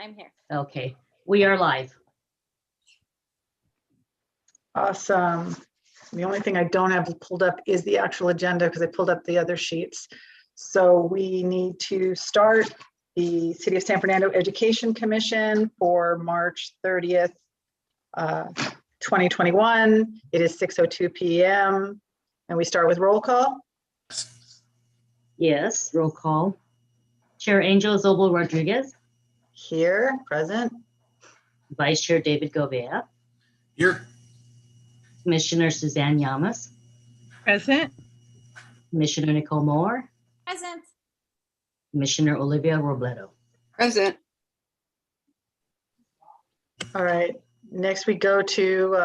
I'm here. Okay, we are live. Awesome. The only thing I don't have pulled up is the actual agenda because I pulled up the other sheets. So we need to start the City of San Fernando Education Commission for March 30th, 2021. It is 6:02 p.m. and we start with roll call. Yes, roll call. Chair Angel Zobel Rodriguez, Here, present. Vice Chair David Govea, Here. Commissioner Suzanne Llamas, Present. Commissioner Nicole Moore, Present. Commissioner Olivia Robledo. Present. All right, next we go to,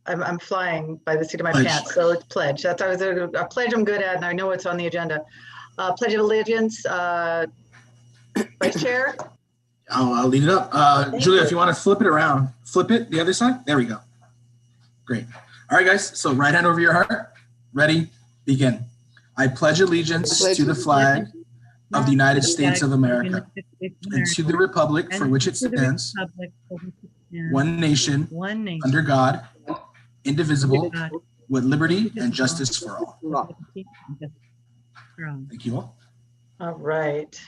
I'm flying by the seat of my Pledge. pants, so it's pledge. That's a pledge I'm good at and I know it's on the agenda. Pledge of Allegiance, Vice Chair. I'll lead it up. Julia, if you want to flip it around, flip it the other side. There we go. Great. All right, guys. So right hand over your heart. Ready? Begin. I pledge allegiance to the flag of the United States of America and to the republic for which it stands, one nation, under God, indivisible, with liberty and justice for all. Thank you all. All right.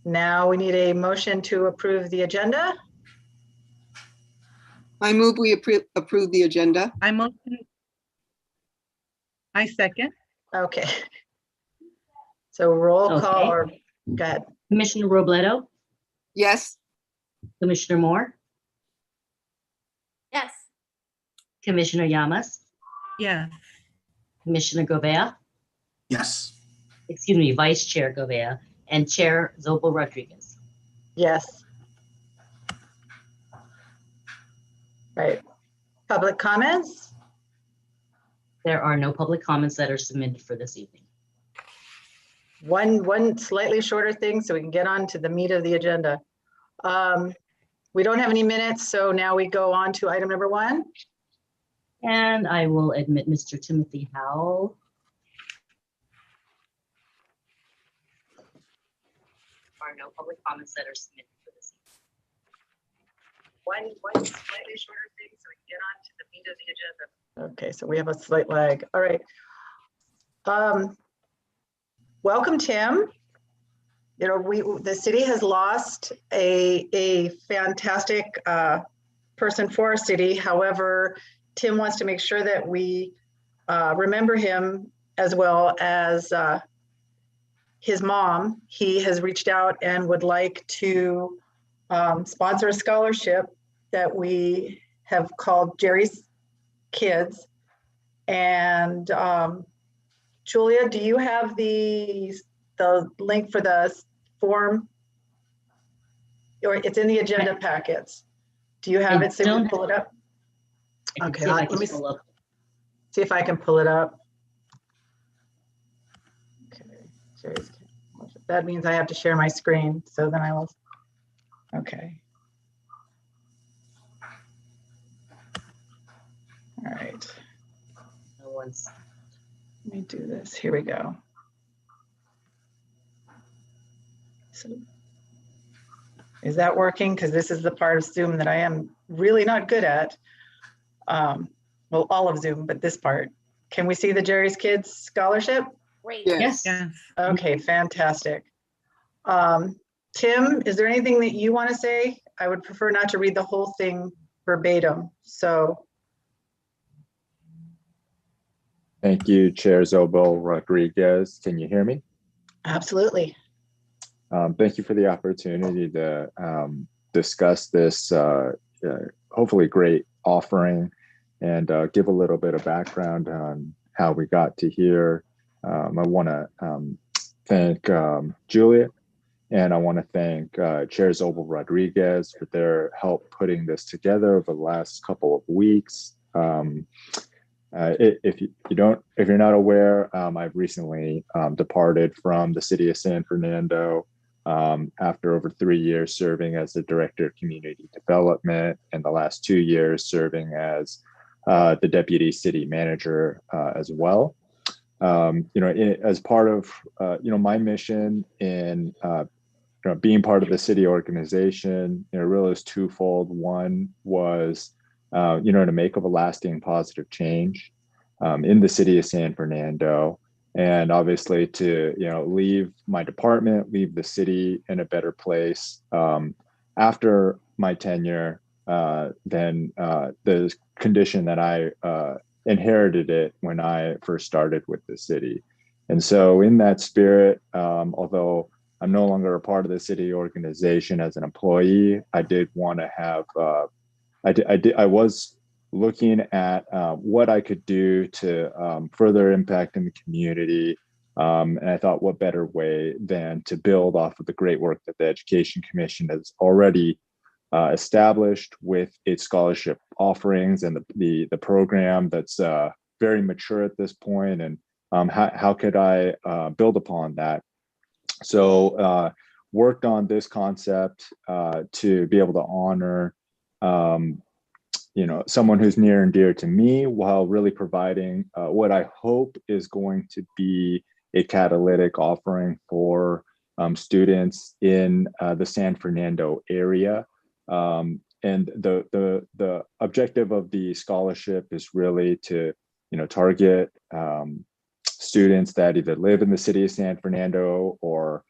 Now we need a motion to approve the agenda. I move we approve the agenda. I motion. I second. Okay. So roll call Okay. or go ahead. Commissioner Robledo, Yes. Commissioner Moore, Yes. Commissioner Llamas, Yes. Commissioner Govea, Yes. excuse me, Vice Chair Govea, and Chair Zobel Rodriguez. Yes. Right. Public comments? There are no public comments that are submitted for this evening. One slightly shorter thing so we can get on to the meat of the agenda. We don't have any minutes, so now we go on to item number 1. And I will admit Mr. Timothy Howell. There are no public comments that are submitted for this evening. One slightly shorter thing so we can get on to the meat of the agenda. Okay, so we have a slight lag. All right. Welcome, Tim. You know, the city has lost a fantastic person for our city. However, Tim wants to make sure that we remember him as well as his mom. He has reached out and would like to sponsor a scholarship that we have called Jerry's Kids. And Julia, do you have the link for the form? Or it's in the agenda packets. Do you have I it so you can don't- pull it up? I can Okay, see if I let can me pull up. see if I can pull it up. Okay, Jerry's Kids. That means I have to share my screen, so then I will. Okay. All right, No one's. let me do this. Here we go. So, is that working? Because this is the part of Zoom that I am really not good at. Well, all of Zoom, but this part. Can we see the Jerry's Kids scholarship? Great. Yes. Yes. Okay, fantastic. Tim, is there anything that you want to say? I would prefer not to read the whole thing verbatim, so. Thank you, Chair Zobel Rodriguez. Can you hear me? Absolutely. Thank you for the opportunity to discuss this hopefully great offering and give a little bit of background on how we got to here. I want to thank Julia, and I want to thank Chair Zobel Rodriguez for their help putting this together over the last couple of weeks. If you're not aware, I've recently departed from the city of San Fernando after over 3 years serving as the director of community development, and the last 2 years serving as the deputy city manager as well. As part of my mission in being part of the city organization, really is twofold. One was, to make a lasting positive change in the city of San Fernando, and obviously to, leave my department, leave the city in a better place after my tenure than the condition that I inherited it when I first started with the city. And so in that spirit, although I'm no longer a part of the city organization as an employee, I did want to have, I was looking at what I could do to further impact in the community. And I thought, what better way than to build off of the great work that the Education Commission has already established with its scholarship offerings and the program that's very mature at this point. And how could I build upon that? So worked on this concept to be able to honor someone who's near and dear to me, while really providing what I hope is going to be a catalytic offering for students in the San Fernando area. And the objective of the scholarship is really to, target students that either live in the city of San Fernando or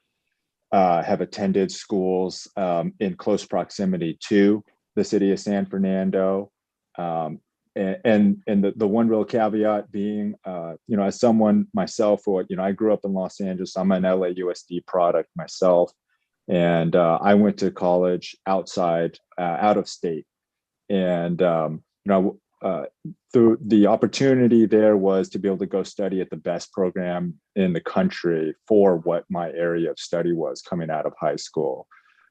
have attended schools in close proximity to the city of San Fernando. And the one real caveat being, as someone myself, who, I grew up in Los Angeles, I'm an LAUSD product myself. And I went to college out of state. And, the opportunity there was to be able to go study at the best program in the country for what my area of study was coming out of high school.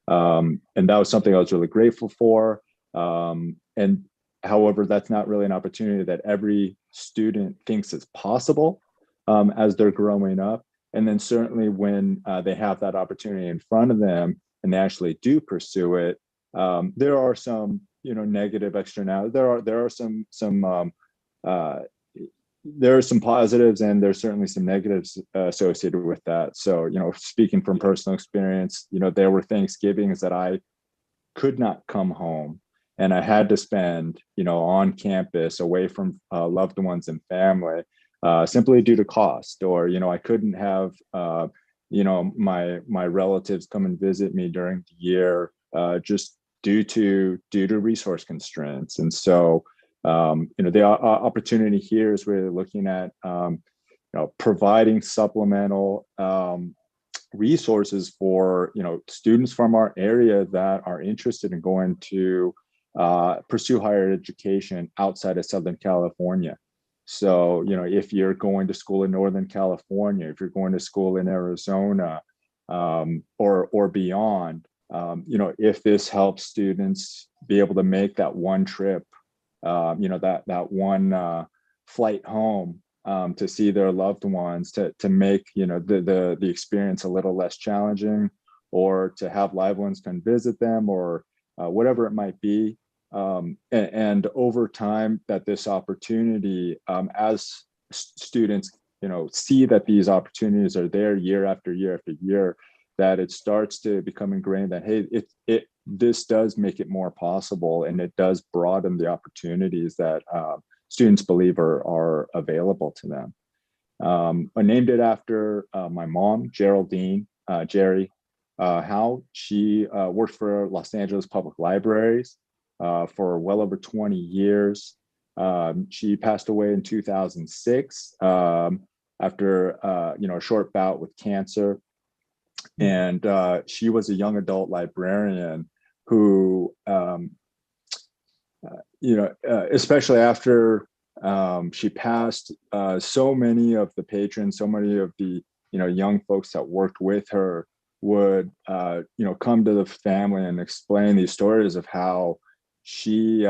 And that was something I was really grateful for. And however, that's not really an opportunity that every student thinks is possible as they're growing up. And then certainly when they have that opportunity in front of them and they actually do pursue it, there are some, negative externalities. There are some positives, and there's certainly some negatives associated with that. So, speaking from personal experience, there were Thanksgivings that I could not come home, and I had to spend, on campus away from loved ones and family, simply due to cost, or, I couldn't have, my relatives come and visit me during the year, just due to resource constraints. And so, the opportunity here is really looking at, providing supplemental resources for, students from our area that are interested in going to pursue higher education outside of Southern California. So, if you're going to school in Northern California, if you're going to school in Arizona, or beyond, if this helps students be able to make that one trip, that one flight home to see their loved ones, to make, the experience a little less challenging, or to have loved ones come visit them, or whatever it might be. And over time, that this opportunity, as students, see that these opportunities are there year after year after year, that it starts to become ingrained that, hey, this does make it more possible, and it does broaden the opportunities that students believe are available to them. I named it after my mom, Geraldine, Jerry Howe. She worked for Los Angeles Public Libraries for well over 20 years. She passed away in 2006 after a short bout with cancer. And she was a young adult librarian who, especially after she passed, so many of the patrons, so many of the, young folks that worked with her would, come to the family and explain these stories of how she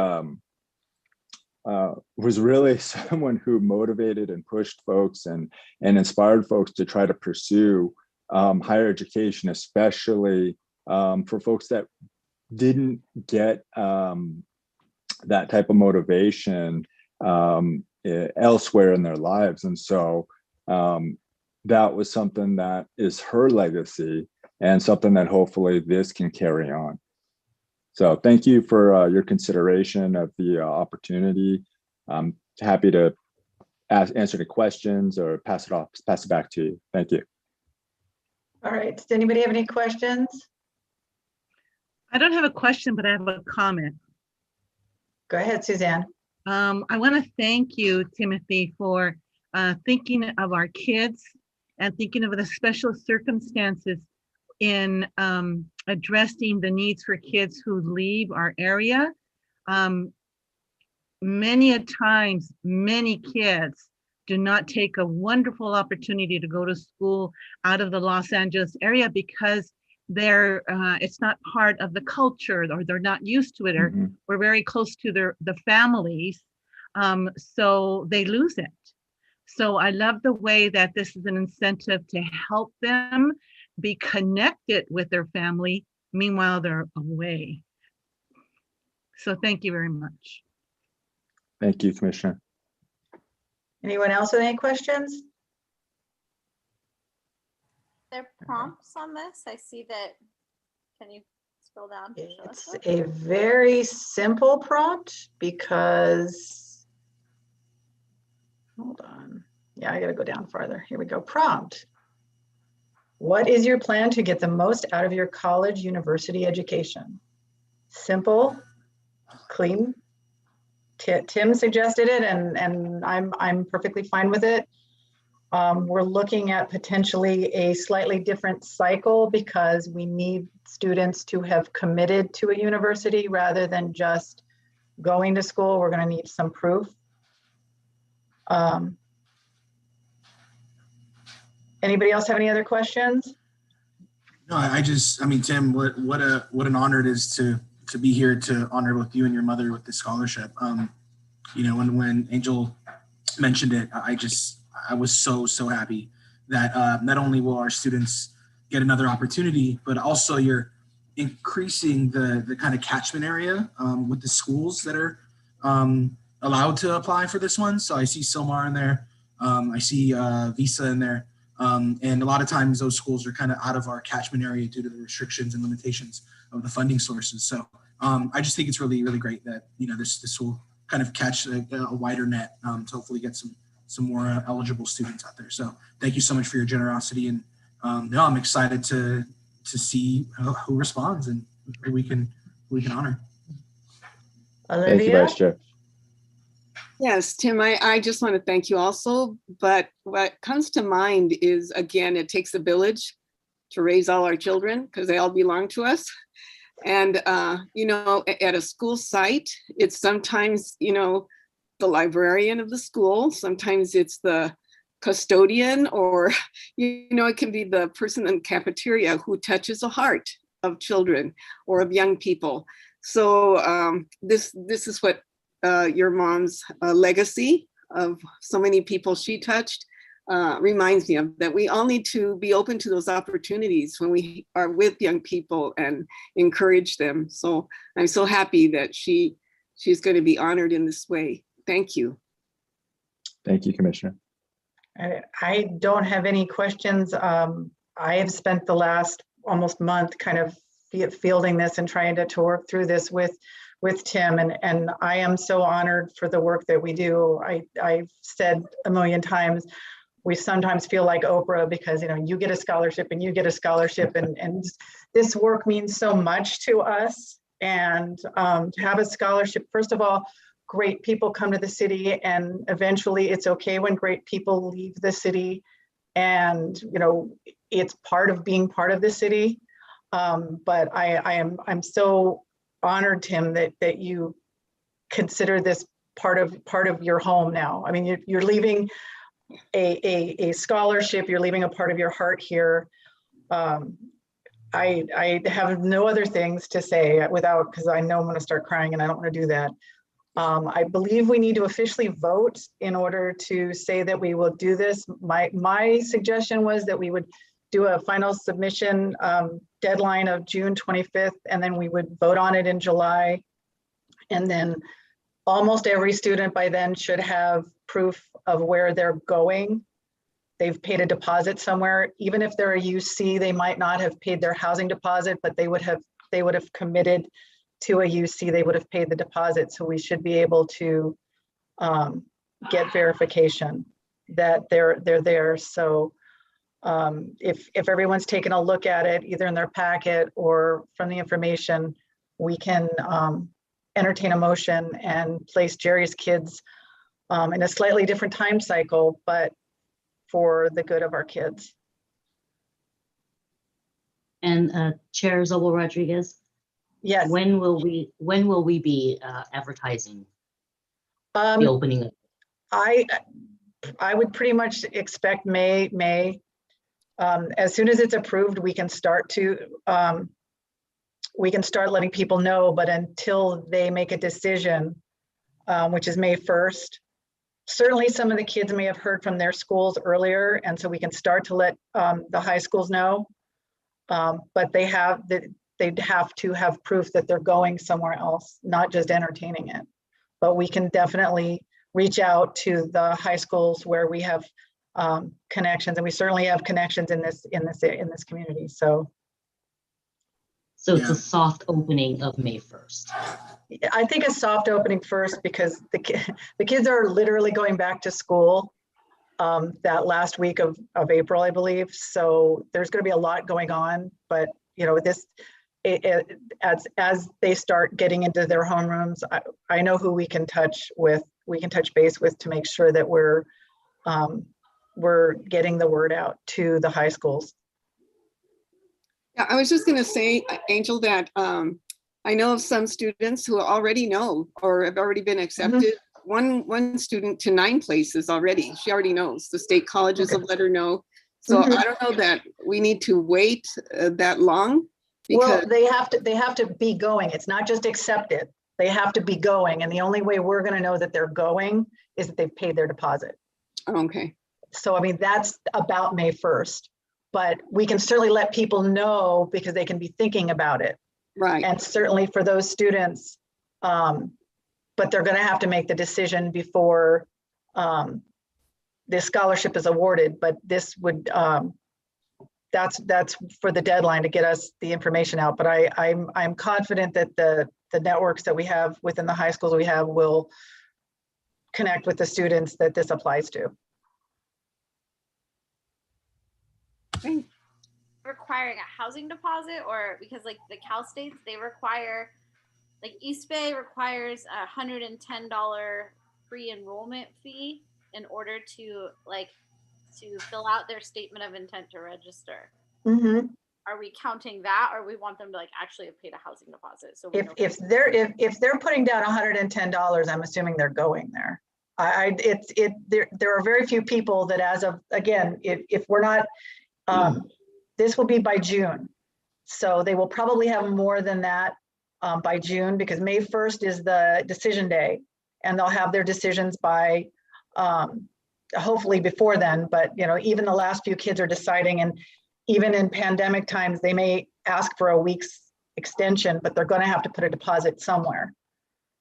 was really someone who motivated and pushed folks and inspired folks to try to pursue higher education, especially for folks that didn't get that type of motivation elsewhere in their lives. And so that was something that is her legacy. and something that hopefully this can carry on. So thank you for your consideration of the opportunity. I'm happy to answer the questions or pass it back to you. Thank you. All right, does anybody have any questions? I don't have a question, but I have a comment. Go ahead, Suzanne. I want to thank you, Timothy, for thinking of our kids and thinking of the special circumstances in addressing the needs for kids who leave our area. Many a times, many kids do not take a wonderful opportunity to go to school out of the Los Angeles area because they're it's not part of the culture, or they're not used to it, or we're very close to the families, so they lose it. So I love the way that this is an incentive to help them be connected with their family, meanwhile they're away. So thank you very much. Thank you, Commissioner. Anyone else with any questions? There are prompts on this? I see that. Can you scroll down to show us It's what? a very simple prompt because, hold on. Yeah, I gotta go down farther. Here we go. Prompt. What is your plan to get the most out of your college university education? Simple, clean. Tim suggested it, and I'm perfectly fine with it. We're looking at potentially a slightly different cycle because we need students to have committed to a university rather than just going to school. We're going to need some proof. Anybody else have any other questions? No, I mean, Tim, what an honor it is to be here to honor both you and your mother with this scholarship. You know, when Angel mentioned it, I was so happy that not only will our students get another opportunity, but also you're increasing the kind of catchment area with the schools that are allowed to apply for this one. So I see Silmar in there, I see Visa in there, and a lot of times those schools are kind of out of our catchment area due to the restrictions and limitations of the funding sources. So I just think it's really great that, you know, this will kind of catch a wider net to hopefully get some more eligible students out there. So thank you so much for your generosity, and no, I'm excited to see who responds and who we can honor. Olivia? Thank you, Vice Chair. Yes, Tim, I just want to thank you also. But what comes to mind is, again, it takes a village to raise all our children because they all belong to us. And, you know, at a school site, it's sometimes, you know, the librarian of the school, sometimes it's the custodian, or, you know, it can be the person in the cafeteria who touches the heart of children or of young people. So this is what your mom's legacy of so many people she touched reminds me of, that we all need to be open to those opportunities when we are with young people and encourage them. So I'm so happy that she's going to be honored in this way. Thank you. Thank you, Commissioner. I don't have any questions. I have spent the last almost month kind of fielding this and trying to work through this with Tim, and I am so honored for the work that we do. I've said a million times, we sometimes feel like Oprah because, you know, you get a scholarship and you get a scholarship, and this work means so much to us. And to have a scholarship, first of all, great people come to the city, and eventually it's okay when great people leave the city, and, you know, it's part of being part of the city. But I'm so honored, Tim, that you consider this part of your home now. I mean, you're leaving a scholarship, you're leaving a part of your heart here. I have no other things to say because I know I'm going to start crying and I don't want to do that. I believe we need to officially vote in order to say that we will do this. My suggestion was that we would do a final submission deadline of June 25th, and then we would vote on it in July. And then almost every student by then should have proof of where they're going. they've paid a deposit somewhere. Even if they're a UC, they might not have paid their housing deposit, but they would have committed to a UC, they would have paid the deposit. So we should be able to get verification that they're there. So if everyone's taken a look at it, either in their packet or from the information, we can entertain a motion and place Jerry's kids in a slightly different time cycle, but for the good of our kids. And Chair Zobel Rodriguez, Yes. when will we be advertising the opening of? I would pretty much expect May. As soon as it's approved, we can start letting people know, but until they make a decision, which is May 1st, certainly some of the kids may have heard from their schools earlier, and so we can start to let the high schools know. But they'd have to have proof that they're going somewhere else, not just entertaining it. But we can definitely reach out to the high schools where we have connections, and we certainly have connections in this community. So It's a soft opening of May 1st. I think a soft opening first, because the kids are literally going back to school that last week of April, I believe. So there's going to be a lot going on, but as they start getting into their homerooms, I know who we can touch base with to make sure that we're getting the word out to the high schools. Yeah, I was just going to say, Angel, that I know of some students who already know or have already been accepted. One student to 9 places already. She already knows. The state colleges have let her know. So I don't know that we need to wait that long. Well, they have to be going. It's not just accepted. They have to be going. And the only way we're going to know that they're going is that they've paid their deposit. Okay. So, I mean, that's about May 1st. But we can certainly let people know because they can be thinking about it. Right. And certainly for those students, but they're going to have to make the decision before this scholarship is awarded. But this would, that's for the deadline to get us the information out. But I'm confident that the networks that we have within the high schools we have will connect with the students that this applies to. Requiring a housing deposit, or because like the Cal States, they require, like East Bay requires $110 pre-enrollment fee in order to fill out their statement of intent to register. Mm-hmm. Are we counting that, or we want them to actually have paid a housing deposit? So if they're putting down $110, I'm assuming they're going there. There are very few people that, as of, again, if we're not, this will be by June. So they will probably have more than that by June, because May 1st is the decision day, and they'll have their decisions by hopefully before then. But even the last few kids are deciding, and even in pandemic times, they may ask for a week's extension, but they're going to have to put a deposit somewhere.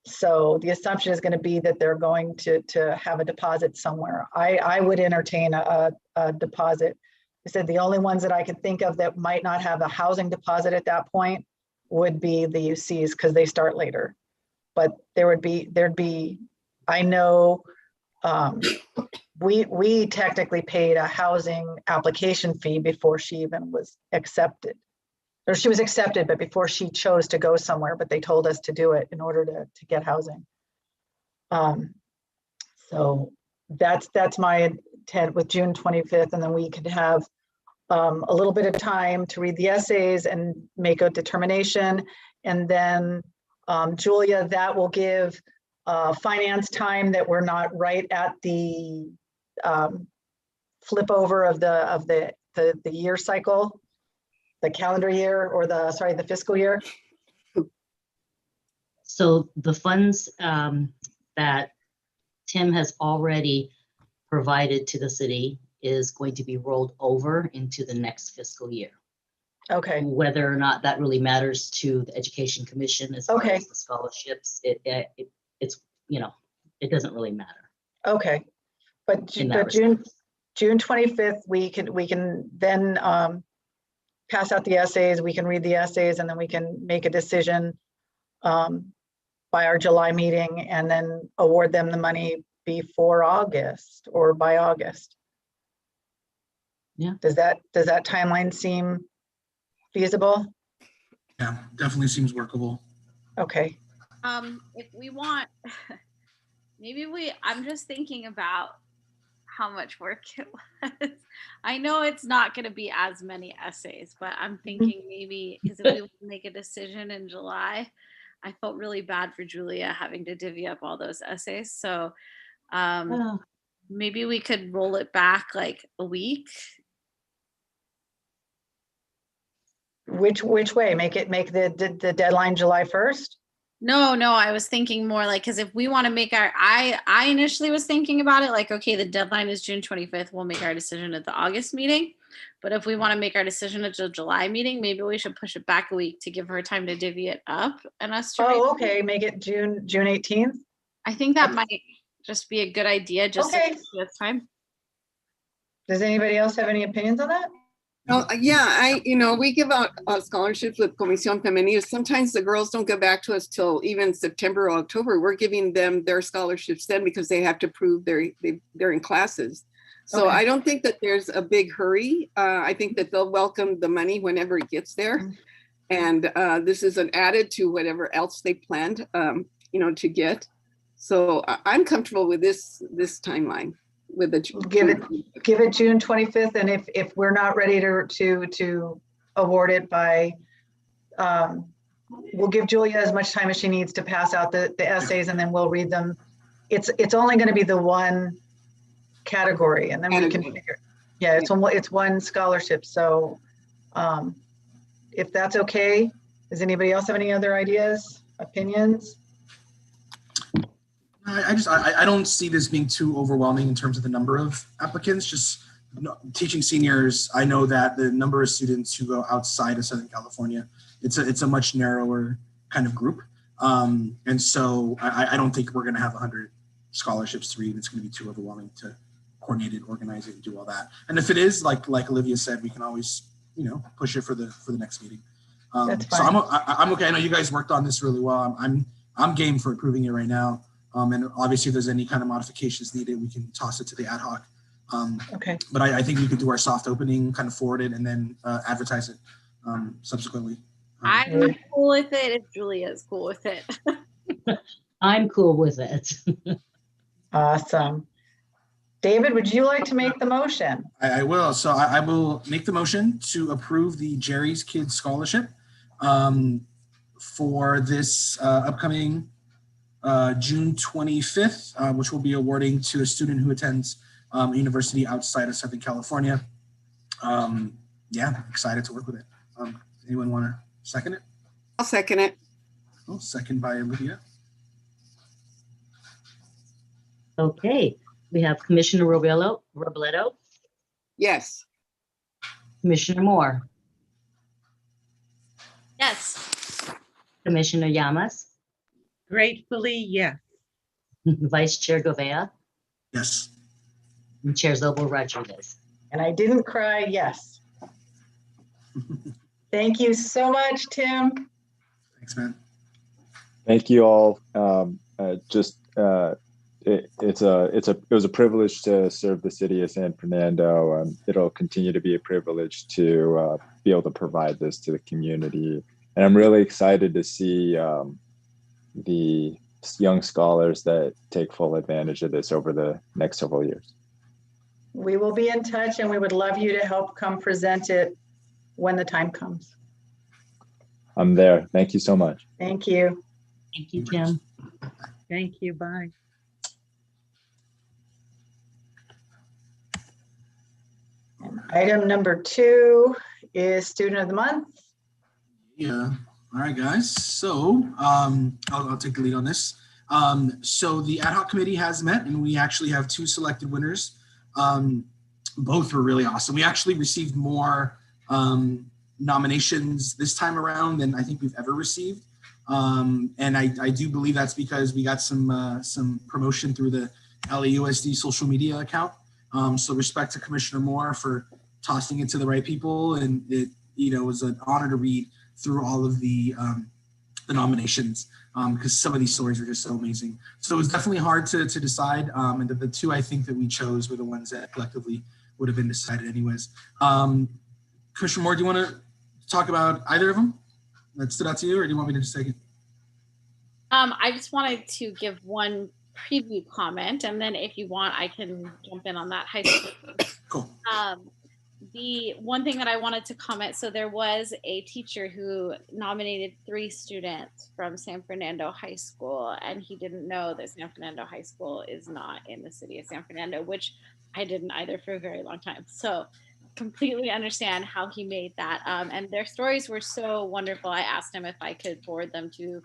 So the assumption is going to be that they're going to have a deposit somewhere. I would entertain a deposit. I said the only ones that I could think of that might not have a housing deposit at that point would be the UCs, because they start later. But there'd be, I know we technically paid a housing application fee before she even was accepted. Or she was accepted, but before she chose to go somewhere, but they told us to do it in order to get housing. So that's my intent with June 25th, and then we could have a little bit of time to read the essays and make a determination. And then Julia, that will give finance time that we're not right at the flip over of the year cycle, the calendar year, or the fiscal year. So the funds that Tim has already provided to the city is going to be rolled over into the next fiscal year. Okay. Whether or not that really matters to the Education Commission as far as the scholarships, it's it doesn't really matter. Okay. But In that June June 25th, we can then pass out the essays, we can read the essays, and then we can make a decision by our July meeting and then award them the money before August or by August. Yeah. Does that timeline seem feasible? Yeah, definitely seems workable. Okay. If we want, I'm just thinking about how much work it was. I know it's not going to be as many essays, but I'm thinking maybe because if we make a decision in July, I felt really bad for Julia having to divvy up all those essays. So Oh, maybe we could roll it back like a week. Which way? Make the deadline July 1st? No, I was thinking more like, because if we want to make I initially was thinking about it like, okay, the deadline is June 25th. We'll make our decision at the August meeting. But if we want to make our decision at the July meeting, maybe we should push it back a week to give her time to divvy it up and us to. Oh, okay. Make it June 18th. I think that might just be a good idea. Just Okay. this time. Does anybody else have any opinions on that? Oh, yeah, we give out scholarships with Comisión Femenil. Sometimes the girls don't get back to us till even September or October. We're giving them their scholarships then because they have to prove they're in classes. So Okay. I don't think that there's a big hurry. I think that they'll welcome the money whenever it gets there. And this is an added to whatever else they planned, to get. So I'm comfortable with this timeline. With the Give it June 25th, and if we're not ready to award it by, we'll give Julia as much time as she needs to pass out the essays, and then we'll read them. It's only going to be the one category, and then we can figure. Yeah, it's one scholarship. So, if that's okay, does anybody else have any other ideas, opinions? I don't see this being too overwhelming in terms of the number of applicants. Just teaching seniors, I know that the number of students who go outside of Southern California, it's a much narrower kind of group. And so I don't think we're going to have 100 scholarships to read. It's going to be too overwhelming to coordinate it, organize it, and do all that. And if it is, like Olivia said, we can always push it for the next meeting. That's fine. So I'm okay. I know you guys worked on this really well. I'm game for approving it right now. And obviously, if there's any kind of modifications needed, we can toss it to the ad hoc. Okay. But I think we could do our soft opening, kind of forward it, and then advertise it subsequently. I'm cool with it if Julia's cool with it. I'm cool with it. Awesome. David, would you like to make the motion? I will. So I will make the motion to approve the Jerry's Kids Scholarship for this upcoming June 25th, which will be awarding to a student who attends a university outside of Southern California. Yeah, excited to work with it. Anyone want to second it? I'll second it. Oh, second by Olivia. Okay, we have Commissioner Robledo, Yes. Commissioner Moore, Yes. Commissioner Llamas, Gratefully, yes. Vice Chair Govea, Yes. and Chair Zobel Rodriguez. And I didn't cry, yes. Thank you so much, Tim. Thanks, man. Thank you all. It was a privilege to serve the city of San Fernando. It'll continue to be a privilege to be able to provide this to the community. And I'm really excited to see the young scholars that take full advantage of this over the next several years. We will be in touch, and we would love you to help come present it when the time comes. I'm there. Thank you so much. Thank you. Thank you, Tim. Thank you. Bye. Item number 2 is Student of the Month. Yeah. All right, guys. So I'll take the lead on this. So the ad hoc committee has met, and we actually have 2 selected winners. Both were really awesome. We actually received more nominations this time around than I think we've ever received. And I do believe that's because we got some promotion through the LAUSD social media account. So respect to Commissioner Moore for tossing it to the right people. And it, was an honor to read through all of the nominations because some of these stories were just so amazing. So it was definitely hard to decide. And the two I think that we chose were the ones that collectively would have been decided anyways. Commissioner Moore, do you want to talk about either of them that stood out to you, or do you want me to just take it? I just wanted to give one preview comment, and then if you want, I can jump in on that high school. Cool. The one thing that I wanted to comment, so there was a teacher who nominated 3 students from San Fernando High School, and he didn't know that San Fernando High School is not in the city of San Fernando, which I didn't either for a very long time. So completely understand how he made that. And their stories were so wonderful. I asked him if I could forward them to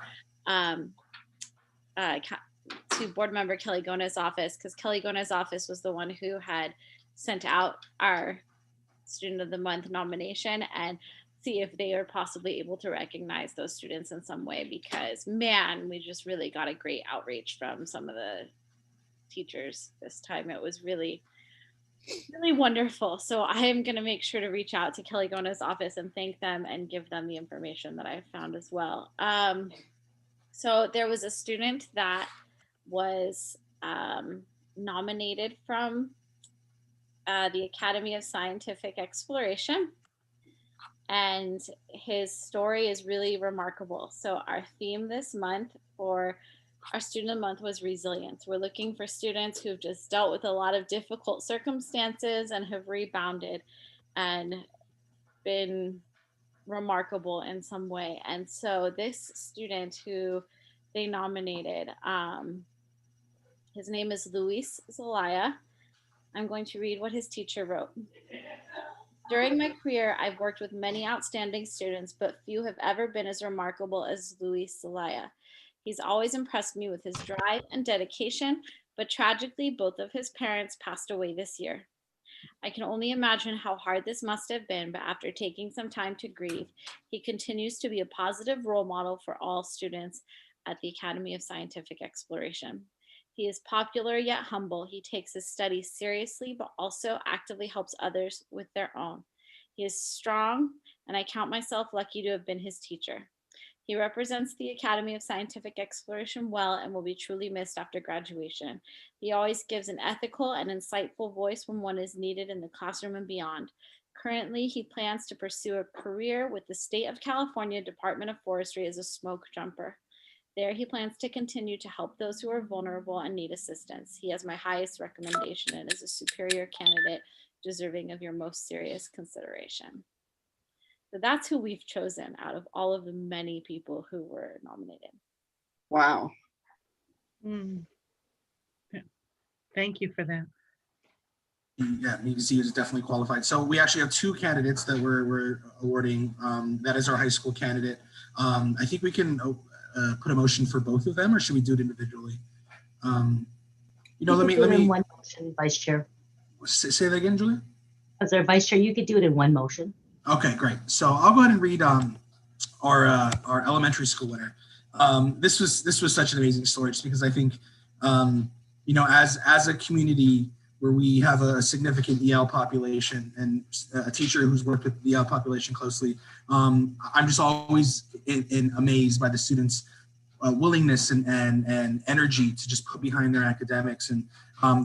board member Kelly Gona's office, because Kelly Gona's office was the one who had sent out our Student of the Month nomination, and see if they are possibly able to recognize those students in some way, because man, we just really got a great outreach from some of the teachers this time. It was really wonderful. So I am going to make sure to reach out to Kelly Gona's office and thank them and give them the information that I found as well. So there was a student that was nominated from the Academy of Scientific Exploration, and his story is really remarkable. So our theme this month for our Student of the Month was resilience. We're looking for students who've just dealt with a lot of difficult circumstances and have rebounded and been remarkable in some way. And so this student who they nominated, his name is Luis Zelaya. I'm going to read what his teacher wrote. During my career, I've worked with many outstanding students, but few have ever been as remarkable as Luis Zelaya. He's always impressed me with his drive and dedication, but tragically, both of his parents passed away this year. I can only imagine how hard this must have been, but after taking some time to grieve, he continues to be a positive role model for all students at the Academy of Scientific Exploration. He is popular yet humble. He takes his studies seriously, but also actively helps others with their own. He is strong, and I count myself lucky to have been his teacher. He represents the Academy of Scientific Exploration well and will be truly missed after graduation. He always gives an ethical and insightful voice when one is needed in the classroom and beyond. Currently, he plans to pursue a career with the State of California Department of Forestry as a smoke jumper. There, he plans to continue to help those who are vulnerable and need assistance. He has my highest recommendation and is a superior candidate deserving of your most serious consideration. So that's who we've chosen out of all of the many people who were nominated. Wow. Yeah. Thank you for that. Yeah, you can see he's definitely qualified. So we actually have 2 candidates that we're awarding. That is our high school candidate. I think we can put a motion for both of them, or should we do it individually? Let me in one motion, Vice Chair. Say that again, Julia. As our Vice Chair, you could do it in one motion. Okay, great. So I'll go ahead and read our elementary school winner. This was such an amazing story, just because I think as a community where we have a significant EL population and a teacher who's worked with the EL population closely, I'm just always amazed by the students' willingness and energy to just put behind their academics. And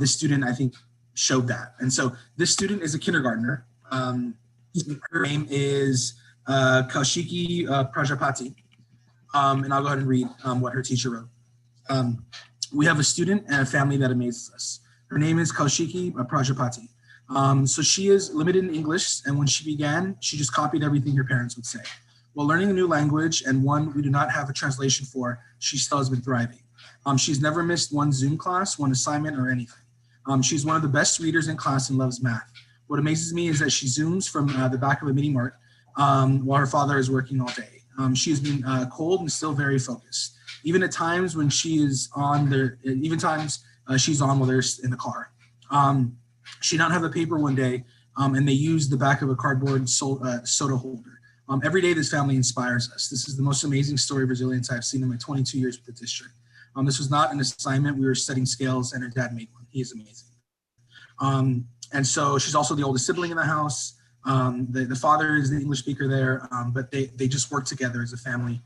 this student, I think, showed that. And so this student is a kindergartner. Her name is Kaushiki Prajapati. And I'll go ahead and read what her teacher wrote. We have a student and a family that amazes us. Her name is Kaushiki Prajapati. So she is limited in English, and when she began, she just copied everything her parents would say. While learning a new language, and one we do not have a translation for, she still has been thriving. She's never missed one Zoom class, one assignment, or anything. She's one of the best readers in class and loves math. What amazes me is that she Zooms from the back of a mini mart while her father is working all day. She has been cold and still very focused. Even at times when she is on there, she's on while they're in the car. She did not have the paper one day, and they used the back of a cardboard soda holder. Every day, this family inspires us. This is the most amazing story of resilience I've seen in my 22 years with the district. This was not an assignment. We were studying scales, and her dad made one. He is amazing. And so she's also the oldest sibling in the house. The father is the English speaker there, but they just work together as a family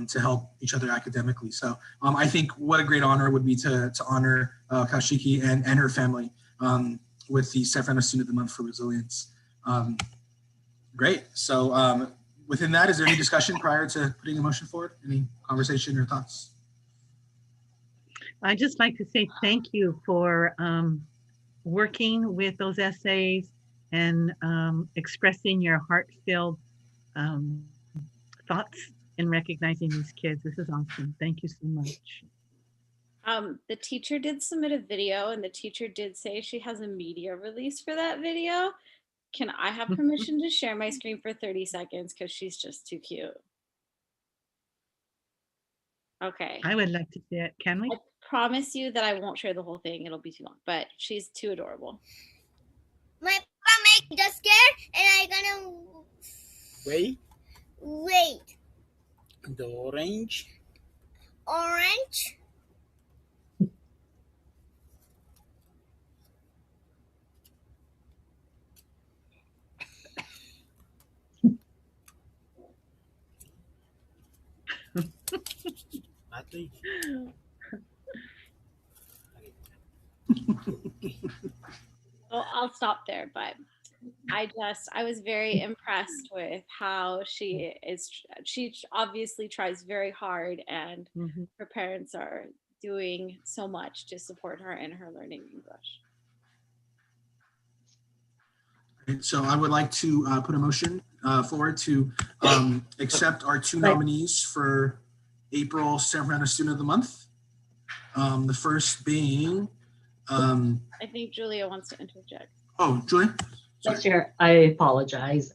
to help each other academically. So I think what a great honor would be to honor Kaushiki and her family with the San Fernando Student of the Month for Resilience. Great. So within that, is there any discussion prior to putting a motion forward? Any conversation or thoughts? I'd just like to say thank you for working with those essays and expressing your heart-filled thoughts in recognizing these kids. This is awesome. Thank you so much. The teacher did submit a video, and the teacher did say she has a media release for that video. Can I have permission to share my screen for 30 seconds? Because she's just too cute. Okay. I would like to see it. Can we? I promise you that I won't share the whole thing. It'll be too long, but she's too adorable. My papa make just scared, and I gonna Wait, wait. the orange. Orange. Mati. Well, I'll stop there, but I was very impressed with how she obviously tries very hard, and her parents are doing so much to support her in her learning English. So I would like to put a motion forward to accept our two nominees for April San Fernando Student of the Month. The first being... I think Julia wants to interject. Oh, Julia? Chair, I apologize.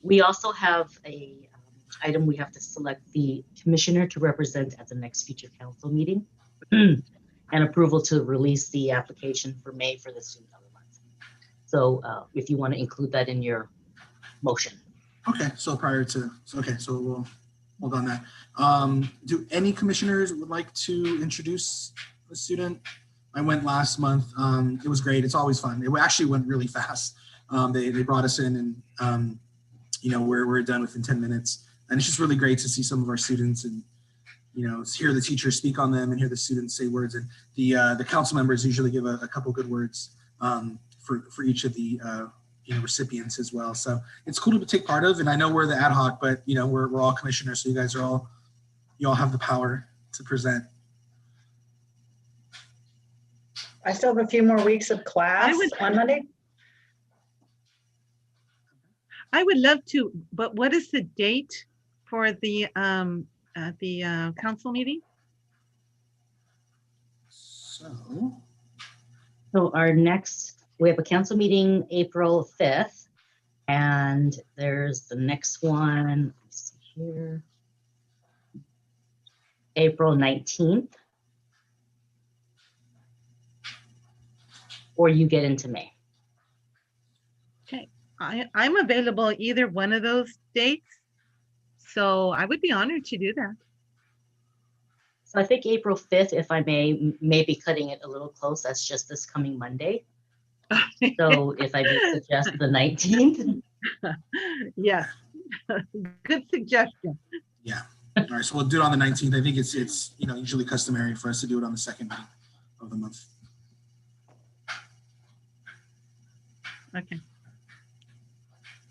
We also have a item we have to select the commissioner to represent at the next future council meeting and approval to release the application for May for the student of the month. So if you want to include that in your motion. Okay, so prior to, okay, so we'll hold on that. Do any commissioners would like to introduce a student? I went last month. It was great. It's always fun. It actually went really fast. They brought us in, and you know, we're done within 10 minutes. And it's just really great to see some of our students and, you know, hear the teachers speak on them and hear the students say words. And the council members usually give a couple good words for each of the you know, recipients as well. So it's cool to take part of. And I know we're the ad hoc, but you know, we're all commissioners, so you guys are you all have the power to present. I still have a few more weeks of class on Monday. I would love to, but what is the date for the council meeting? So our next, we have a council meeting April 5th, and there's the next one, let's see here, April 19th, or you get into May. Okay, I'm available either one of those dates, so I would be honored to do that. So I think April 5th, if I may be cutting it a little close. That's just this coming Monday. So if I may suggest the 19th. Yes, good suggestion. yeah. All right, so we'll do it on the 19th. I think it's you know, usually customary for us to do it on the second meeting of the month. Okay.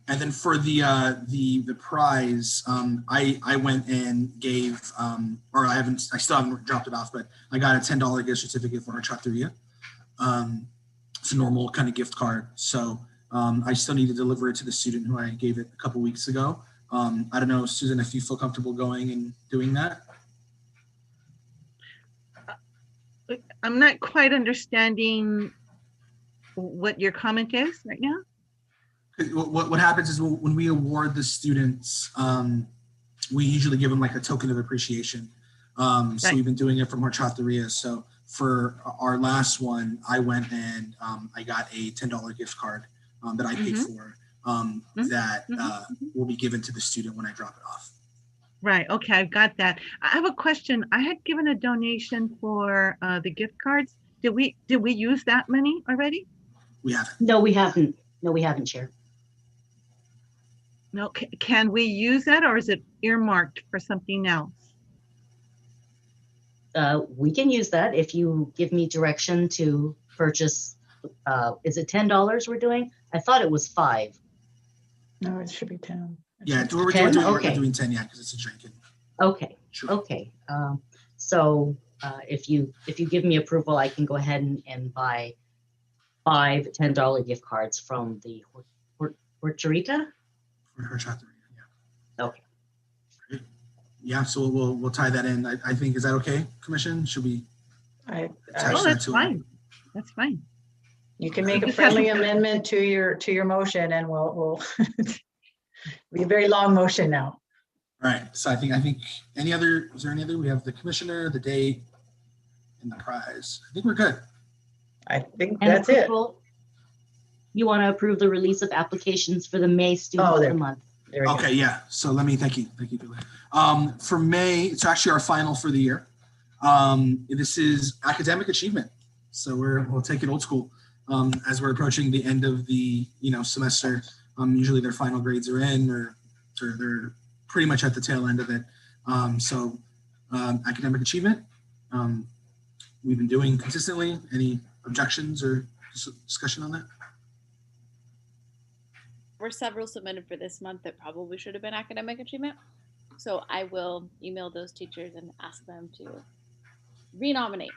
And then for the prize, I went and gave, or I still haven't dropped it off, but I got a $10 gift certificate for our Trattoria. It's a normal kind of gift card. So I still need to deliver it to the student who I gave it a couple weeks ago. I don't know, Susan, if you feel comfortable going and doing that. I'm not quite understanding what your comment is right now. What happens is when we award the students, we usually give them like a token of appreciation. So we've been doing it from our Trattoria. So for our last one, I went and I got a $10 gift card that I paid for that will be given to the student when I drop it off. Right. Okay, I've got that. I have a question. I had given a donation for the gift cards. Did we use that money already? We haven't. No, we haven't. No, we haven't, Chair. No, can we use that, or is it earmarked for something else? We can use that if you give me direction to purchase. Is it $10 we're doing? I thought it was 5. No, it should be 10. Yeah, we're 10? doing, Okay. we're doing 10, yeah, because it's a drinking. Okay. Sure. Okay. So if you give me approval, I can go ahead and buy 5 $10 gift cards from the Horchata. For her chapter, yeah. Okay. Great. Yeah, so we'll tie that in. I think, is that okay, Commission? Should we? I, attach Oh, that that's to it? fine. That's fine. you can make a just have friendly to- amendment to your motion, and we'll be a very long motion now. All right, so I think is there any other? We have the commissioner, the date, and the prize. I think we're good. I think And that's it. approval. You want to approve the release of applications for the May student Oh, of there. the month. There we go. Okay, yeah. So thank you, Julie. For May, it's actually our final for the year. This is academic achievement. So we'll take it old school. As we're approaching the end of the semester, usually their final grades are in, or they're pretty much at the tail end of it. Academic achievement, we've been doing consistently. Any objections or discussion on that? Were several submitted for this month that probably should have been academic achievement. So I will email those teachers and ask them to renominate.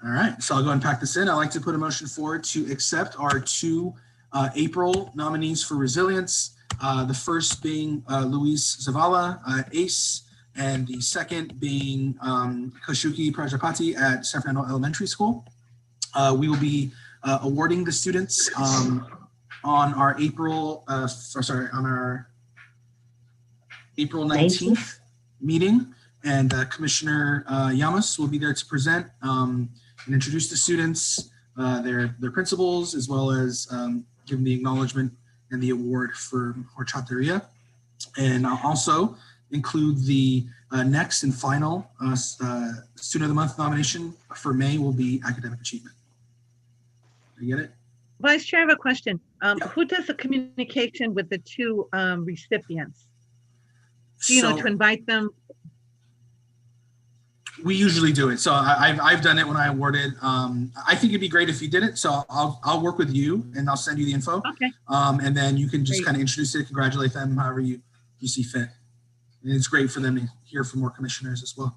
All right, so I'll go and pack this in. I'd like to put a motion forward to accept our 2 April nominees for resilience. The first being Luis Zavala, ACE, and the second being Koshuki Prajapati at San Fernando Elementary School. We will be awarding the students on our April 19th meeting, and Commissioner Llamas will be there to present and introduce the students, their principals, as well as give them the acknowledgement and the award for Horchateria. And I'll also include the next and final Student of the Month nomination for May will be academic achievement. You get it? Vice Chair, I have a question. Yeah. Who does the communication with the 2 recipients? Do So to invite them? we usually do it. So I've done it when I awarded. I think it'd be great if you did it. So I'll work with you and I'll send you the info. Okay. And then you can just Great. kind of introduce it, congratulate them, however you see fit. And it's great for them to hear from more commissioners as well.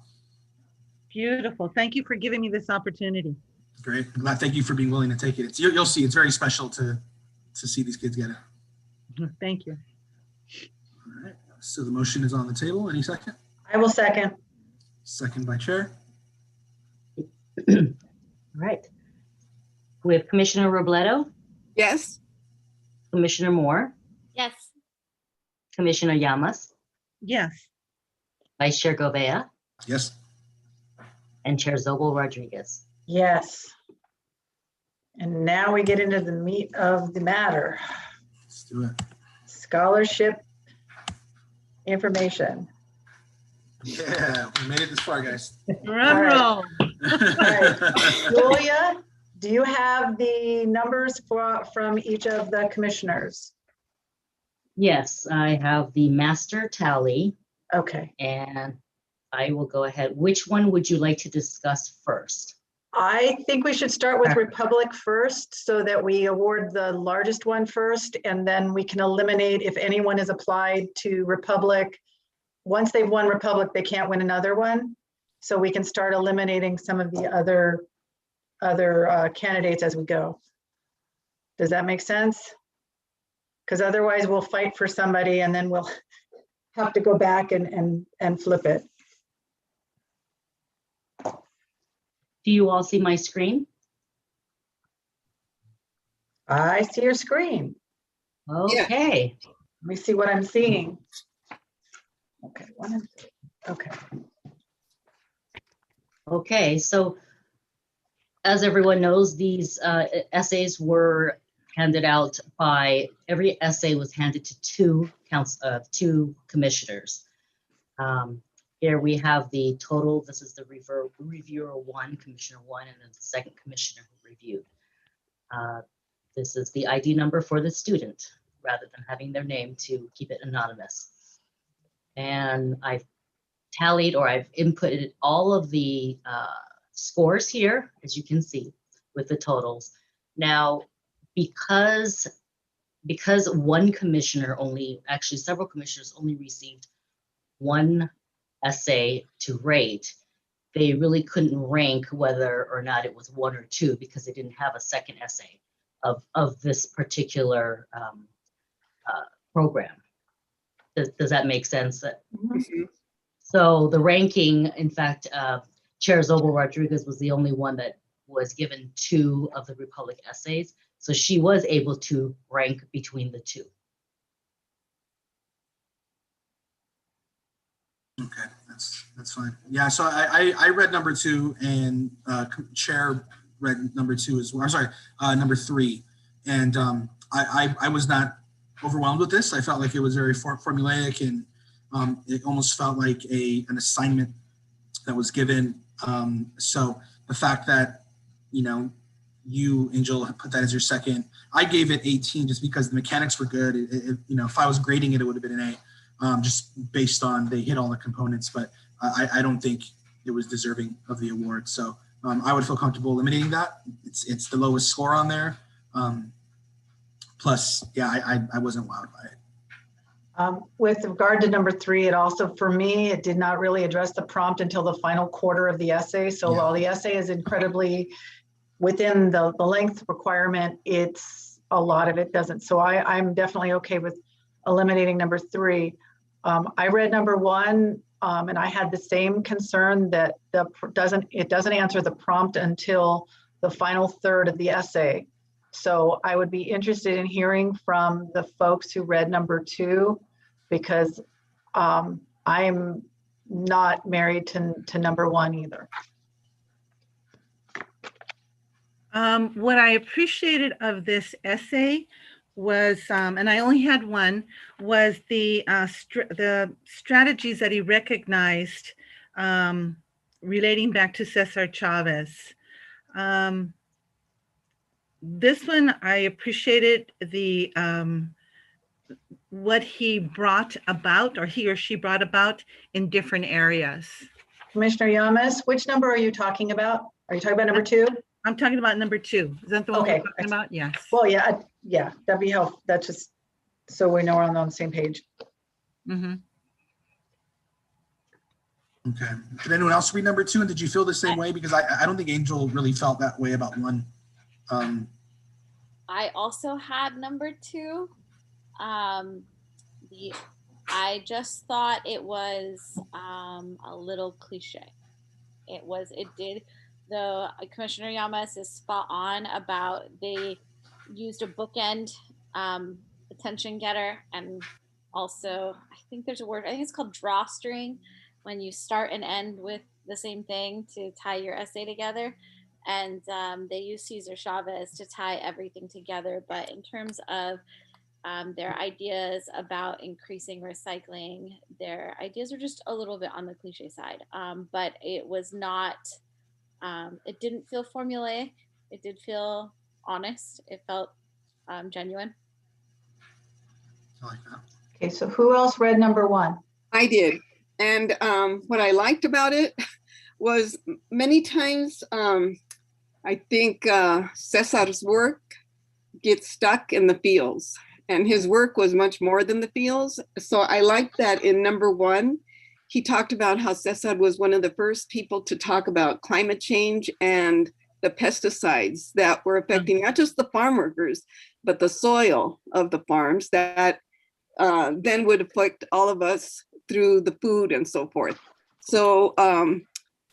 Beautiful. Thank you for giving me this opportunity. Great. I'm glad. Thank you for being willing to take it. You'll see. It's very special to see these kids get it. Thank you. All right. So the motion is on the table. Any second? I will second. Second by Chair. All right. We have Commissioner Robledo, Yes. Commissioner Moore, Yes. Commissioner Llamas, Yes. Vice Chair Govea, Yes. and Chair Zobel Rodriguez. Yes. And now we get into the meat of the matter. Let's do it. Scholarship information. Yeah, we made it this far, guys. Drum roll. Julia, do you have the numbers from each of the commissioners? Yes, I have the master tally, Okay. and I will go ahead. Which one would you like to discuss first? I think we should start with Republic first so that we award the largest one first, and then we can eliminate if anyone has applied to Republic. Once they've won Republic, they can't win another one. So we can start eliminating some of the other candidates as we go. Does that make sense? Because otherwise we'll fight for somebody and then we'll have to go back and flip it. Do you all see my screen? I see your screen. Okay. Let me see what I'm seeing. Okay, okay. Okay, so as everyone knows, these essays were handed out by, every essay was handed to two commissioners. Here we have the total. This is the reviewer one, Commissioner one, and then the second commissioner who reviewed. This is the ID number for the student, rather than having their name to keep it anonymous. And I've tallied, or I've inputted all of the scores here, as you can see, with the totals. Now, because one commissioner only, actually several commissioners only received one essay to rate, they really couldn't rank whether or not it was one or two because they didn't have a second essay of this particular program. Does that make sense? So the ranking, in fact, Chair Zobel Rodriguez was the only one that was given two of the Republic essays. So she was able to rank between the two. Okay, that's fine. Yeah, so I read number two, and Chair read number two as well. I'm sorry, number three, and I was not overwhelmed with this. I felt like it was very formulaic, and it almost felt like an assignment that was given. So the fact that you, Angel, put that as your second, I gave it 18 just because the mechanics were good. If I was grading it, it would have been an A. Just based on they hit all the components, but I don't think it was deserving of the award. So I would feel comfortable eliminating that. It's the lowest score on there. Plus, yeah, I wasn't wowed by it. With regard to number three, it also, for me, it did not really address the prompt until the final quarter of the essay. So while the essay is incredibly within the length requirement, it's a lot of it doesn't. So I'm definitely okay with eliminating number three. I read number one, and I had the same concern that it doesn't answer the prompt until the final third of the essay. So I would be interested in hearing from the folks who read number two, because I'm not married to number one either. What I appreciated of this essay was, and I only had one, was the strategies that he recognized relating back to Cesar Chavez. This one, I appreciated the what he brought about, or he or she brought about in different areas. Commissioner Yamas, which number are you talking about? Are you talking about number two? I'm talking about number two. Is that the one we're talking about? Yes. Well, yeah, that'd be helpful. That's just so we know we're on the same page. Mm-hmm. Okay. Did anyone else read number two, and did you feel the same way? Because I don't think Angel really felt that way about one. I also had number two. I just thought it was a little cliche. The Commissioner Yamas is spot on about they used a bookend attention getter, and also I think there's a word, I think it's called drawstring, when you start and end with the same thing to tie your essay together. And they use Cesar Chavez to tie everything together. But in terms of their ideas about increasing recycling, their ideas are just a little bit on the cliche side. But it was not, it didn't feel formulaic. It did feel honest. It felt genuine. I like that. Okay, so who else read number one? I did. And what I liked about it was many times, I think Cesar's work gets stuck in the fields, and his work was much more than the fields. So I liked that in number one, he talked about how Cesar was one of the first people to talk about climate change and the pesticides that were affecting not just the farm workers, but the soil of the farms that then would affect all of us through the food and so forth. So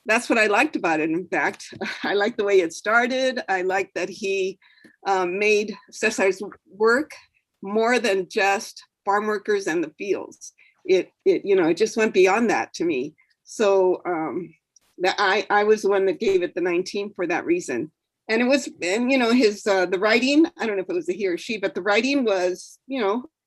that's what I liked about it. In fact, I liked the way it started. I liked that he made Cesar's work more than just farm workers and the fields. It just went beyond that to me. So that I was the one that gave it the 19 for that reason. And it was, and his the writing, I don't know if it was a he or she, but the writing was,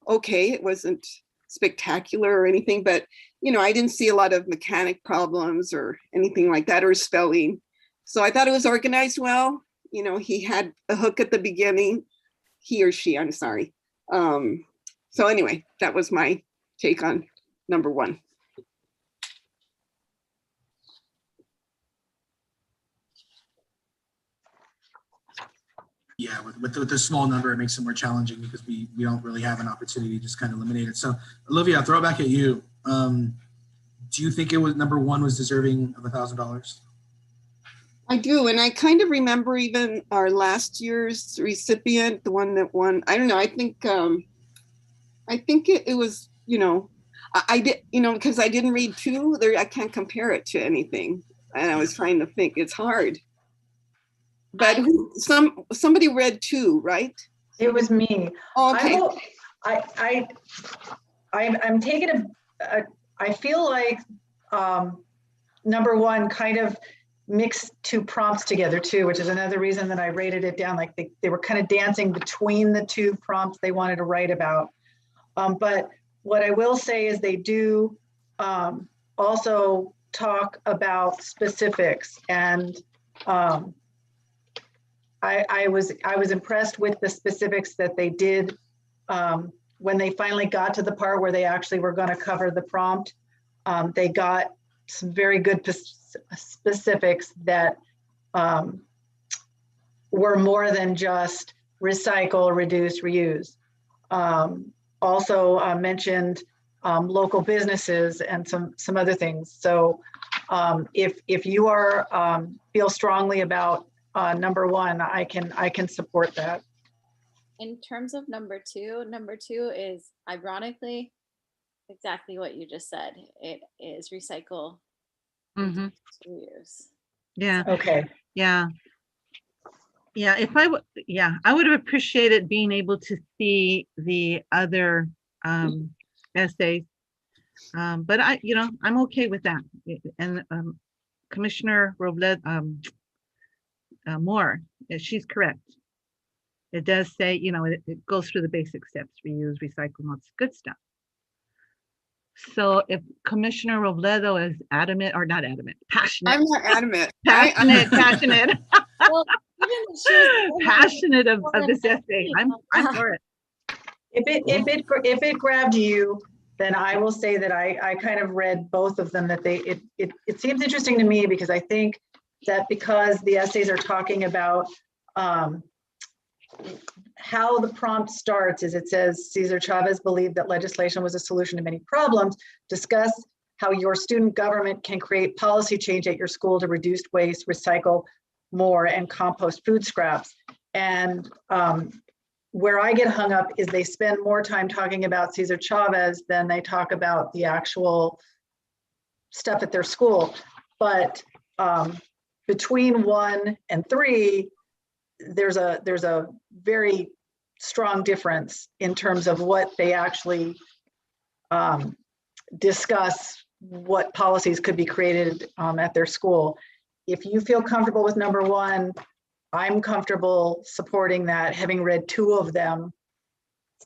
okay. It wasn't spectacular or anything, but I didn't see a lot of mechanic problems or anything like that, or spelling. So I thought it was organized well. He had a hook at the beginning, he or she, I'm sorry. So anyway, that was my take on number 1. Yeah, with the small number, it makes it more challenging because we don't really have an opportunity to just kind of eliminate it. So, Olivia, I'll throw it back at you. Do you think number 1 was deserving of $1,000? I do, and I kind of remember even our last year's recipient, the one that won. I don't know. I think it was, I did, because I didn't read 2 there. I can't compare it to anything, and I was trying to think. It's hard. But somebody read 2, right? It was me. Oh, okay. I'm taking I feel like number 1 kind of mixed 2 prompts together too, which is another reason that I rated it down. Like they were kind of dancing between the 2 prompts they wanted to write about. But what I will say is they do also talk about specifics, and I was impressed with the specifics that they did when they finally got to the part where they actually were going to cover the prompt. They got some very good specifics that were more than just recycle, reduce, reuse. Also mentioned local businesses and some other things. So if you are feel strongly about number 1, I can support that. In terms of number 2 is ironically exactly what you just said. It is recycle, Mhm. reuse. Yeah. Okay. Yeah. If I would have appreciated being able to see the other essays, but I'm okay with that. And Commissioner Moore, she's correct. It does say, it goes through the basic steps: reuse, recycle, lots of good stuff. So if Commissioner Robledo is adamant, or not adamant, passionate. I'm not adamant. Passionate. Well, Passionate of this essay. I'm for it. If it grabbed you, then I will say that I kind of read both of them. That it seems interesting to me because I think that because the essays are talking about how the prompt starts is it says Cesar Chavez believed that legislation was a solution to many problems. Discuss how your student government can create policy change at your school to reduce waste, recycle more, and compost food scraps. And where I get hung up is they spend more time talking about Cesar Chavez than they talk about the actual stuff at their school. But between 1 and 3, there's a very strong difference in terms of what they actually discuss, what policies could be created at their school. If you feel comfortable with number 1, I'm comfortable supporting that, having read 2 of them.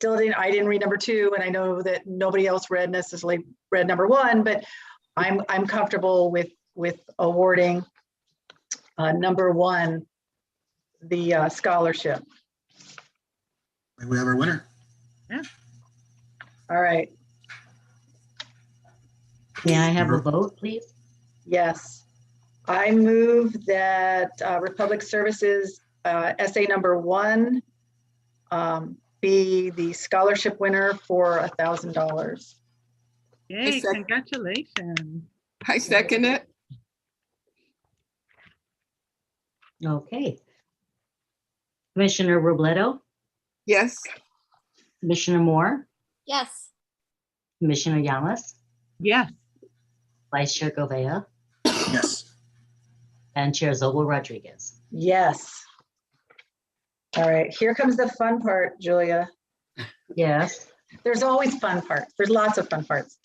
I didn't read number 2, and I know that nobody else necessarily read number 1, but I'm comfortable with awarding number 1 the scholarship. We have our winner. Yeah. All right. May I have a vote, please? Yes. I move that Republic Services essay number 1 be the scholarship winner for $1,000. Yay, congratulations. I second it. Okay. Commissioner Robledo, Yes. Commissioner Moore, Yes. Commissioner Llamas, Yes. Vice Chair Govea, Yes. and Chair Zobel Rodriguez. Yes. All right, here comes the fun part, Julia. Yes. There's always fun parts. There's lots of fun parts.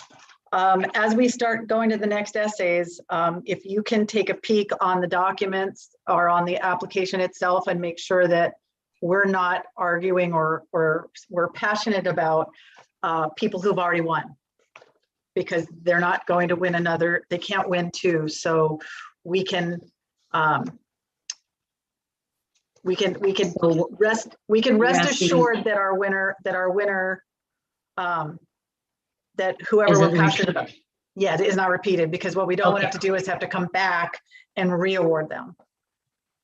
As we start going to the next essays, if you can take a peek on the documents or on the application itself and make sure that we're not arguing or we're passionate about people who've already won, because they're not going to win another, they can't win two. So we can rest assured that our winner, that whoever we're passionate about, yeah, it is not repeated, because what we don't want to have to do is have to come back and re-award them.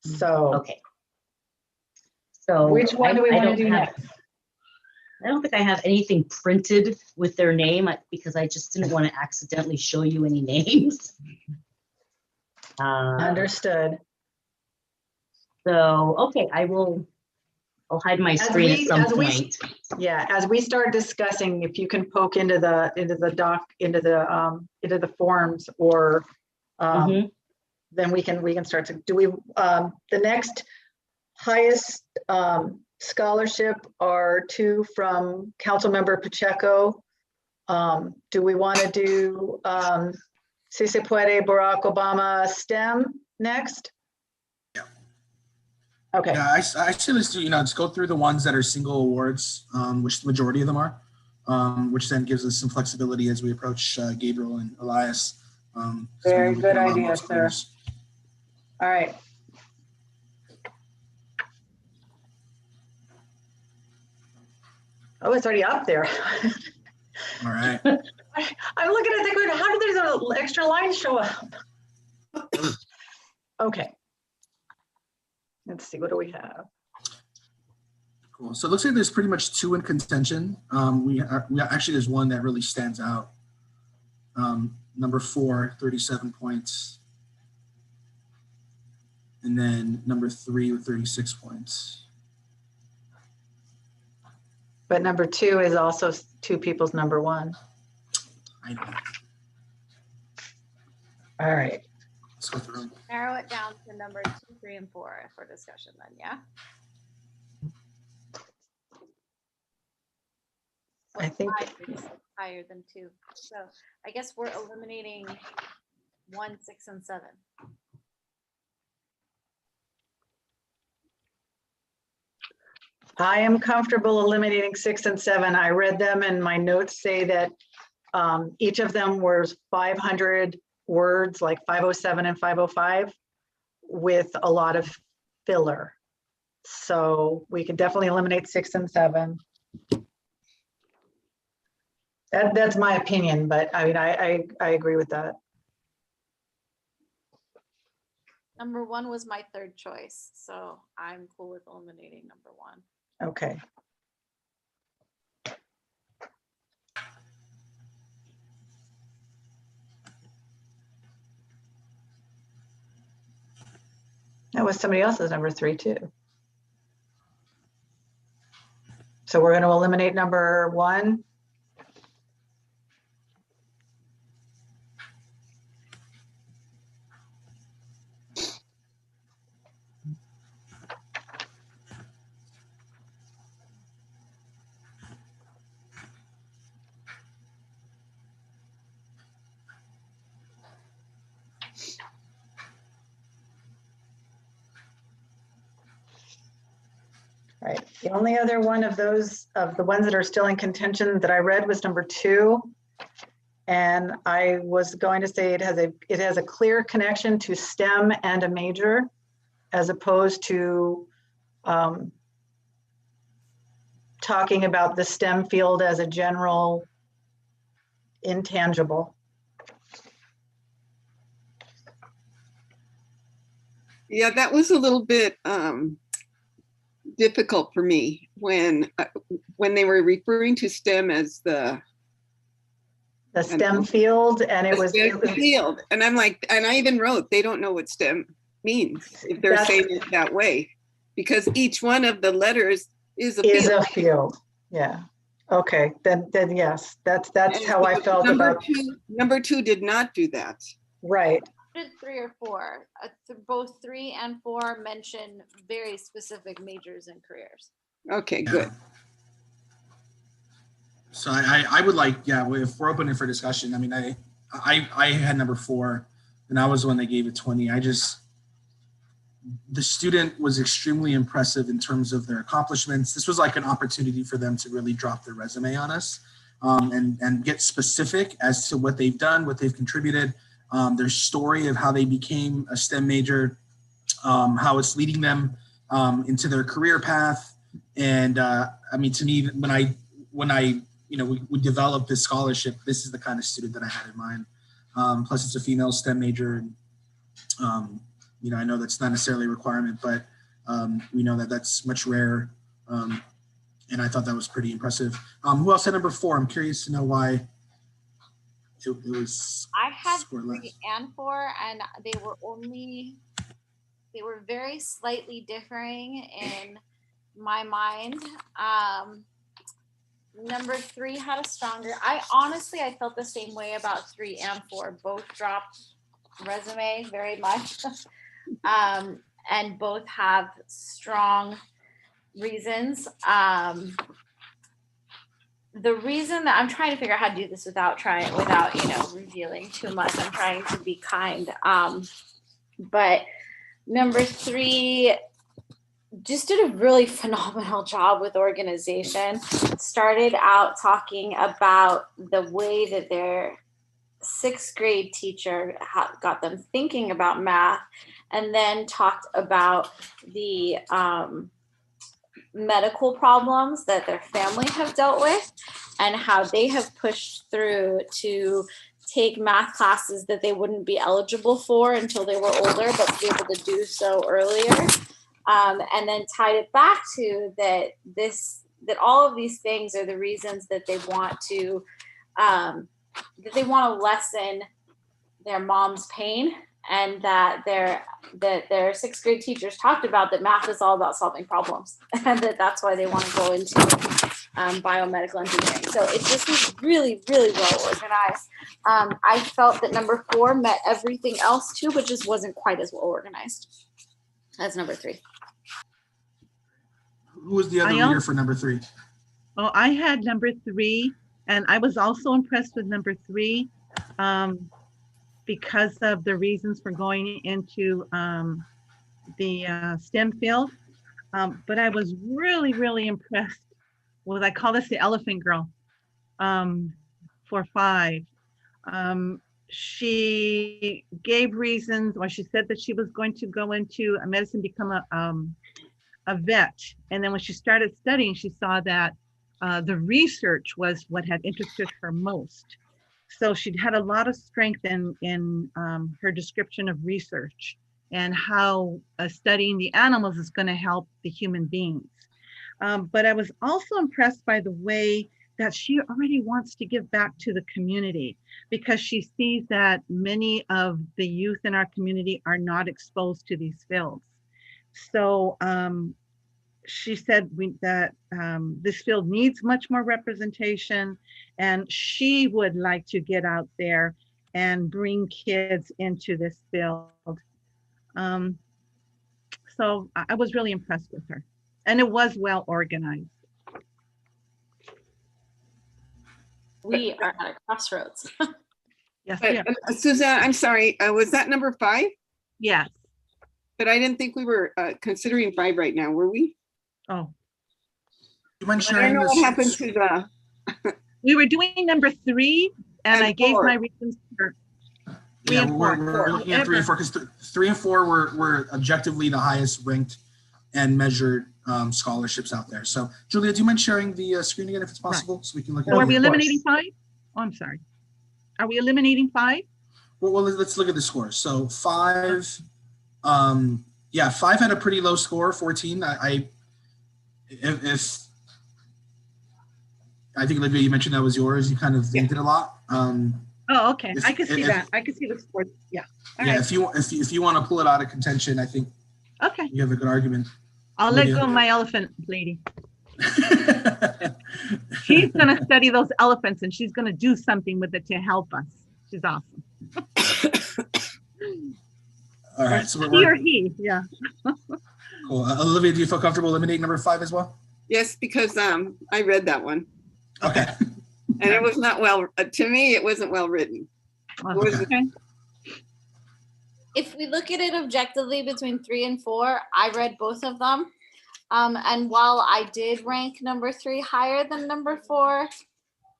So, okay. So which one do we want to do next? I don't think I have anything printed with their name because I just didn't want to accidentally show you any names. Understood. So, okay, I'll hide my screen at some point. Yeah, as we start discussing, if you can poke into the forms, or then we can start to do. We the next highest scholarship are two from Councilmember Pacheco. Do we want to do Si Se Puede Barack Obama STEM next? Yeah. Okay. Yeah, I say let's do, just go through the ones that are single awards, which the majority of them are, which then gives us some flexibility as we approach Gabriel and Elias. Very good idea, sir. All right. Oh, it's already up there. All right. I'm looking at it, how did those extra lines show up? Okay. Let's see, what do we have? Cool. So it looks like there's pretty much two in contention. We actually, there's one that really stands out. Number 4, 37 points. And then number 3 with 36 points. But number 2 is also two people's number 1. I know. All right. Let's go through them. Narrow it down to number 2, 3, and 4 for discussion then, yeah? I think 5 is higher than 2. So I guess we're eliminating 1, 6, and 7. I am comfortable eliminating 6 and 7. I read them and my notes say that each of them was 500 words, like 507 and 505, with a lot of filler. So we can definitely eliminate 6 and 7. That's my opinion, but I mean, I agree with that. Number 1 was my third choice, so I'm cool with eliminating number 1. Okay. That was somebody else's number 3 too. So we're going to eliminate number 1. Right. The only other one of those, of the ones that are still in contention that I read, was number 2. And I was going to say it has a clear connection to STEM and a major, as opposed to talking about the STEM field as a general intangible. Yeah, that was a little bit difficult for me when they were referring to STEM as the STEM field, and it was field, and I'm like, and I even wrote, they don't know what STEM means if they're saying it that way, because each one of the letters is a field. Yeah. Okay. Then yes, that's how I felt about. Number 2 did not do that. Right. 3 or 4. Both 3 and 4 mention very specific majors and careers. Okay, good. So I would like, if we're open for discussion, I mean, I had number 4, and I was the one that gave it 20. The student was extremely impressive in terms of their accomplishments. This was like an opportunity for them to really drop their resume on us. and get specific as to what they've done, what they've contributed, their story of how they became a STEM major, how it's leading them into their career path. And I mean, to me, when I we developed this scholarship, this is the kind of student that I had in mind. Plus, it's a female STEM major, and I know that's not necessarily a requirement, but we know that that's much rarer. And I thought that was pretty impressive. Who else had number 4? I'm curious to know why it was. I had scored 3 less. and 4, and they were very slightly differing in my mind. Number 3 had a stronger. I felt the same way about 3 and 4. Both dropped resume very much, and both have strong reasons. The reason that I'm trying to figure out how to do this without revealing too much. I'm trying to be kind. But number 3 just did a really phenomenal job with organization. Started out talking about the way that their 6th grade teacher got them thinking about math, and then talked about the medical problems that their family have dealt with and how they have pushed through to take math classes that they wouldn't be eligible for until they were older, but to be able to do so earlier. And then tied it back to that all of these things are the reasons that they want to lessen their mom's pain, and that their 6th grade teachers talked about that math is all about solving problems, and that's why they want to go into biomedical engineering. So it just was really, really well organized. I felt that number 4 met everything else too, but just wasn't quite as well organized as number 3. Who was the other leader for number 3? Oh, I had number 3, and I was also impressed with number 3 because of the reasons for going into the STEM field. But I was really, really impressed with, I call this the elephant girl, for 5. She gave reasons, or she said that she was going to go into medicine, become a vet. And then when she started studying, she saw that the research was what had interested her most. So she'd had a lot of strength in her description of research and how studying the animals is going to help the human beings. But I was also impressed by the way that she already wants to give back to the community, because she sees that many of the youth in our community are not exposed to these fields. So she said that this field needs much more representation, and she would like to get out there and bring kids into this field. So I was really impressed with her, and it was well organized. We are at a crossroads. Yes, Suzanne, I'm sorry, was that number 5? Yes. But I didn't think we were considering 5 right now, were we? Oh. You mind I sharing don't know this? what happened to the. We were doing number 3, and I gave 4. My reasons for 3 and 4. We're looking at 3 and 4 because 3 and 4 were objectively the highest ranked and measured scholarships out there. So, Julia, do you mind sharing the screen again if it's possible, so we can look at it? Are we eliminating 5? Oh, I'm sorry. Are we eliminating 5? Well, let's look at the scores. So 5, 5 had a pretty low score, 14. I think, Olivia, you mentioned that was yours. You kind of linked it a lot. Oh, okay. I can see that. I can see the scores. Yeah. All right. If you want to pull it out of contention, I think you have a good argument. I'll let go of my elephant lady. She's going to study those elephants, and she's going to do something with it to help us. She's awesome. All right. So he or he, yeah. Cool. Olivia, do you feel comfortable eliminating number 5 as well? Yes, because I read that one. Okay. And it was not well, to me, it wasn't well written. Okay. If we look at it objectively between 3 and 4, I read both of them. And while I did rank number 3 higher than number 4,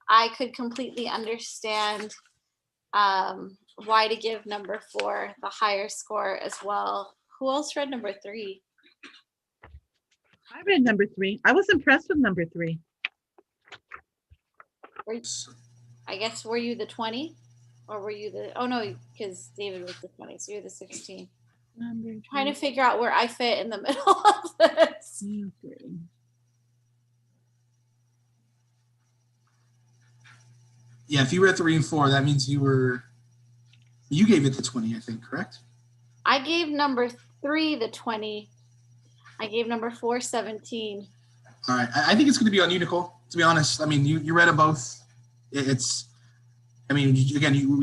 I could completely understand why to give number 4 the higher score as well. Who else read number 3? I read number 3. I was impressed with number 3. I guess, were you the 20? Or were you the, oh no, because David was the 20, so you're the 16. Number Trying to figure out where I fit in the middle of this. 3. Yeah, if you read 3 and 4, that means you gave it the 20, I think, correct? I gave number 3 the 20. I gave number 4 17. All right. I think it's going to be on you, Nicole, to be honest. I mean, you read them both. We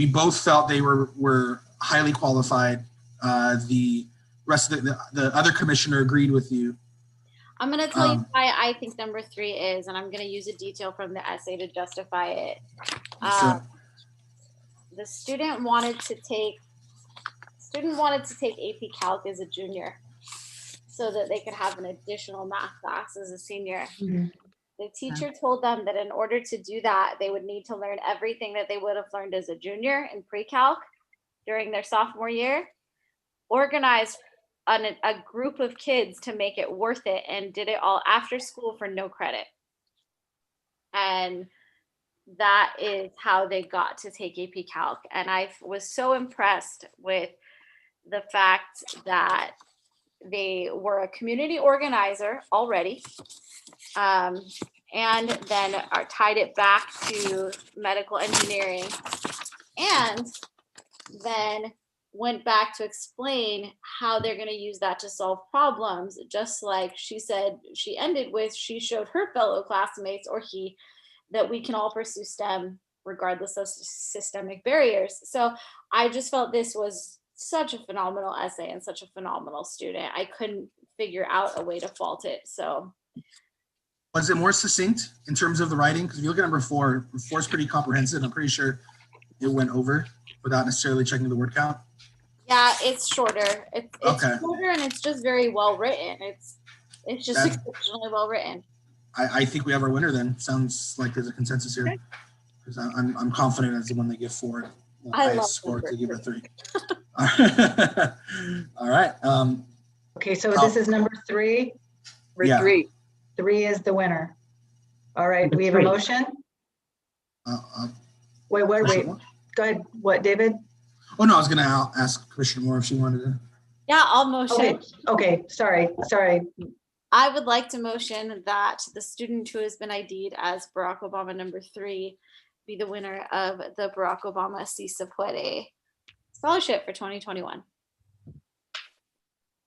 both felt they were highly qualified. The rest of the other commissioner agreed with you. I'm going to tell you why I think number 3 is, and I'm going to use a detail from the essay to justify it. The student wanted to take AP Calc as a junior so that they could have an additional math class as a senior. Mm-hmm. The teacher told them that in order to do that, they would need to learn everything that they would have learned as a junior in pre-calc during their sophomore year, organized a group of kids to make it worth it, and did it all after school for no credit. And that is how they got to take AP Calc. And I was so impressed with the fact that they were a community organizer already, and then tied it back to medical engineering, and then went back to explain how they're going to use that to solve problems, just like she said. She ended with, she showed her fellow classmates, or he, that we can all pursue STEM regardless of systemic barriers. So I just felt this was such a phenomenal essay and such a phenomenal student. I couldn't figure out a way to fault it. So was it more succinct in terms of the writing? Because if you look at number 4 is pretty comprehensive. I'm pretty sure it went over without necessarily checking the word count. Yeah, it's shorter. It's okay. Shorter, and it's just very well written. It's just exceptionally well written. I think we have our winner then. Sounds like there's a consensus here. Because I'm confident as the one they give 4. I love score to give her 3. All right. Okay, so this is number 3. Yeah. 3. 3 is the winner. All right, Number we have 3. a motion. Wait. Go ahead. What, David? Oh no, I was going to ask Commissioner Moore if she wanted to. Yeah, I'll motion. Okay. Sorry. I would like to motion that the student who has been ID'd as Barack Obama number 3 be the winner of the Barack Obama Si Se Puede scholarship for 2021.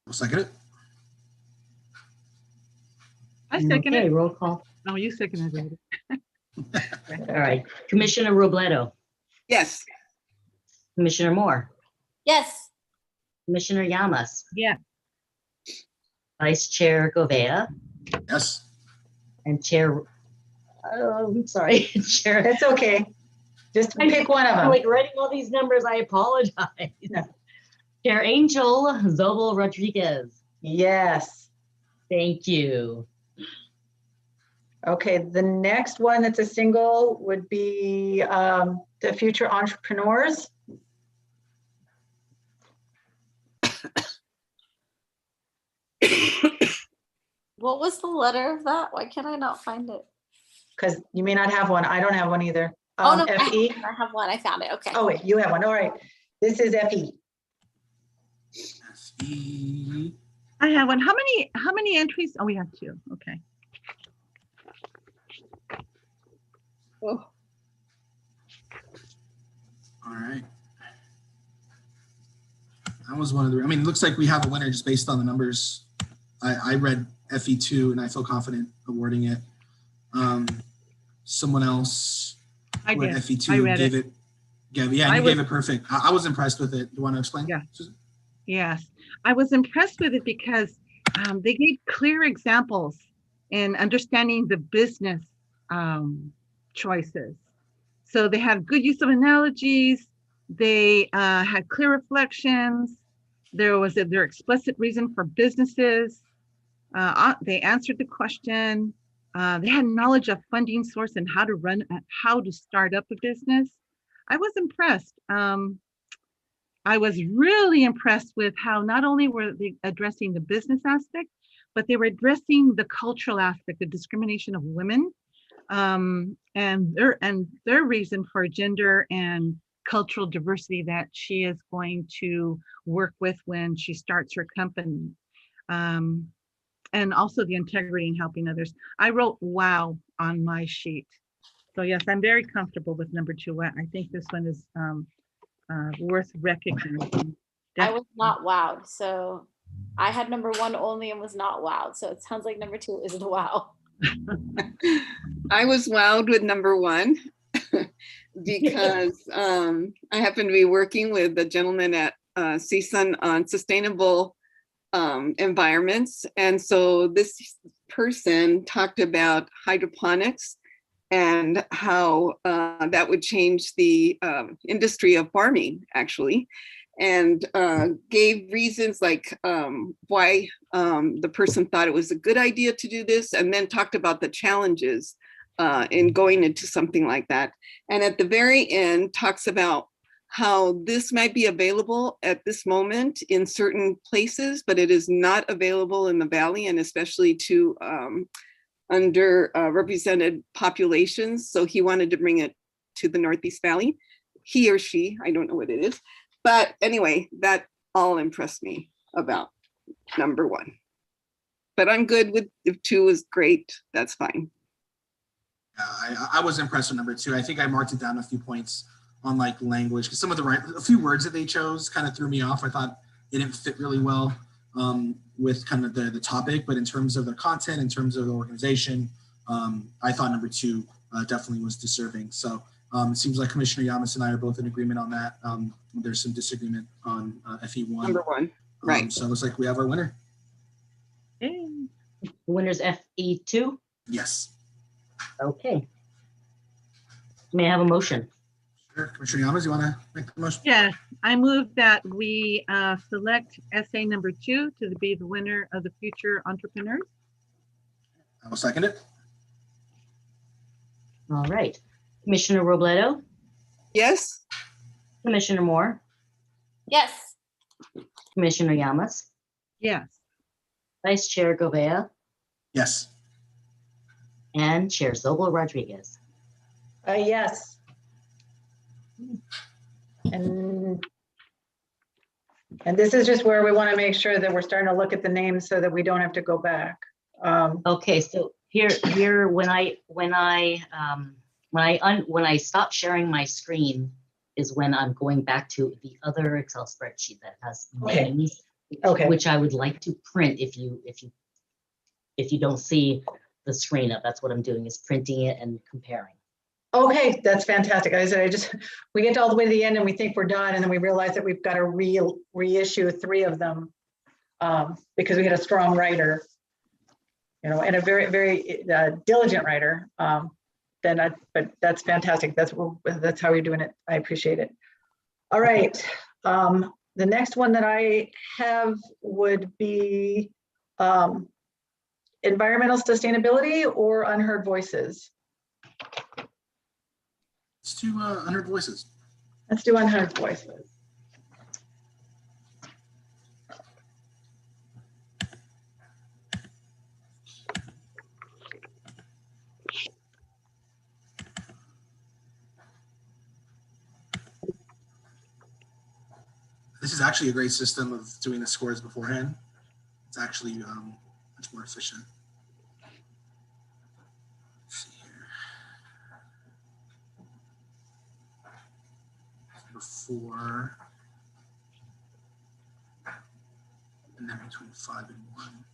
I'll second it. I second Okay, it. roll call. No, you seconded it. All right. Commissioner Robledo, Yes. Commissioner Moore, Yes. Commissioner Llamas, Yeah. Vice Chair Govea, Yes. and Chair, I'm sorry, Chair. That's okay. Just pick one of them. Like writing all these numbers, I apologize. Chair Angel Zobel Rodriguez. Yes. Thank you. Okay, the next one that's a single would be the future entrepreneurs. What was the letter of that? Why can't I not find it? Because you may not have one. I don't have one either. Oh no, FE. I have one. I found it. Okay. Oh wait, you have one. All right. This is FE. FE. I have one. How many entries? Oh, we have 2. Okay. Oh. All right. That was one of the, I mean, it looks like we have a winner just based on the numbers. I read FE2 and I feel confident awarding it. Someone else I read did. FE2 I read gave it. You gave it perfect. I was impressed with it. You want to explain? Yeah. Yes, I was impressed with it because they gave clear examples in understanding the business choices. So they had good use of analogies. They had clear reflections. There was their explicit reason for businesses. They answered the question. they had knowledge of funding source and how to start up a business. I was impressed. I was really impressed with how not only were they addressing the business aspect, but they were addressing the cultural aspect, the discrimination of women, and their reason for gender and cultural diversity that she is going to work with when she starts her company. And also the integrity in helping others. I wrote wow on my sheet. So yes, I'm very comfortable with number 2. I think this one is worth recognizing. I was not wowed. So I had number 1 only and was not wowed. So it sounds like number 2 is the wow. I was wowed with number 1 because I happen to be working with a gentleman at CSUN on sustainable environments. And so this person talked about hydroponics and how that would change the industry of farming, actually, and gave reasons like why the person thought it was a good idea to do this, and then talked about the challenges in going into something like that. And at the very end, talks about how this might be available at this moment in certain places, but it is not available in the Valley, and especially to underrepresented populations. So he wanted to bring it to the Northeast Valley. He or she, I don't know what it is. But anyway, that all impressed me about number 1. But I'm good with if 2 is great, that's fine. I was impressed with number 2. I think I marked it down a few points on like language, because some of a few words that they chose kind of threw me off. I thought it didn't fit really well with kind of the topic, but in terms of the content, in terms of the organization, I thought number 2 definitely was deserving. So it seems like Commissioner Yamas and I are both in agreement on that. There's some disagreement on FE1. Number 1, right. So it looks like we have our winner. The winner's FE2? Yes. Okay. May I have a motion? Sure. Commissioner Yamas, you want to make the motion? Yeah, I move that we select SA number 2 to be the winner of the Future Entrepreneurs. I will second it. All right. Commissioner Robledo? Yes. Commissioner Moore? Yes. Commissioner Yamas? Yes. Vice Chair Govea? Yes. And Chair Zobel Rodriguez. Yes. And this is just where we want to make sure that we're starting to look at the names so that we don't have to go back. Okay, so here when I stop sharing my screen is when I'm going back to the other Excel spreadsheet that has names, which I would like to print if you don't see the screen up. That's what I'm doing, is printing it and comparing. Okay, that's fantastic. I said, we get all the way to the end and we think we're done, and then we realize that we've got to reissue 3 of them because we had a strong writer, and a very, very diligent writer. But that's fantastic. That's how you're doing it. I appreciate it. All right. The next one that I have would be environmental sustainability or unheard voices. Let's do unheard voices. Let's do unheard voices. This is actually a great system of doing the scores beforehand. It's actually much more efficient. Let's see here. Number 4. And then between 5 and 1.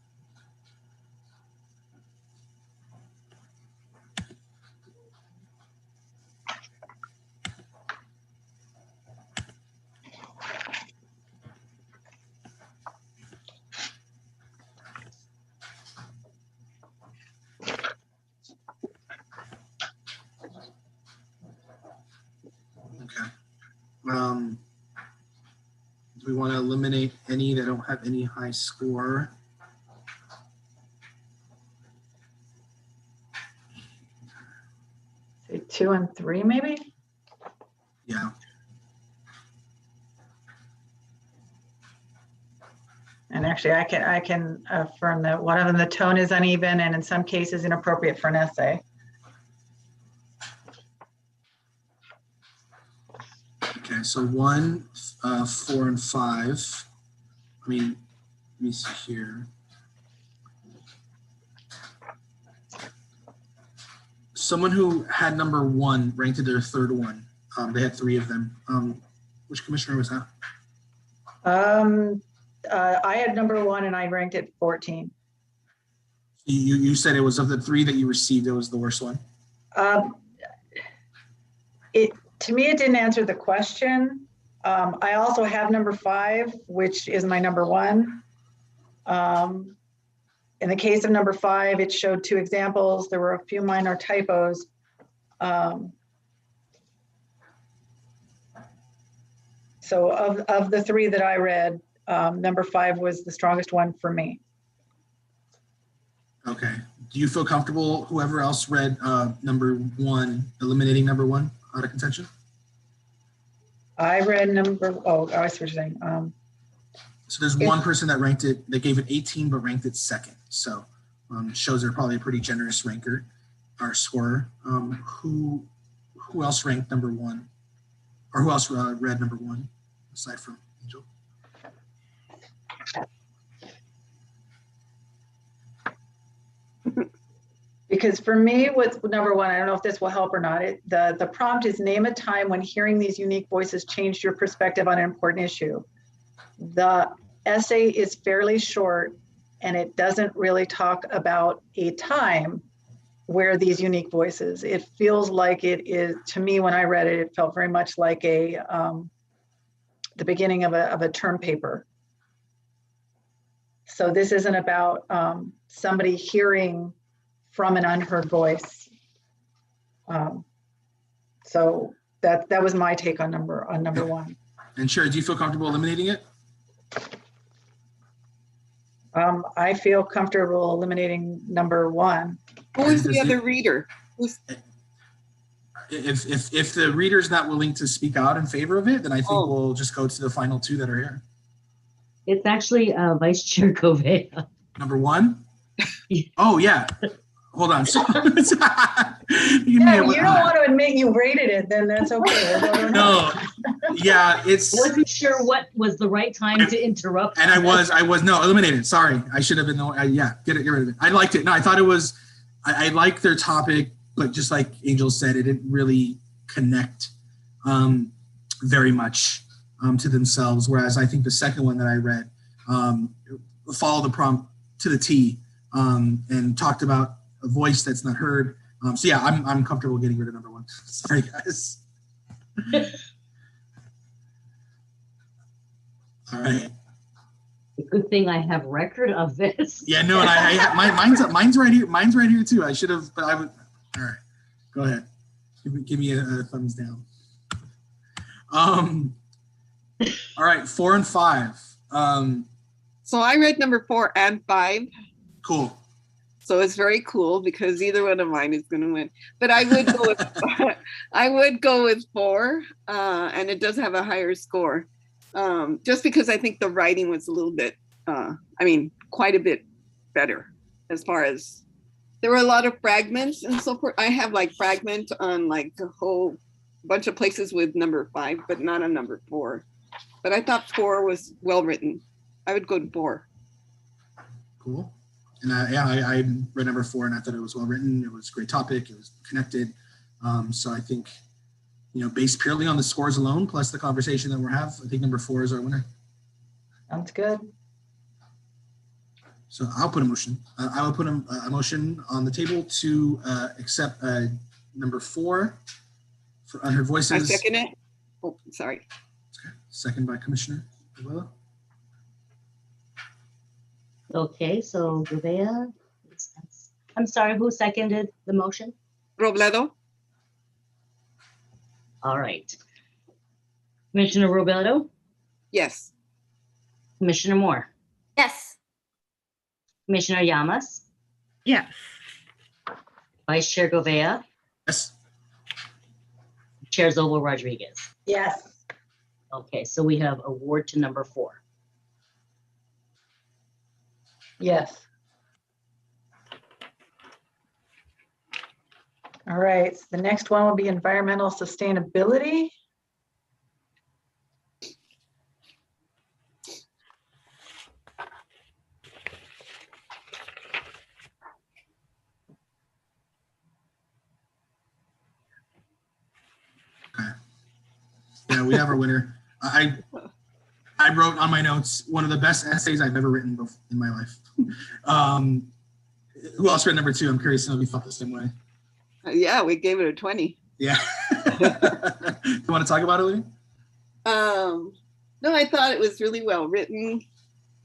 Do we want to eliminate any that don't have any high score? 2 and 3, maybe? Yeah. And actually, I can affirm that one of them, the tone is uneven and in some cases inappropriate for an essay. Okay, so 1, 4, and 5. I mean, let me see here. Someone who had number 1 ranked it their third one. They had 3 of them. Which commissioner was that? I had number 1 and I ranked it 14. You said it was of the 3 that you received, it was the worst one. To me, it didn't answer the question. I also have number 5, which is my number 1. In the case of number 5, it showed 2 examples. There were a few minor typos. So of the 3 that I read, number 5 was the strongest one for me. Okay. Do you feel comfortable, whoever else read number 1, eliminating number 1 out of contention? I read I see what you're saying. So there's one person that ranked it, that gave it 18, but ranked it second. So shows they're probably a pretty generous ranker or scorer. Who else ranked number 1? Or who else read number 1 aside from Angel? Because for me, with number 1, I don't know if this will help or not. The prompt is name a time when hearing these unique voices changed your perspective on an important issue. The essay is fairly short and it doesn't really talk about a time where these unique voices. It feels like it is, to me, when I read it, it felt very much like the beginning of a term paper. So this isn't about somebody hearing from an unheard voice. So that was my take on number 1. And Sherry, do you feel comfortable eliminating it? I feel comfortable eliminating number 1. Who was the other reader? If the reader's not willing to speak out in favor of it, then I think we'll just go to the final 2 that are here. It's actually Vice Chair Govea. Number 1? Oh, yeah. Hold on. You don't want to admit you rated it, then that's okay. No. Yeah, it's. I wasn't sure what was the right time to interrupt. And I was eliminated. Sorry. I should have been, get rid of it. I liked it. No, I thought it was, I liked their topic, but just like Angel said, it didn't really connect very much to themselves. Whereas I think the second one that I read followed the prompt to the T and talked about a voice that's not heard. So yeah, I'm comfortable getting rid of number 1. Sorry, guys. All right. Good thing I have record of this. Yeah, no, and mine's right here. Mine's right here too. I should have, but I would. All right, go ahead. Give me a thumbs down. All right, 4 and 5. So I read number 4 and 5. Cool. So it's very cool because either one of mine is going to win. But I would go with I would go with 4, and it does have a higher score, just because I think the writing was a little bit, quite a bit better as far as there were a lot of fragments and so forth. I have like fragment on like a whole bunch of places with number 5, but not on number 4. But I thought 4 was well written. I would go to 4. Cool. And I read number 4 and I thought it was well written. It was a great topic. It was connected. So I think, based purely on the scores alone, plus the conversation that we're having, I think number 4 is our winner. Sounds good. So I'll put a motion. I will put a motion on the table to accept number 4 for Unheard Voices. I second it. Oh, sorry. Okay. Second by Commissioner Govea. Okay, so Govea. I'm sorry, who seconded the motion? Robledo. All right. Commissioner Robledo? Yes. Commissioner Moore? Yes. Commissioner Llamas? Yes. Vice Chair Govea? Yes. Chair Zobo Rodriguez. Yes. Okay, so we have award to number 4. Yes. All right, so the next one will be environmental sustainability. Yeah, we have our winner. I wrote on my notes one of the best essays I've ever written in my life. Who else read number 2? I'm curious to know if you felt the same way. Yeah, we gave it a 20. Yeah. You want to talk about it, Lee? No, I thought it was really well written.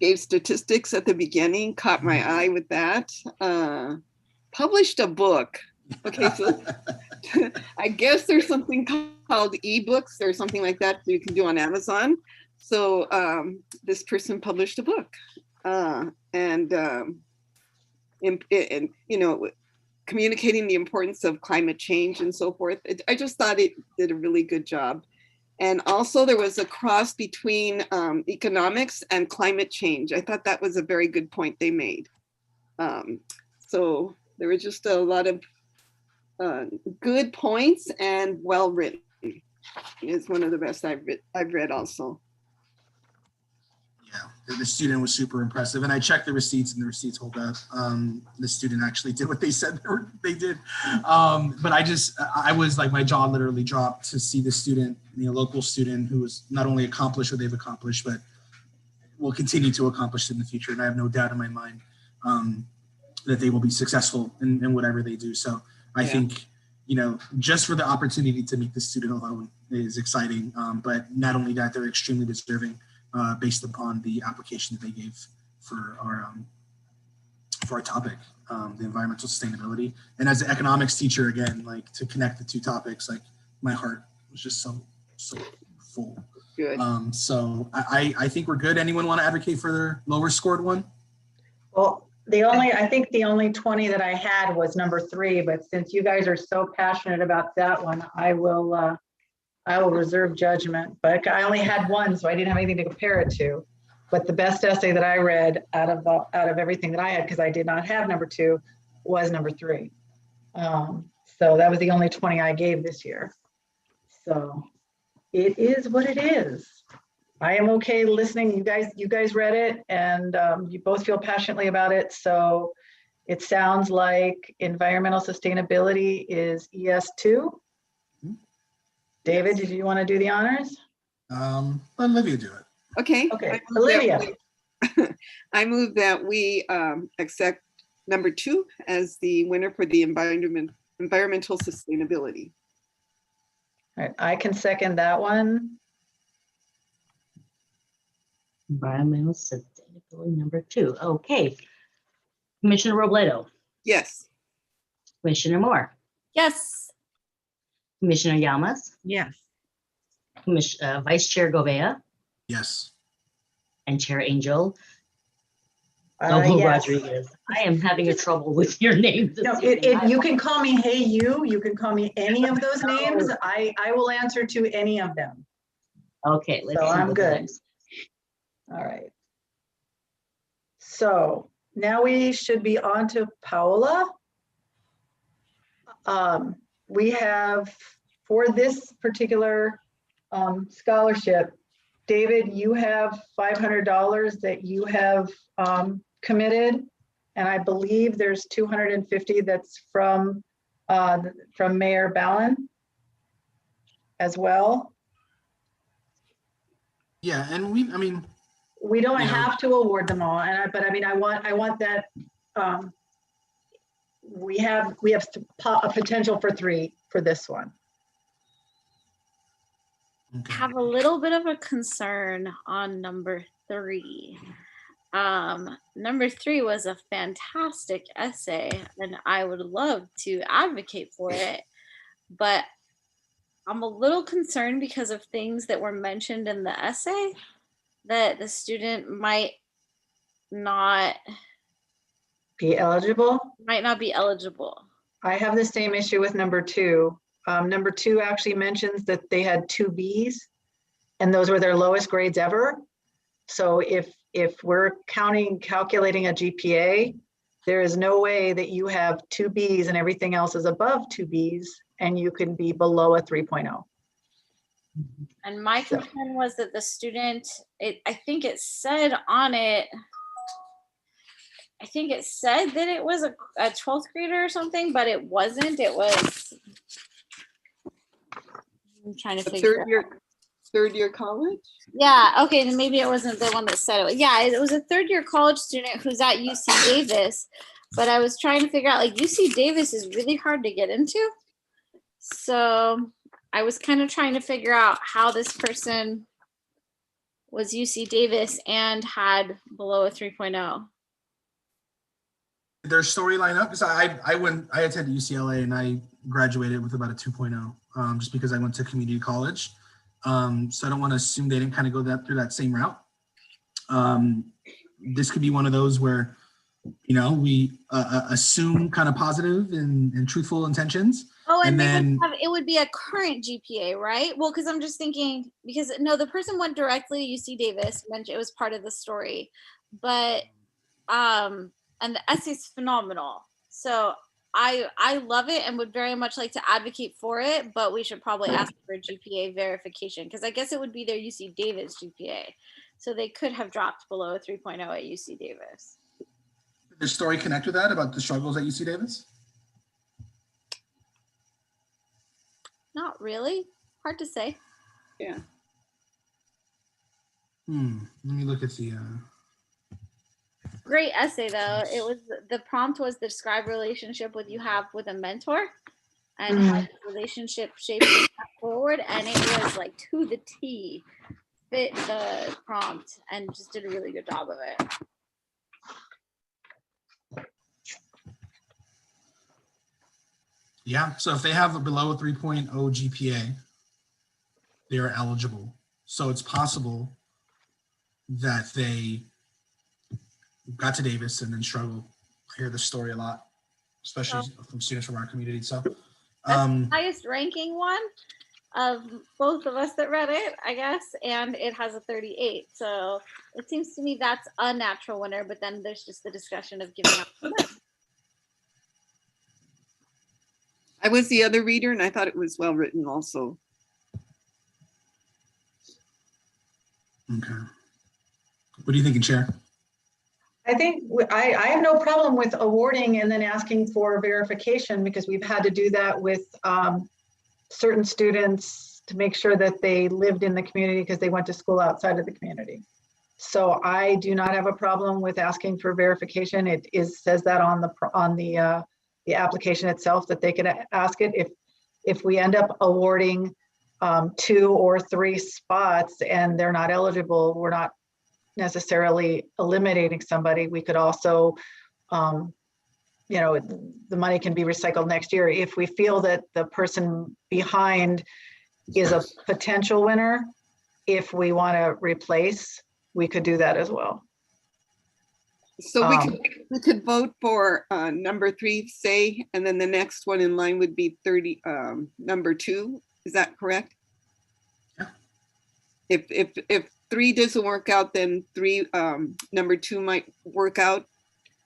Gave statistics at the beginning, caught my eye with that. Published a book. Okay, so I guess there's something called ebooks or something like that you can do on Amazon. So this person published a book, and you know, communicating the importance of climate change and so forth. I just thought it did a really good job. And also there was a cross between economics and climate change. I thought that was a very good point they made. So there were just a lot of good points and well written. It's one of the best I've read also. Yeah, the student was super impressive, and I checked the receipts, and the receipts hold up. The student actually did what they said they did. But I was like, my jaw literally dropped to see the student, local student who was not only accomplished what they've accomplished, but will continue to accomplish in the future. And I have no doubt in my mind that they will be successful in whatever they do. So I think, just for the opportunity to meet the student alone is exciting. But not only that, they're extremely deserving based upon the application that they gave for our topic, the environmental sustainability. And as an economics teacher, again, like to connect the two topics, like my heart was just so full. Good. So I think we're good. Anyone want to advocate for their lower scored one? Well, I think the only 20 that I had was number 3, but since you guys are so passionate about that one, I will reserve judgment. But I only had one, so I didn't have anything to compare it to. But the best essay that I read out of everything that I had, because I did not have number 2, was number 3. So that was the only 20 I gave this year. So it is what it is. I am okay listening. You guys read it, and you both feel passionately about it. So it sounds like environmental sustainability is ES2. David, did you want to do the honors? Let Olivia do it. Okay. Okay, Olivia. I move that we accept number 2 as the winner for the environmental sustainability. All right, I can second that one. Environmental sustainability number 2. Okay. Commissioner Robledo. Yes. Commissioner Moore. Yes. Commissioner Llamas. Yes. Vice Chair Govea. Yes. And Chair Angel. Zobo Yes. Rodriguez. I am having a trouble with your name. No, you can call me Hey You. You can call me any of those names. I will answer to any of them. Okay, let's So see I'm what good. the next- All right. So now we should be on to Paola. We have, for this particular scholarship, David, you have $500 that you have committed, and I believe there's 250 that's from Mayor Ballin as well. Yeah, and We don't Yeah. have to award them all, but I want that. We have a potential for 3 for this one. I have a little bit of a concern on number 3. Number 3 was a fantastic essay, and I would love to advocate for it, but I'm a little concerned because of things that were mentioned in the essay that the student might not Be eligible. be eligible. I have the same issue with number 2. Number 2 actually mentions that they had 2 Bs, and those were their lowest grades ever. So if we're calculating a GPA, there is no way that you have 2 Bs and everything else is above 2 Bs and you can be below a 3.0. And my concern was that the student, I think it said on it, I think it said that it was a 12th grader or something, but it wasn't. It was, I'm trying to figure it out. Third year college? Yeah, okay, then maybe it wasn't the one that said it. Yeah, it was a 3rd year college student who's at UC Davis, but I was trying to figure out, like, UC Davis is really hard to get into. So I was kind of trying to figure out how this person was UC Davis and had below a 3.0. Their storyline up because I attended UCLA and I graduated with about a 2.0 just because I went to community college. So I don't want to assume they didn't kind of go through that same route. This could be one of those where, you know, we assume kind of positive and truthful intentions. Oh, and then it would be a current GPA, right? Well, because I'm just thinking, because no, the person went directly to UC Davis, mentioned it was part of the story, but and the essay's phenomenal. So I love it and would very much like to advocate for it, but we should probably ask for GPA verification because I guess it would be their UC Davis GPA. So they could have dropped below a 3.0 at UC Davis. Did the story connect with that about the struggles at UC Davis? Not really. Hard to say. Yeah. Let me look at the Great essay though. It was, the prompt was describe relationship you have with a mentor and how the relationship shapes you forward, and it was like to the T, fit the prompt and just did a really good job of it. Yeah, so if they have a below a 3.0 GPA, they are eligible. So it's possible that they got to Davis and then struggled. I hear this story a lot, especially from students from our community. So that's the highest ranking one of both of us that read it, I guess, and it has a 38. So it seems to me that's a natural winner, but then there's just the discussion of giving up. I was the other reader and I thought it was well written also. Okay. What do you think, Chair? I think I have no problem with awarding and then asking for verification because we've had to do that with certain students to make sure that they lived in the community because they went to school outside of the community. So I do not have a problem with asking for verification. It says that on the application itself that they could ask it. If we end up awarding 2 or 3 spots and they're not eligible, we're not necessarily eliminating somebody. We could also, you know, the money can be recycled next year. If we feel that the person behind is a potential winner, if we want to replace, we could do that as well. So we could vote for number 3, say, and then the next one in line would be number 2. Is that correct? Yeah. If 3 doesn't work out, then number 2 might work out.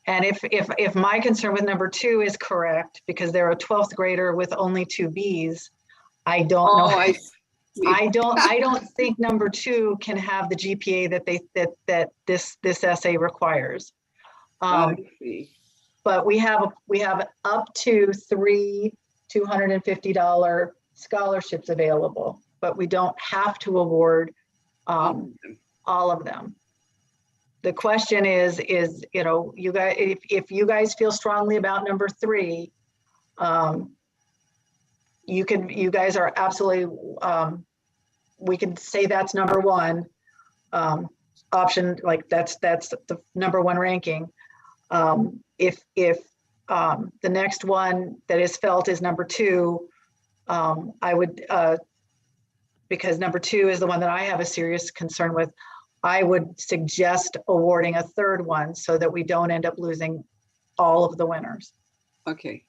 And if my concern with number 2 is correct, because they're a 12th grader with only 2 Bs, I don't know. I don't think number 2 can have the GPA that this essay requires. But we have up to 3 $250 scholarships available, but we don't have to award all of them. The question is, you know, you guys, if you guys feel strongly about number 3, you guys are absolutely, we can say that's number 1 option, like that's the number 1 ranking. If the next one that is felt is number 2, I would, because number 2 is the one that I have a serious concern with, I would suggest awarding a 3rd one so that we don't end up losing all of the winners. Okay.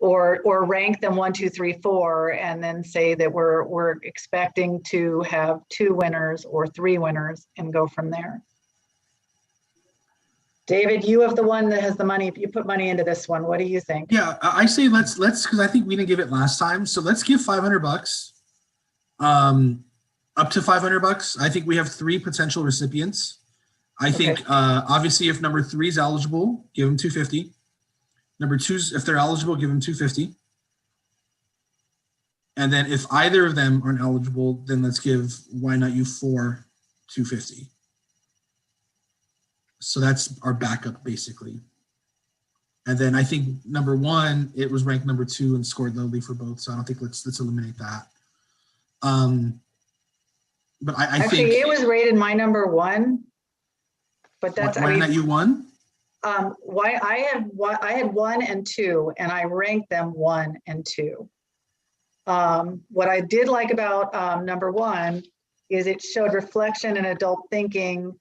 or rank them 1, 2, 3, 4, and then say that we're expecting to have 2 winners or 3 winners and go from there. David, you have the one that has the money. You put money into this one. What do you think? Yeah, I say let's because I think we didn't give it last time. So let's give $500. Up to $500. I think we have 3 potential recipients. I think obviously if number 3 is eligible, give them $250. Number 2's, if they're eligible, give them $250. And then if either of them aren't eligible, then let's give Why Not You 4 $250. So that's our backup basically. And then I think number 1, it was ranked number 2 and scored lowly for both. So I don't think let's eliminate that. But I Actually, think it was rated my number 1, but that's Why Not You 1? Why I had 1 and 2, and I ranked them 1 and 2. What I did like about number 1 is it showed reflection and adult thinking.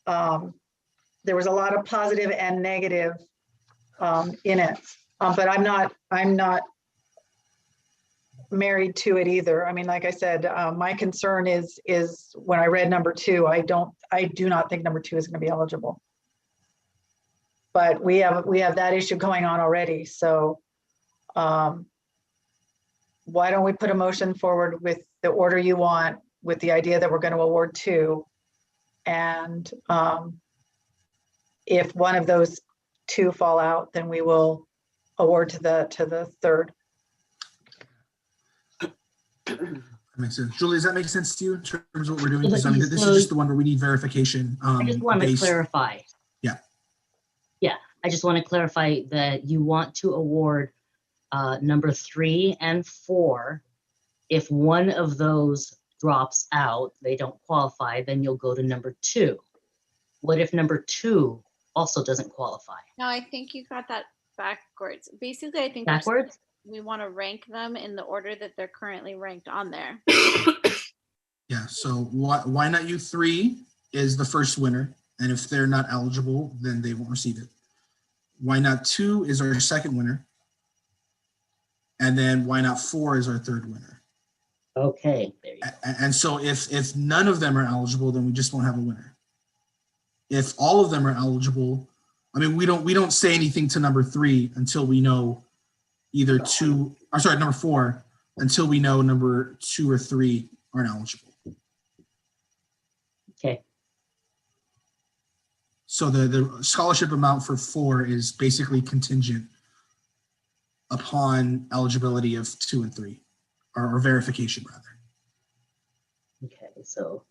There was a lot of positive and negative in it, but I'm not married to it either. I mean, like I said, my concern is when I read number 2, I do not think number 2 is going to be eligible. But we have that issue going on already. So why don't we put a motion forward with the order you want, with the idea that we're going to award 2, and if one of those 2 fall out, then we will award to the 3rd. That makes sense. Julie, does that make sense to you in terms of what we're doing? Because I mean, this is just the one where we need verification. I just want to clarify. Yeah. Yeah, I just want to clarify that you want to award number 3 and 4. If one of those drops out, they don't qualify, then you'll go to number 2. What if number 2 also doesn't qualify? No, I think you got that backwards. Basically, I think Backwards? we want to rank them in the order that they're currently ranked on there. Yeah, so Why Not You 3 is the first winner. And if they're not eligible, then they won't receive it. Why Not 2 is our second winner. And then Why Not 4 is our third winner. Okay. There you go. And so if none of them are eligible, then we just won't have a winner. If all of them are eligible, I mean, we don't say anything to number 3 until we know either number 4, until we know number 2 or 3 aren't eligible. Okay. So the scholarship amount for 4 is basically contingent upon eligibility of 2 and 3, or verification rather. Okay, so.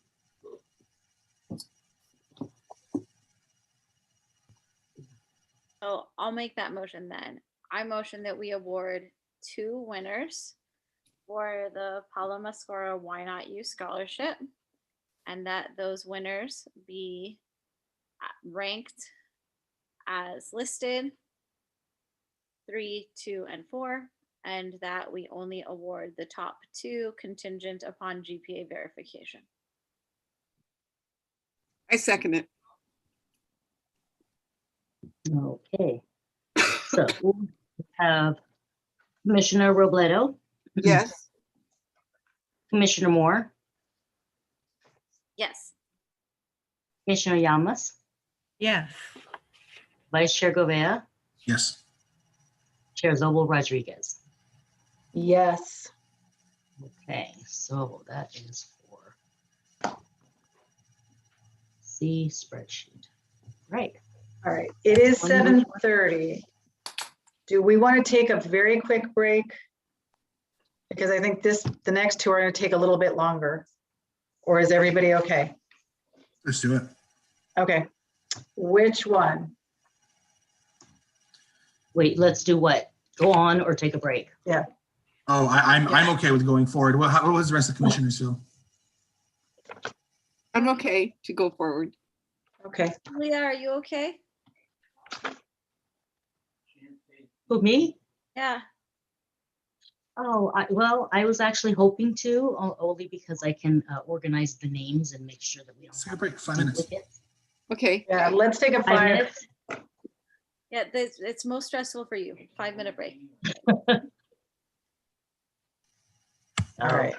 So I'll make that motion then. I motion that we award 2 winners for the Paula Mascora Why Not You Scholarship, and that those winners be ranked as listed 3, 2, and 4, and that we only award the top 2 contingent upon GPA verification. I second it. Okay. So we have Commissioner Robledo, Yes. Commissioner Moore, Yes. Commissioner Llamas, Yes. Vice Chair Govea, Yes. Chair Zobel Rodriguez. Yes. Okay, so that is for C spreadsheet. Right. All right. It is One more. 7:30. Do we want to take a very quick break? Because I think the next 2 are going to take a little bit longer. Or is everybody okay? Let's do it. Okay. Which one? Wait, let's do what? Go on or take a break? Yeah. Oh, I'm okay with going forward. What was the rest of the commissioners feel? I'm okay to go forward. Okay. Leah, are you okay? Who, me? Yeah. Oh, I was actually hoping to, only because I can organize the names and make sure that we don't Let's take a have break, 5 minutes. duplicates. Okay. Yeah, let's take a 5 5. minutes? Yeah, it's most stressful for you. 5-minute break. All right.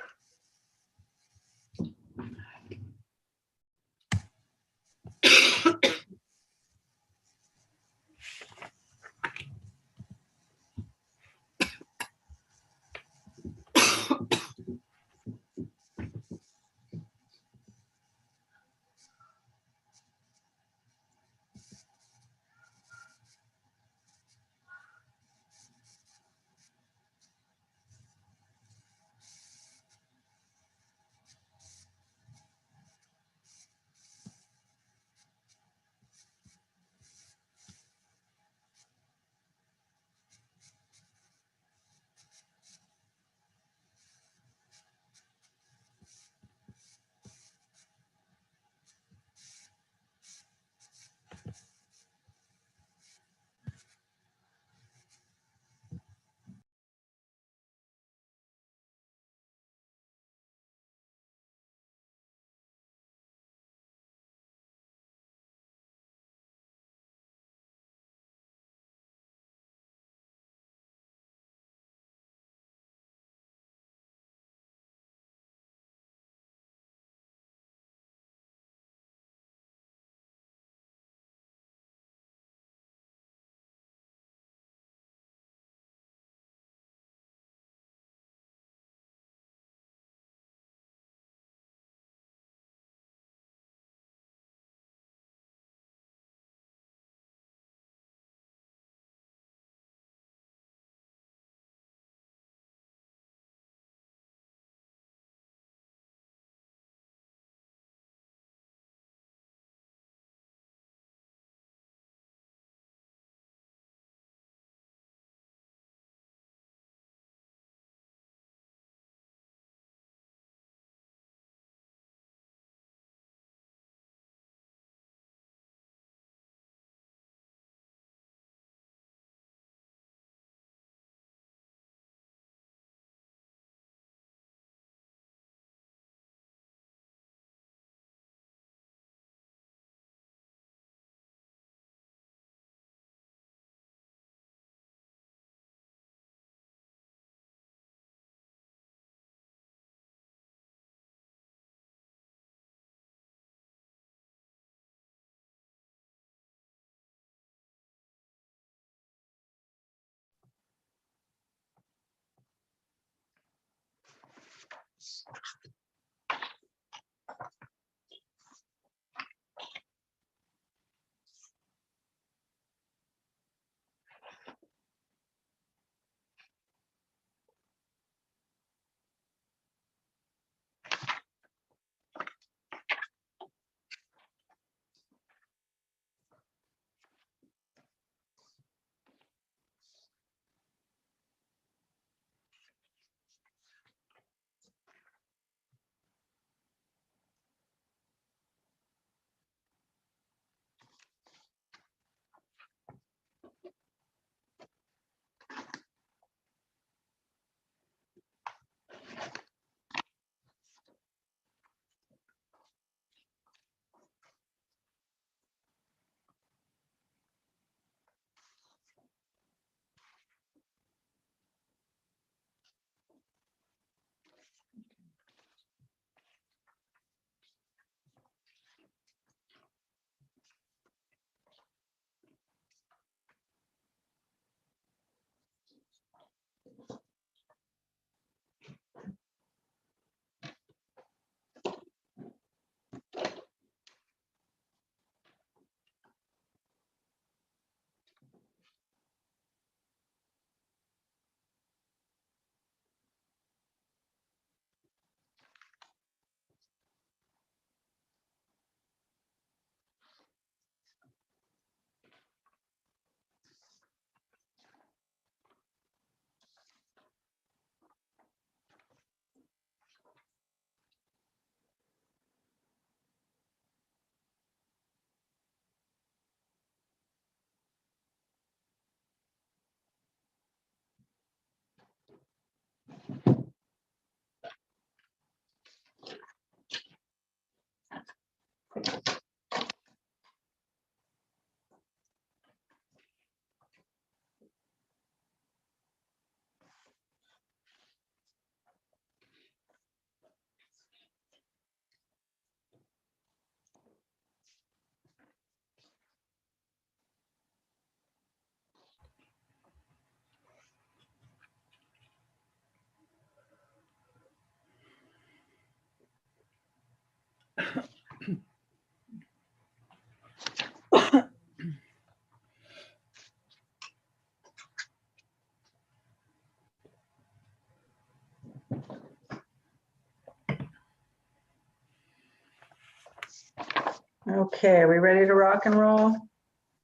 Okay, are we ready to rock and roll?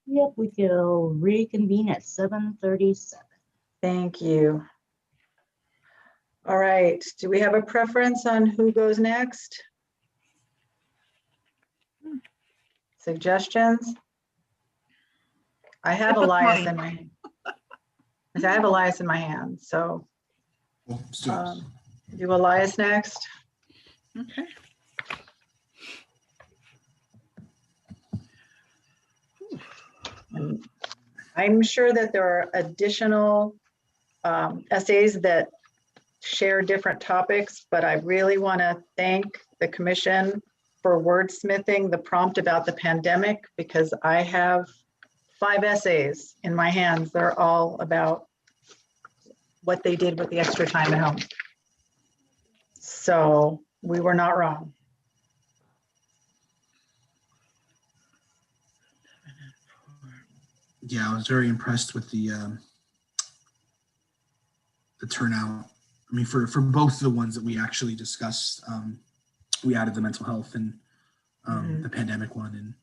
Yep, we will reconvene at 7:37. Thank you. All right, do we have a preference on who goes next? Suggestions? I have Flip a Elias coin. in my, I have Elias in my hand, so Well, let's do it. do Elias next. Okay. And I'm sure that there are additional essays that share different topics, but I really want to thank the commission for wordsmithing the prompt about the pandemic, because I have 5 essays in my hands. They're all about what they did with the extra time at home. So we were not wrong. Yeah, I was very impressed with the turnout. I mean, for both the ones that we actually discussed, we added the mental health and the pandemic one, and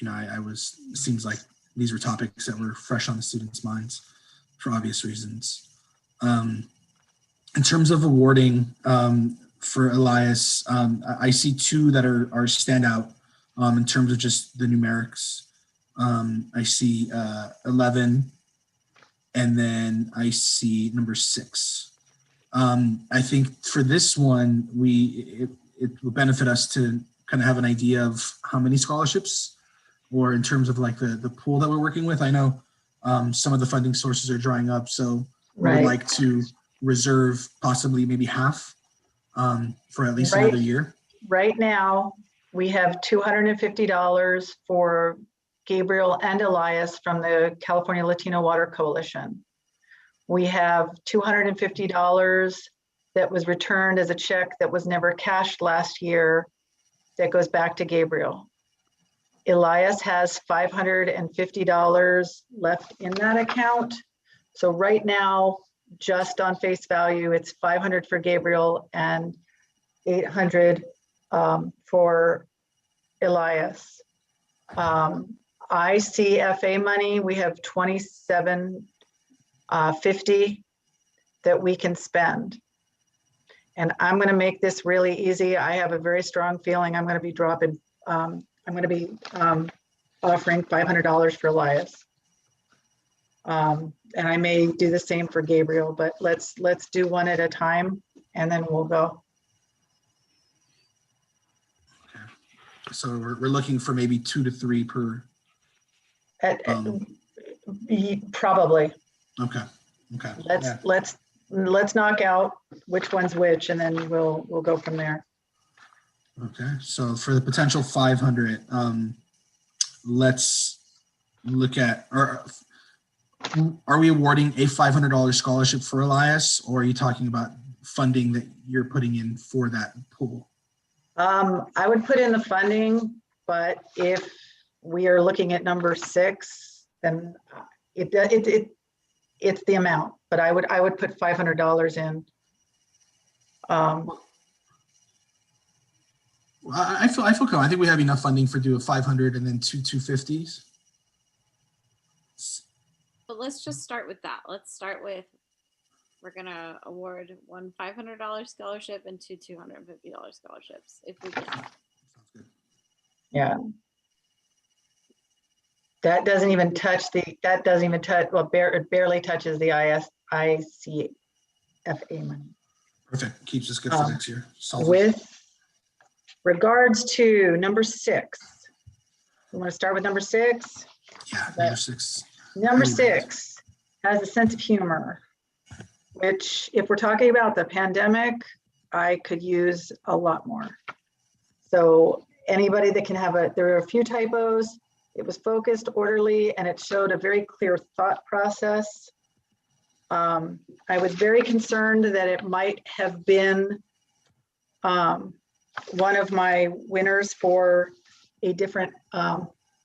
I was, it seems like these were topics that were fresh on the students' minds for obvious reasons. In terms of awarding for Elias, I see 2 that are standout in terms of just the numerics. I see 11, and then I see number 6. I think for this one, it will benefit us to kind of have an idea of how many scholarships, or in terms of like the pool that we're working with. I know some of the funding sources are drying up, so we would like to reserve possibly maybe half for at least another year. Right now, we have $250 for Gabriel and Elias from the California Latino Water Coalition. We have $250 that was returned as a check that was never cashed last year that goes back to Gabriel. Elias has $550 left in that account. So right now, just on face value, it's $500 for Gabriel and $800 for Elias. ICFA money, we have $27.50 that we can spend. And I'm going to make this really easy. I have a very strong feeling I'm going to be dropping, I'm going to be offering $500 for Elias. And I may do the same for Gabriel, but let's do one at a time and then we'll go. Okay. So we're looking for maybe 2 to 3 per. Probably. Okay. Okay. Let's knock out which one's which, and then we'll go from there. Okay. So for the potential 500, let's look at, or are we awarding a $500 scholarship for Elias, or are you talking about funding that you're putting in for that pool? I would put in the funding, but if we are looking at number 6, then it's the amount. But I would put $500 in. I feel cool. I think we have enough funding for do a 500 and then 2 250s. But let's just start with that. Let's start with, we're gonna award 1 $500 scholarship and 2 $250 scholarships if we can. Sounds good. Yeah. That doesn't even touch, well, it barely touches the ICFA money. Perfect. Keeps us good for next year. With regards to number 6, you want to start with number 6? Yeah, number 6. Number 6 has a sense of humor, which if we're talking about the pandemic, I could use a lot more. So anybody that can have there are a few typos. It was focused, orderly, and it showed a very clear thought process. I was very concerned that it might have been one of my winners for a different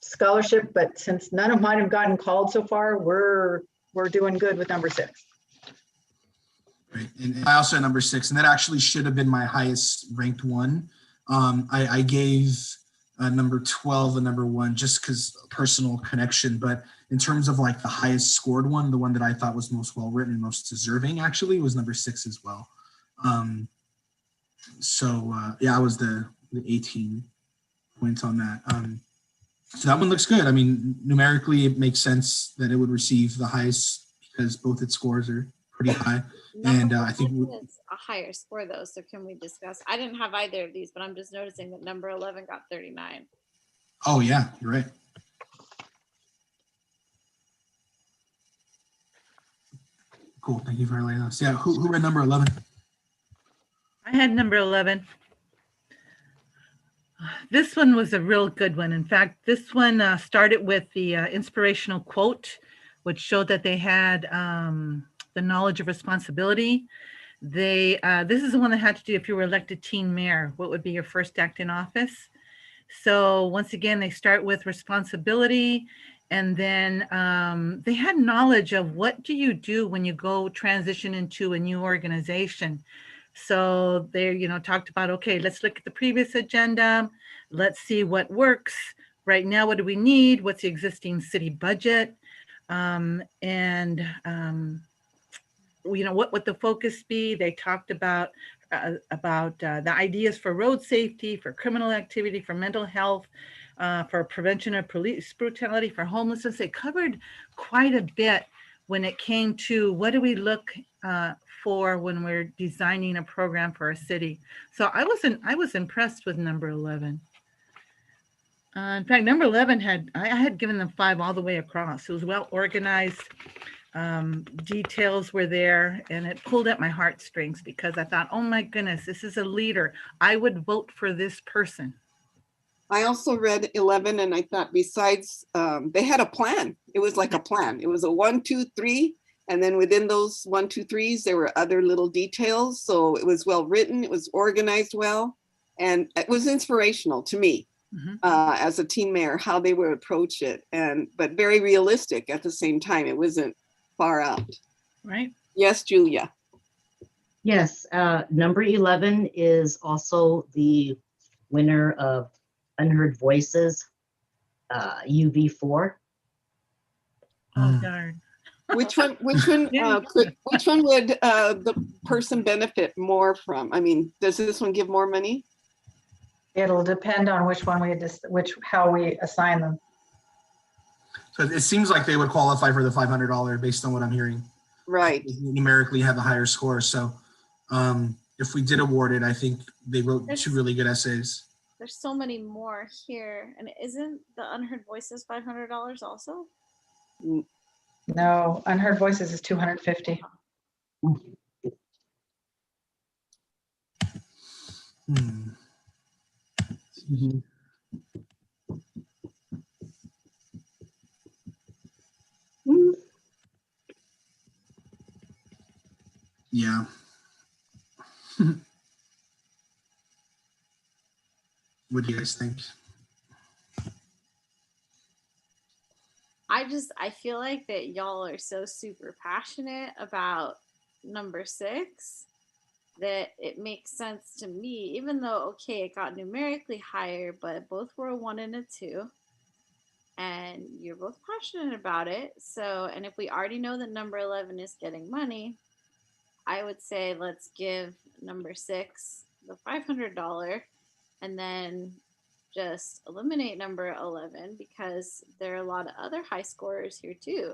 scholarship, but since none of mine have gotten called so far, we're doing good with number 6. Right. And I also had number 6, and that actually should have been my highest ranked one. I gave number 12 and number 1 just because personal connection, but in terms of like the highest scored one, the one that I thought was most well written and most deserving actually was number 6 as well. Yeah, I was the 18 points on that. So that one looks good. I mean, numerically, it makes sense that it would receive the highest because both its scores are pretty high. And I think it's a higher score though. So can we discuss? I didn't have either of these, but I'm just noticing that number 11 got 39. Oh yeah, you're right. Cool. Thank you for letting us. Yeah. Who read number 11? I had number 11. This one was a real good one. In fact, this one started with the inspirational quote, which showed that they had the knowledge of responsibility. This is the one that had to do if you were elected teen mayor, what would be your first act in office? So once again, they start with responsibility, and then they had knowledge of what do you do when you go transition into a new organization. So they, talked about, okay, let's look at the previous agenda. Let's see what works. Right now, what do we need? What's the existing city budget? What would the focus be? They talked about the ideas for road safety, for criminal activity, for mental health, for prevention of police brutality, for homelessness. They covered quite a bit when it came to what do we look for when we're designing a program for a city. So I was impressed with number 11. In fact, number 11 I had given them 5 all the way across. It was well organized. Details were there, and it pulled at my heartstrings because I thought, oh my goodness, this is a leader. I would vote for this person. I also read 11 and I thought besides, they had a plan. It was like a plan. It was a 1, 2, 3. And then within those 1, 2, 3s, there were other little details. So it was well written, it was organized well, and it was inspirational to me as a teen mayor, how they would approach it, but very realistic at the same time. It wasn't far out. Right. Yes, Julia. Yes, number 11 is also the winner of Unheard Voices, UV4. Oh, darn. Which one would the person benefit more from? I mean, does this one give more money? It'll depend on which one how we assign them. So it seems like they would qualify for the $500 based on what I'm hearing. Right. They numerically have a higher score. So if we did award it, I think they wrote 2 really good essays. There's so many more here. And isn't the Unheard Voices $500 also? No, Unheard Voices is $250. Mm-hmm. Yeah. What do you guys think? I feel like that y'all are so super passionate about number 6 that it makes sense to me, even though, okay, it got numerically higher, but both were a 1 and a 2. And you're both passionate about it. So, and if we already know that number 11 is getting money, I would say let's give number 6 the $500 and then just eliminate number 11 because there are a lot of other high scorers here too.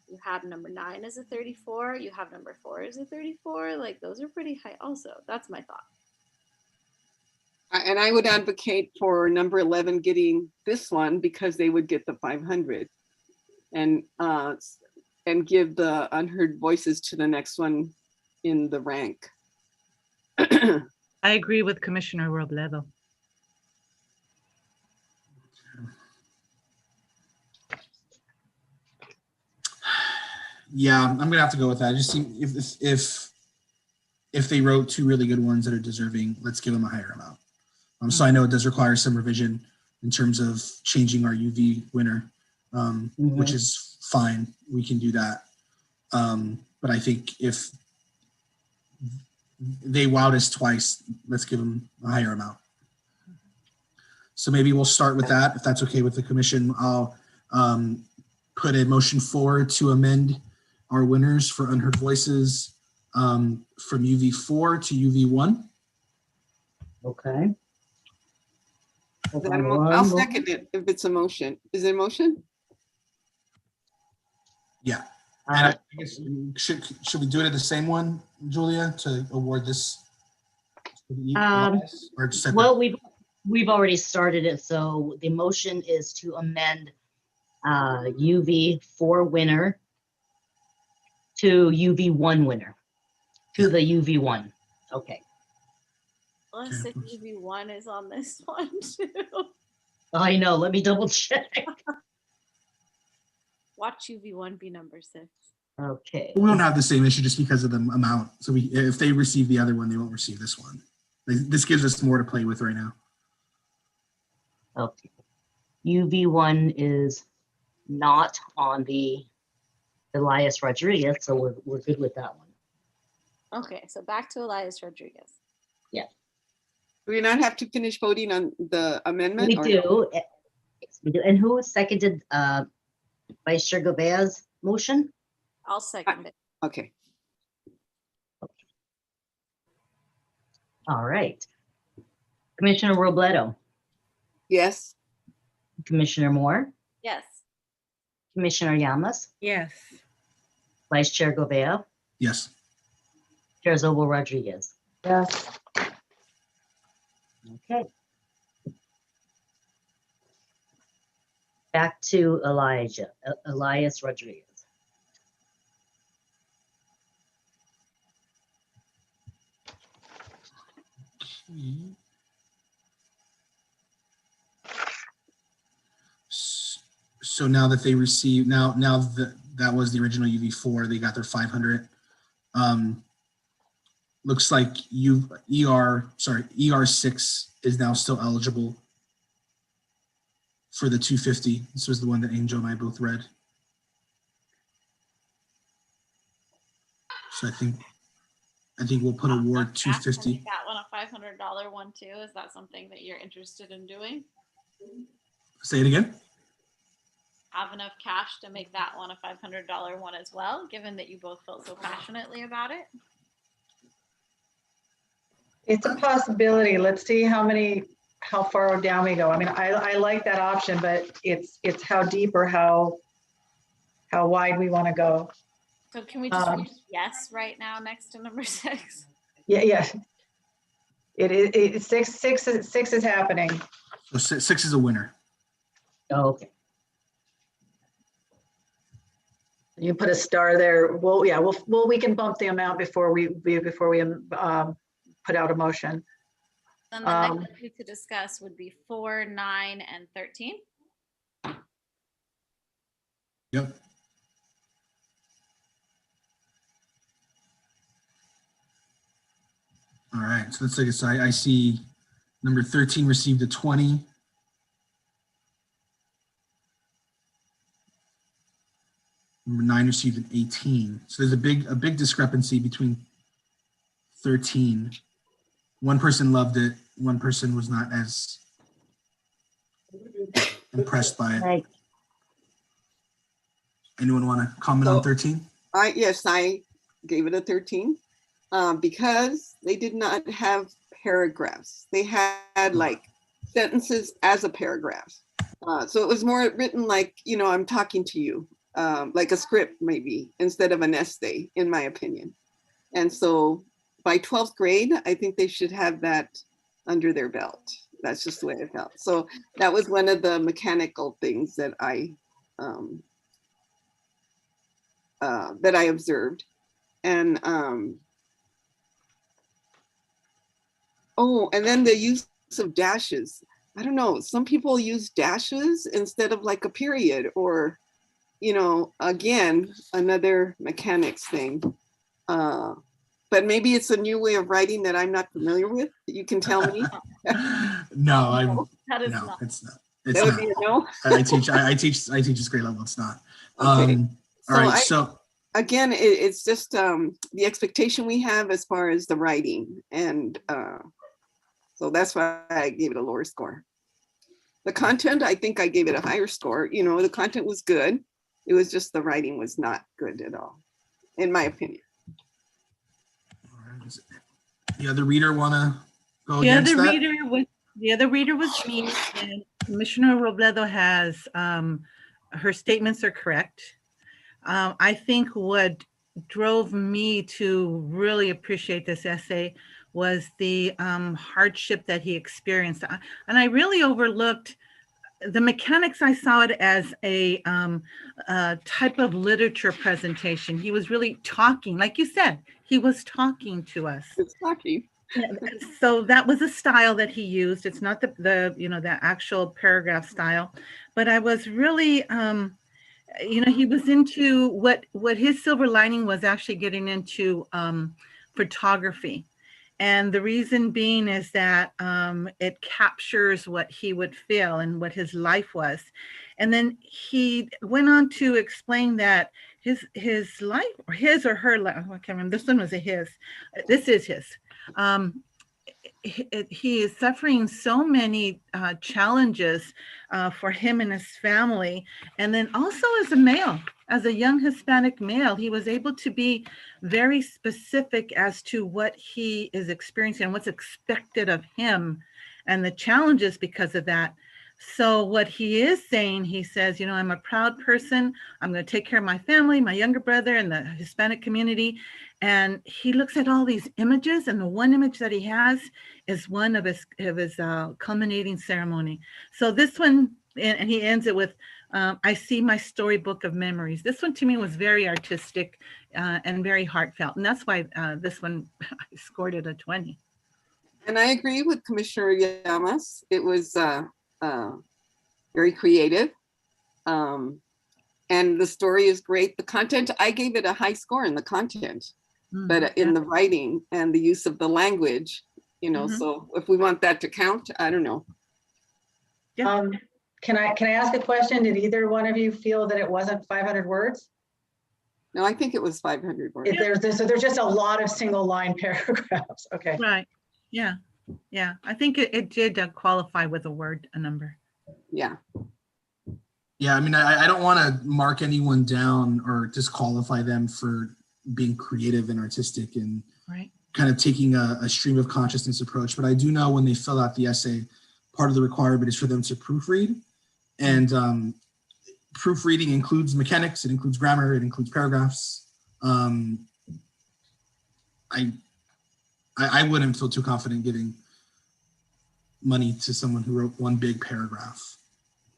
You have number 9 as a 34. You have number 4 as a 34. Like those are pretty high also. That's my thought. And I would advocate for number 11 getting this one because they would get the 500 and give the Unheard Voices to the next one in the rank. I agree with Commissioner Robledo. Yeah, I'm gonna have to go with that. Just see if they wrote 2 really good ones that are deserving, let's give them a higher amount. So I know it does require some revision in terms of changing our UV winner, which is fine. We can do that. But I think if they wowed us twice, let's give them a higher amount. So maybe we'll start with that. If that's okay with the commission, I'll put a motion forward to amend our winners for unheard voices from UV4 to UV1. Okay. Hold Then on I'll one second moment. it if it's a motion. Is it a motion? Yeah. And I guess should we do it at the same one, Julia, to award this? Or separate? Well, we've already started it, so the motion is to amend UV4 winner to UV1 winner to the UV1. Okay. Unless if UV1 is on this one too. I know. Let me double check. Watch UV1 be number 6. Okay. We don't have the same issue just because of the amount. So if they receive the other one, they won't receive this one. This gives us more to play with right now. Okay. UV1 is not on the Elias Rodriguez, so we're good with that one. Okay, so back to Elias Rodriguez. Yeah. Do we not have to finish voting on the amendment? We or do. no? Yes, we do. And who seconded Vice Chair Gobea's motion? I'll second it. Okay. All right. Commissioner Robledo, Yes. Commissioner Moore, Yes. Commissioner Llamas, Yes. Vice Chair Gobea, Yes. Chair Zobo Rodriguez. Yes. Okay. Back to Elias Rodriguez. So now that they receive now that was the original UV4, they got their 500. Looks like ER6 is now still eligible for the 250. This was the one that Angel and I both read. So I think we'll put award 250. Make that one a $500 one too. Is that something that you're interested in doing? Say it again. Have enough cash to make that one a $500 one as well, given that you both felt so passionately about it? It's a possibility. Let's see how far down we go. I mean, I like that option, but it's how deep or how wide we want to go. So can we just use yes right now next to number 6? Yeah. It's six is happening. So 6 is a winner. Oh, okay. You put a star there. Well, yeah, we can bump the amount before we put out a motion. Then the next two to discuss would be 4, 9, and 13. Yep. All right, so let's take it. So I see number 13 received a 20. Number 9 received an 18. So there's a big discrepancy between 13. One person loved it. One person was not as impressed by it. Right. Anyone want to comment on 13? Yes, I gave it a 13 because they did not have paragraphs. They had like sentences as a paragraph. So it was more written like, I'm talking to you, like a script maybe, instead of an essay, in my opinion. And so by 12th grade, I think they should have that under their belt. That's just the way I felt. So that was one of the mechanical things that I observed. And and then the use of dashes. I don't know, some people use dashes instead of like a period, or, again, another mechanics thing. but maybe it's a new way of writing that I'm not familiar with. You can tell me. No, I'm That is no, not. it's not. It's That would not. be a no. I teach this grade level. It's not. Okay. All right. I- So Again, it's just the expectation we have as far as the writing. And so that's why I gave it a lower score. The content, I think I gave it a higher score. You know, the content was good. It was just the writing was not good at all, in my opinion. the other reader want to go The against other that? reader was me, and Commissioner Robledo has, her statements are correct. I think what drove me to really appreciate this essay was the hardship that he experienced. And I really overlooked the mechanics. I saw it as a type of literature presentation. He was really talking, like you said, he was talking to us. It's lucky. So that was a style that he used. It's not the actual paragraph style, but I was really, he was into what his silver lining was, actually getting into photography. And the reason being is that it captures what he would feel and what his life was. And then he went on to explain that his life, or his or her life, I can't remember, this one was a his, this is his. He is suffering so many challenges for him and his family. And then also as a male, as a young Hispanic male, he was able to be very specific as to what he is experiencing and what's expected of him and the challenges because of that. So what he is saying, he says, I'm a proud person. I'm going to take care of my family, my younger brother, and the Hispanic community. And he looks at all these images, and the one image that he has is one of his culminating ceremony. So this one, and he ends it with, I see my storybook of memories. This one to me was very artistic and very heartfelt. And that's why this one, I scored it a 20. And I agree with Commissioner Llamas. It was very creative. And the story is great. The content, I gave it a high score in the content, but in the writing and the use of the language, so if we want that to count, I don't know. Yeah. Can I ask a question? Did either one of you feel that it wasn't 500 words? No, I think it was 500 words. So there's just a lot of single line paragraphs. Okay. Right. Yeah. Yeah. I think it did qualify with a number. Yeah. Yeah, I mean, I don't want to mark anyone down or disqualify them for being creative and artistic and kind of taking a stream of consciousness approach. But I do know when they fill out the essay, part of the requirement is for them to proofread. And proofreading includes mechanics, it includes grammar, it includes paragraphs. I wouldn't feel too confident giving money to someone who wrote one big paragraph.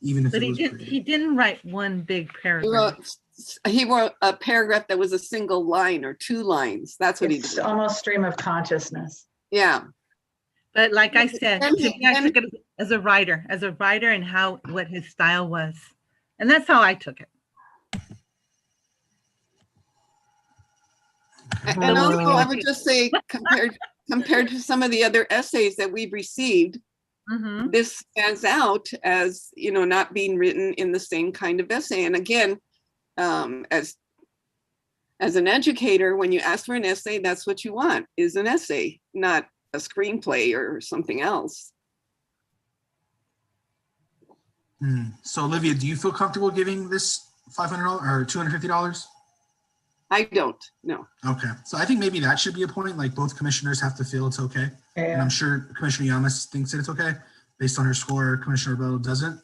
Even if he didn't write one big paragraph. He wrote a paragraph that was a single line or 2 lines. That's what he did. It's almost stream of consciousnly. Yeah. But like I said, I took it as a writer and what his style was. And that's how I took it. And also I would just say compared to some of the other essays that we've received, this stands out as, not being written in the same kind of essay. And again, as an educator, when you ask for an essay, that's what you want, is an essay, not a screenplay or something else. So Olivia, do you feel comfortable giving this $500 or $250? I don't, no. Okay, so I think maybe that should be a point, like both commissioners have to feel it's okay. Yeah. And I'm sure Commissioner Llamas thinks that it's okay based on her score. Commissioner Bello doesn't.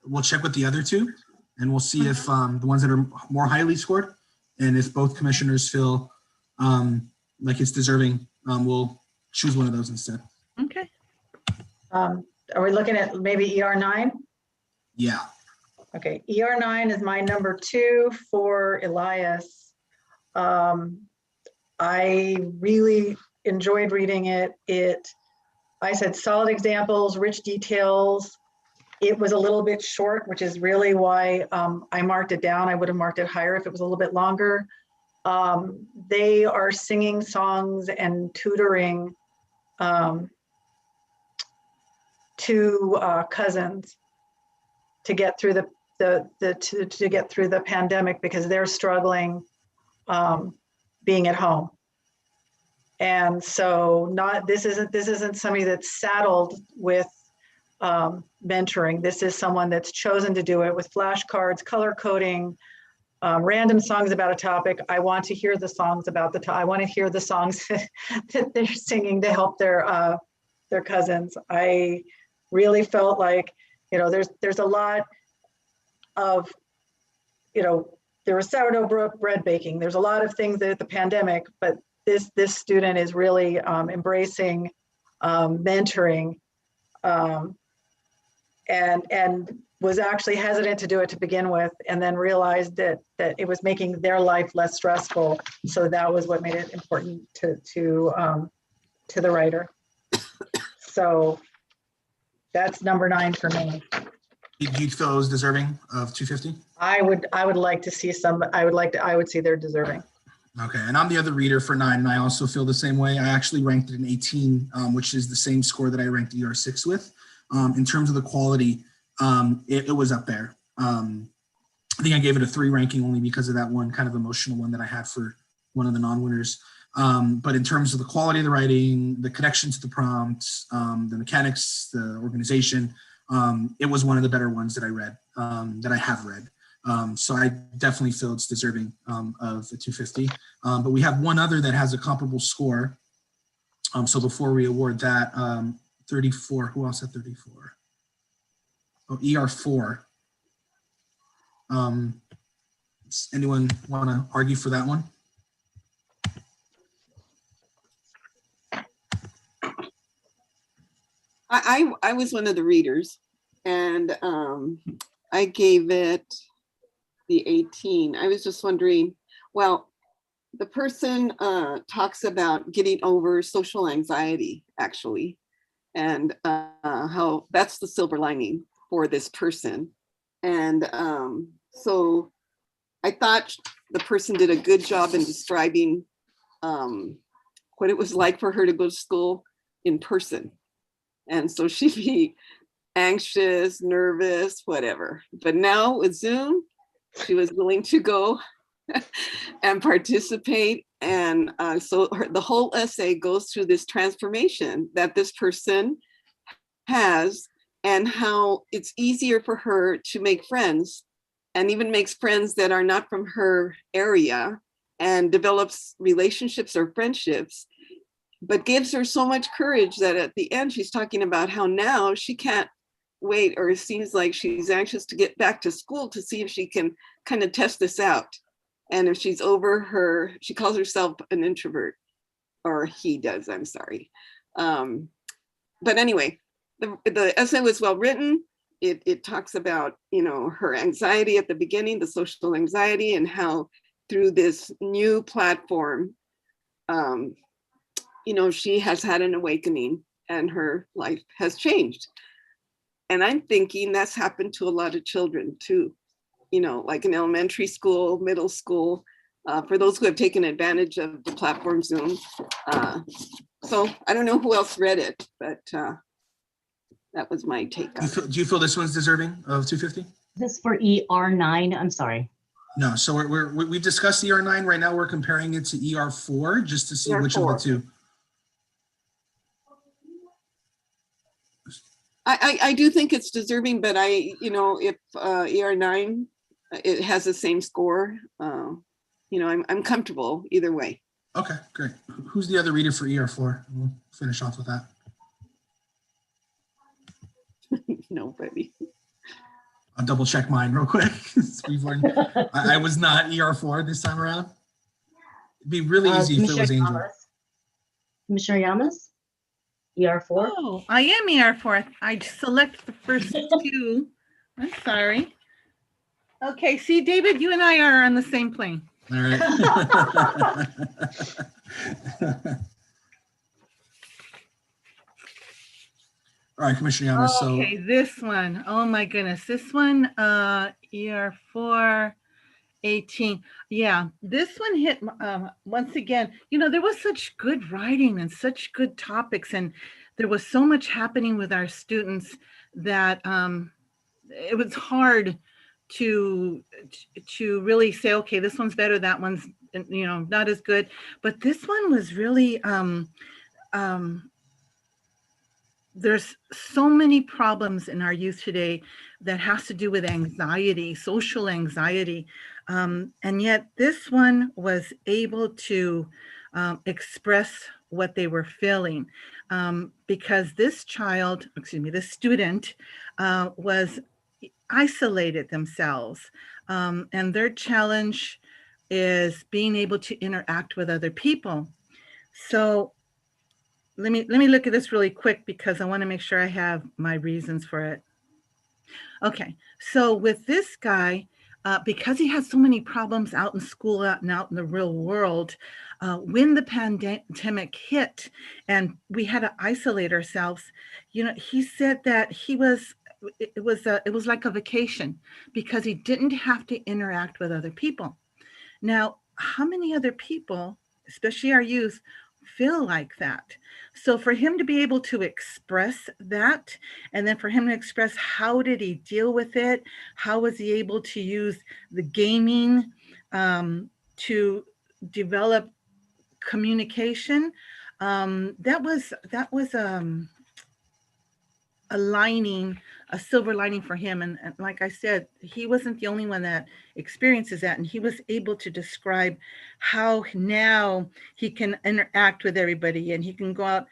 We'll check with the other two and we'll see if the ones that are more highly scored and if both commissioners feel like it's deserving, we'll choose one of those instead. Okay. Are we looking at maybe ER9? Yeah. Okay, ER9 is my number 2 for Elias. I really enjoyed reading it. I said solid examples, rich details. It was a little bit short, which is really why I marked it down. I would have marked it higher if it was a little bit longer. They are singing songs and tutoring to cousins to get through to get through the pandemic, because they're struggling being at home. And so this isn't somebody that's saddled with mentoring. This is someone that's chosen to do it with flashcards, color coding, random songs about a topic. I want to hear the songs about I want to hear the songs that they're singing to help their cousins. I really felt like, there's a lot of, there was sourdough bread baking. There's a lot of things that the pandemic, but this student is really embracing mentoring, and was actually hesitant to do it to begin with, and then realized that it was making their life less stressful. So that was what made it important to the writer. So that's number 9 for me. Do you feel it was deserving of 250? I would like to see I would see they're deserving. Okay, and I'm the other reader for 9, and I also feel the same way. I actually ranked it an 18, which is the same score that I ranked ER6 with. In terms of the quality, it was up there. I think I gave it a 3 ranking only because of that one kind of emotional one that I had for one of the non-winners. But in terms of the quality of the writing, the connection to the prompts, the mechanics, the organization, it was one of the better ones that I read, that I have read. So I definitely feel it's deserving of a 250. But we have one other that has a comparable score. So before we award that, 34, who else had 34? Oh, ER4. Anyone want to argue for that one? I was one of the readers, and I gave it the 18. I was just wondering, well, the person talks about getting over social anxiety, actually, and how that's the silver lining for this person. And so I thought the person did a good job in describing what it was like for her to go to school in person. And so she'd be anxious, nervous, whatever. But now with Zoom, she was willing to go and participate. And so the whole essay goes through this transformation that this person has, and how it's easier for her to make friends, and even makes friends that are not from her area, and develops relationships or friendships, but gives her so much courage that at the end she's talking about how now she can't wait, or it seems like she's anxious to get back to school to see if she can kind of test this out. And if she's over she calls herself an introvert, or he does, I'm sorry. But anyway, the essay was well written. It talks about, her anxiety at the beginning, the social anxiety, and how through this new platform, she has had an awakening and her life has changed. And I'm thinking that's happened to a lot of children too, like in elementary school, middle school, for those who have taken advantage of the platform Zoom. So I don't know who else read it, but that was my take on it. Do you feel this one's deserving of 250? This for ER9, I'm sorry. No, so we've discussed ER9. Right now we're comparing it to ER4 just to see which of the two. I do think it's deserving, but if ER9, it has the same score, I'm comfortable either way. Okay, great. Who's the other reader for ER4? We'll finish off with that. Nobody. I'll double check mine real quick. I was not ER4 this time around. It'd be really easy if it was Angel. Commissioner Llamas? ER4? Oh, I am ER4. I select the first 2. I'm sorry. Okay, see, David, you and I are on the same plane. All right. All right, Commissioner Llamas. Okay, this one. Oh my goodness. This one, ER4. 18. Yeah, this one hit once again. There was such good writing and such good topics, and there was so much happening with our students that it was hard to really say, okay, this one's better, that one's not as good. But this one was really there's so many problems in our youth today that has to do with anxiety, social anxiety. And yet this one was able to express what they were feeling, because this student was isolated themselves. And their challenge is being able to interact with other people. So let me look at this really quick because I want to make sure I have my reasons for it. Okay, so with this guy, because he has so many problems out in school and out in the real world, when the pandemic hit and we had to isolate ourselves, he said that it was like a vacation because he didn't have to interact with other people. Now, how many other people, especially our youth, feel like that? So for him to be able to express that, and then for him to express how did he deal with it, how was he able to use the gaming to develop communication, that was a silver lining for him. And like I said, he wasn't the only one that experiences that. And he was able to describe how now he can interact with everybody and he can go out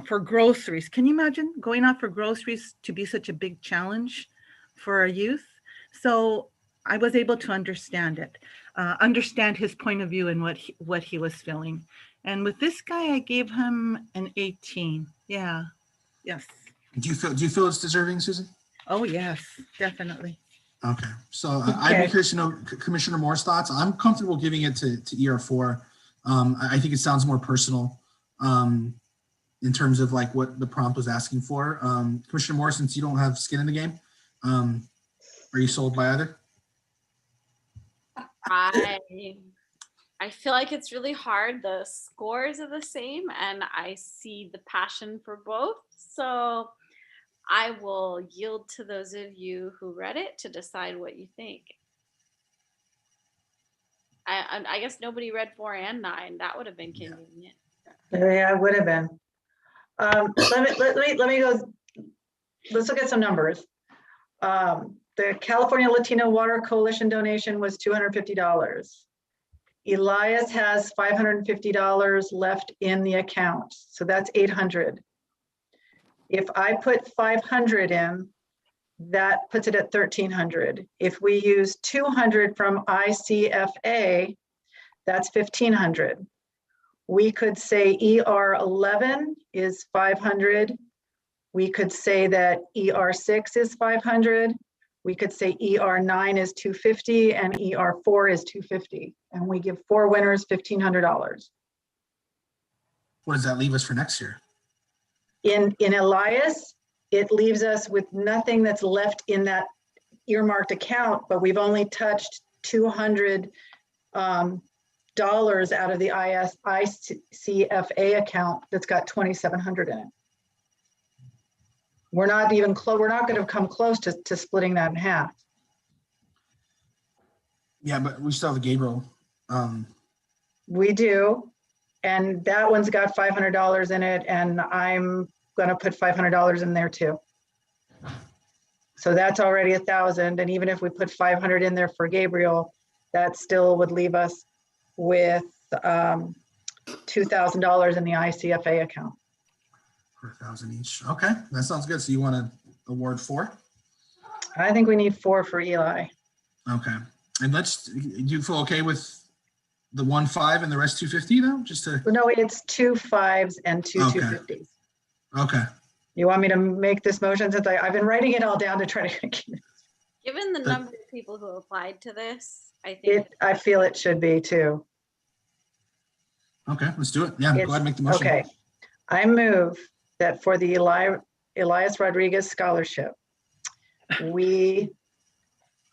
for groceries. Can you imagine going out for groceries to be such a big challenge for our youth? So I was able to understand it, understand his point of view and what he was feeling. And with this guy, I gave him an 18. Yeah. Yes. Do you feel it's deserving, Susan? Oh, yes, definitely. Okay. So I'd be curious to know Commissioner Moore's thoughts. I'm comfortable giving it to ER4. I think it sounds more personal in terms of like what the prompt was asking for. Commissioner Moore, since you don't have skin in the game, are you sold by either? I feel like it's really hard. The scores are the same and I see the passion for both. So I will yield to those of you who read it to decide what you think. I guess nobody read 4 and 9. That would have been convenient. Yeah, it would have been. Let me go. Let's look at some numbers. The California Latino Water Coalition donation was $250. Elias has $550 left in the account, so that's $800. If I put 500 in, that puts it at 1,300. If we use 200 from ICFA, that's 1,500. We could say ER11 is 500. We could say that ER6 is 500. We could say ER9 is 250 and ER4 is 250. And we give 4 winners $1,500. What does that leave us for next year? In Elias, it leaves us with nothing that's left in that earmarked account, but we've only touched $200 out of the ICFA account that's got 2,700 in it. We're not even close. We're not going to come close to splitting that in half. Yeah, but we still have the Gabriel. We do, and that one's got $500 in it, and I'm going to put $500 in there too. So that's already 1,000, and even if we put 500 in there for Gabriel, that still would leave us with $2,000 in the ICFA account. For 1,000 each. Okay, that sounds good. So you want to award 4? I think we need 4 for Eli. Okay, and do you feel okay with the 1 5 and the rest 250 though? Just to No, it's 2 5s and 2 250s. Okay. You want me to make this motion since I've been writing it all down to try to keep it. Given the number of people who applied to this, I think I feel it should be too. Okay, let's do it. Yeah, go ahead and make the motion. Okay, I move that for the Elias Rodriguez Scholarship, we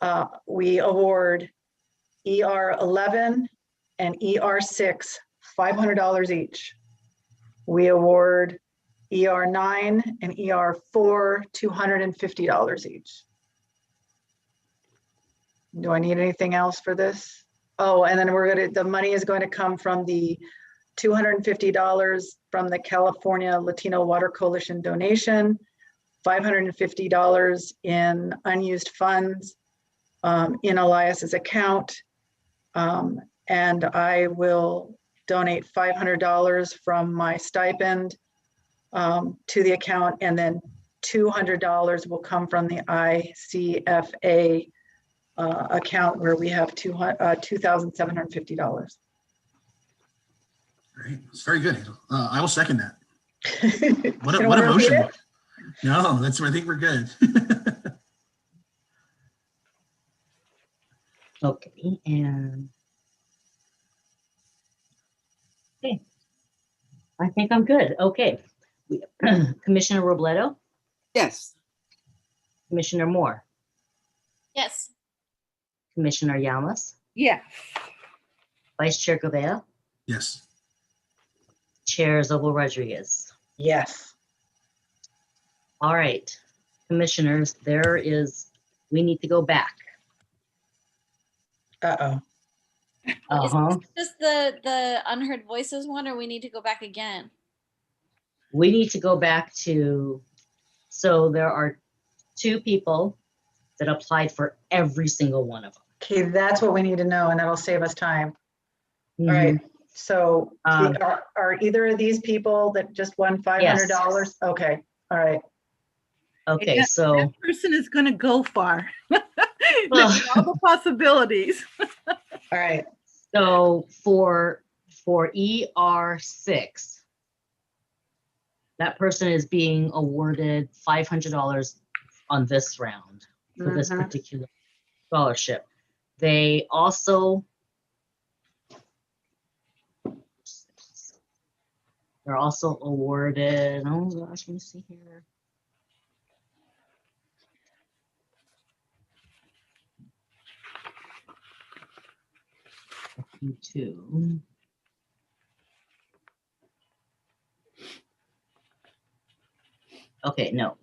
award ER 11 and ER 6, $500 each. We award ER 9 and ER 4, $250 each. Do I need anything else for this? Oh, and then the money is going to come from the $250 from the California Latino Water Coalition donation, $550 in unused funds in Elias's account. And I will donate $500 from my stipend to the account, and then $200 will come from the ICFA account where we have $2,750. Great. It's very good. I will second that. What You a don't wanna repeat motion. it? No, I think we're good. Okay, and okay, I think I'm good. Okay. Commissioner Robledo, Yes. Commissioner Moore, Yes. Commissioner Llamas, Yes. Vice Chair Gouveia, Yes. Chair Zobel Rodriguez. Yes. All right, commissioners, we need to go back. Uh-oh. Uh-huh. Is this the unheard voices one, or we need to go back again? We need to go back to, so there are 2 people that applied for every single one of them. Okay, that's what we need to know, and that'll save us time. All right, Mhm. so Um, are either of these people that just won $500? Okay, all right. Okay, That- so, That person is going to go far. Well- There's all the possibilities. All right. so for ER6, that person is being awarded $500 on this round for this Mhm. particular scholarship. They also, they're also awarded, oh gosh, let me see here. Two. Okay, no.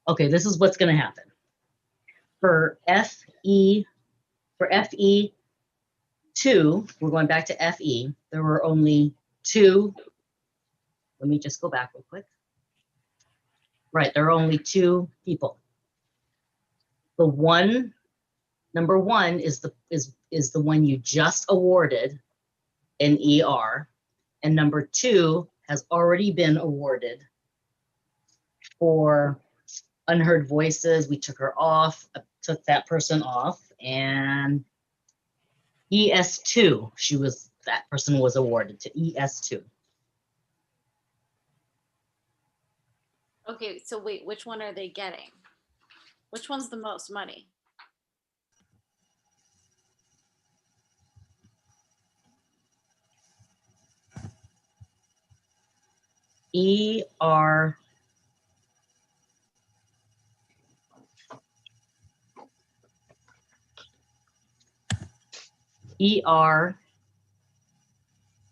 Okay, this is what's going to happen. For FE2, we're going back to FE. There were only 2. Let me just go back real quick. Right, there are only 2 people. Number one is the one you just awarded in ER, and number 2 has already been awarded for unheard voices. We took her off, took that person off, and ES2, that person was awarded to ES2. Okay, so wait, which one are they getting? Which one's the most money? ER ER,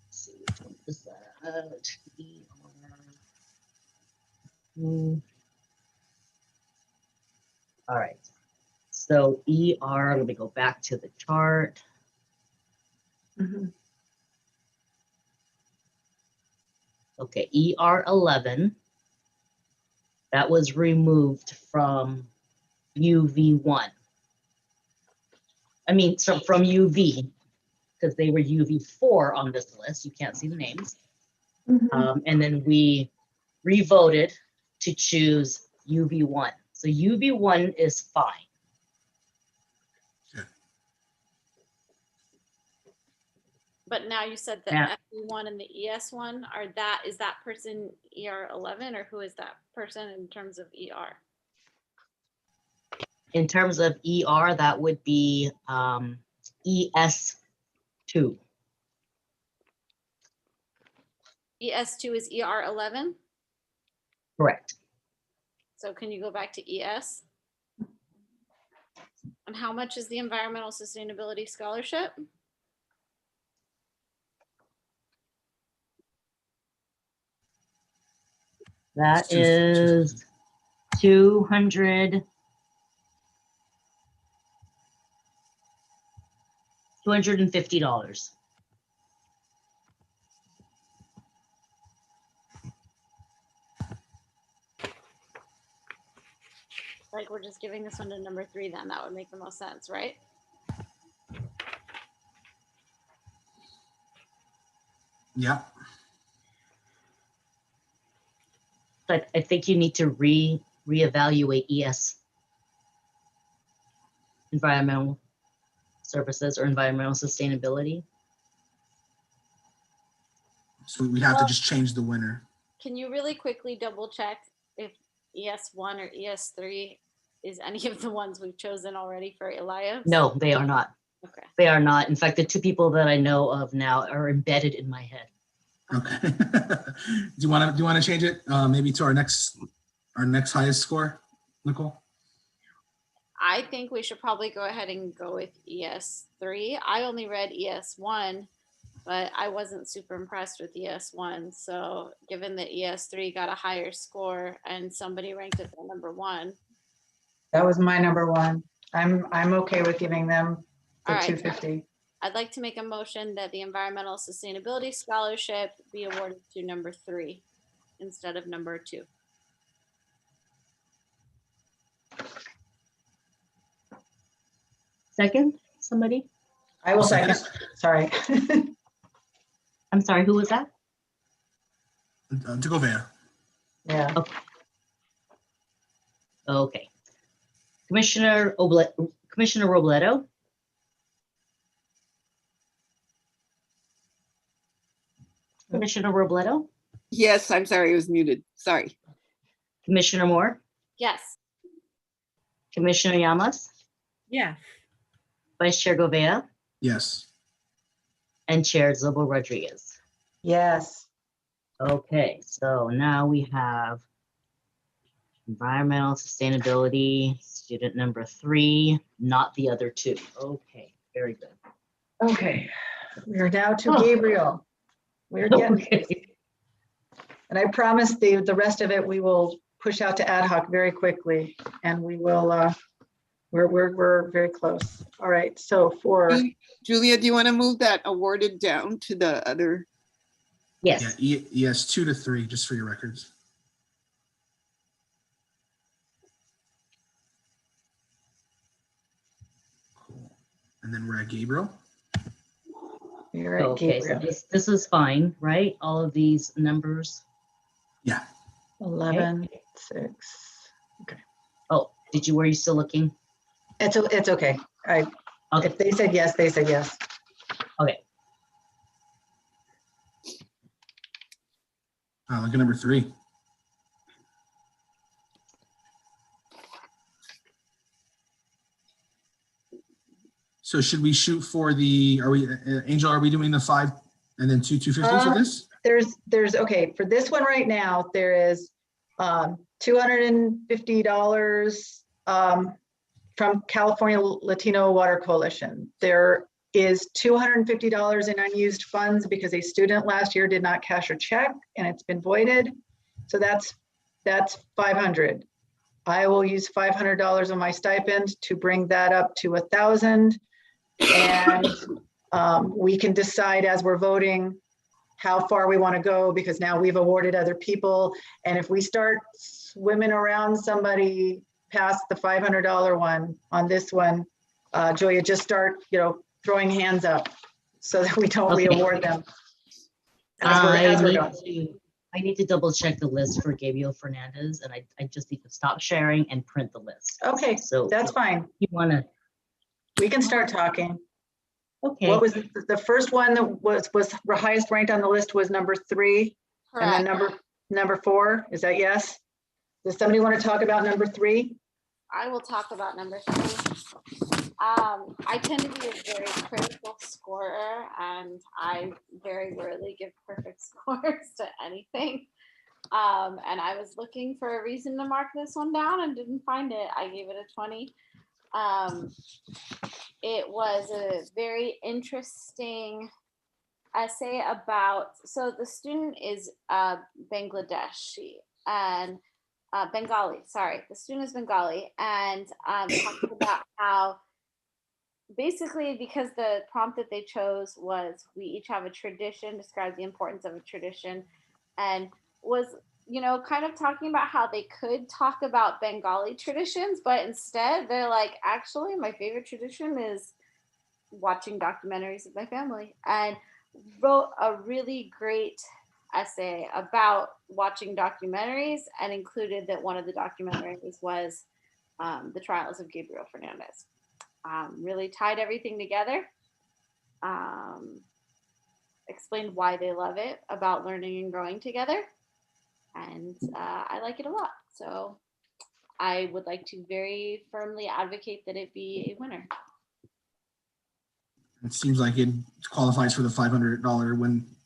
let's see, which one is that? All right. So ER, let me go back to the chart. Mhm. Okay, ER11, that was removed from UV1. I mean, so from UV, because they were UV4 on this list. You can't see the names. Mhm. And then we revoted to choose UV1. So UV1 is fine. But now you said the Yeah. FE1 and the ES1 is that person ER11, or who is that person in terms of ER? In terms of ER, that would be ES2. ES2 is ER11. Correct. So can you go back to ES? And And how much is the Environmental Sustainability Scholarship? That Two- is 200. $250. Like we're just giving this one to number 3, then that would make the most sense, right? Yeah. But I think you need to reevaluate ES, environmental services or environmental sustainability. So we have to just change the winner. Can you really quickly double check if ES1 or ES3 is any of the ones we've chosen already for Elias? No, they are not. Okay. They are not. In fact, the 2 people that I know of now are embedded in my head. Okay. do you want to change it maybe to our next highest score, Nicole? I think we should probably go ahead and go with ES3. I only read ES1, but I wasn't super impressed with ES1. So given that ES3 got a higher score and somebody ranked it at number 1. That was my number 1. I'm okay with giving them the All right. 250. I'd like to make a motion that the Environmental Sustainability Scholarship be awarded to number 3 instead of number 2. Second, somebody? I will second. Sorry. I'm sorry, who was that? To go there. Yeah. Okay. Commissioner Robledo? Commissioner Robledo? Yes, I'm sorry, I was muted. Sorry. Commissioner Moore? Yes. Commissioner Llamas? Yes. Vice Chair Govea? Yes. And Chair Zobo Rodriguez. Yes. Okay, so now we have environmental sustainability, student number 3, not the other 2. Okay, very good. Okay. We are now to Oh. Gabriel. We're getting, Okay. and I promise the rest of it we will push out to ad hoc very quickly, and we will. We're very close. All right. So for Julia, do you want to move that awarded down to the other? Yes. Yeah. Yes. 2 to 3, just for your records. Cool. And then we're at Gabriel. you're at Okay, Gabriel. so this is fine, right? All of these numbers. Yeah. 11, 6. Oh, were you still looking? It's okay. Okay. If they said yes, they said yes. Okay. Look at number 3. So should we shoot for Angel, are we doing the 5 and then 250 for this? There's okay, for this one right now, there is $250 from California Latino Water Coalition. There is $250 in unused funds because a student last year did not cash a check and it's been voided. So that's 500. I will use $500 of my stipend to bring that up to 1,000. And we can decide as we're voting how far we want to go, because now we've awarded other people. And if we start swimming around somebody past the $500 one on this one, Julia, just start, throwing hands up so that we don't re-award them. As we're going. I need to double check the list for Gabriel Fernandez, and I just need to stop sharing and print the list. Okay, So that's fine. You want to? We can start talking. Okay. What was the first one that was the highest ranked on the list was number 3? Correct. And then number 4, is that yes? Does somebody want to talk about number 3? I will talk about number 3. I tend to be a very critical scorer, and I very rarely give perfect scores to anything. And I was looking for a reason to mark this one down and didn't find it. I gave it a 20. It was a very interesting essay about, so the student is Bangladeshi and Bengali, sorry. The student is Bengali and talking about how basically because the prompt that they chose was we each have a tradition, describes the importance of a tradition, and was, you know, kind of talking about how they could talk about Bengali traditions, but instead they're like, actually, my favorite tradition is watching documentaries with my family, and wrote a really great essay about watching documentaries and included that one of the documentaries was the trials of Gabriel Fernandez. Really tied everything together, explained why they love it, about learning and growing together, and I like it a lot. So I would like to very firmly advocate that it be a winner. It seems like it qualifies for the $500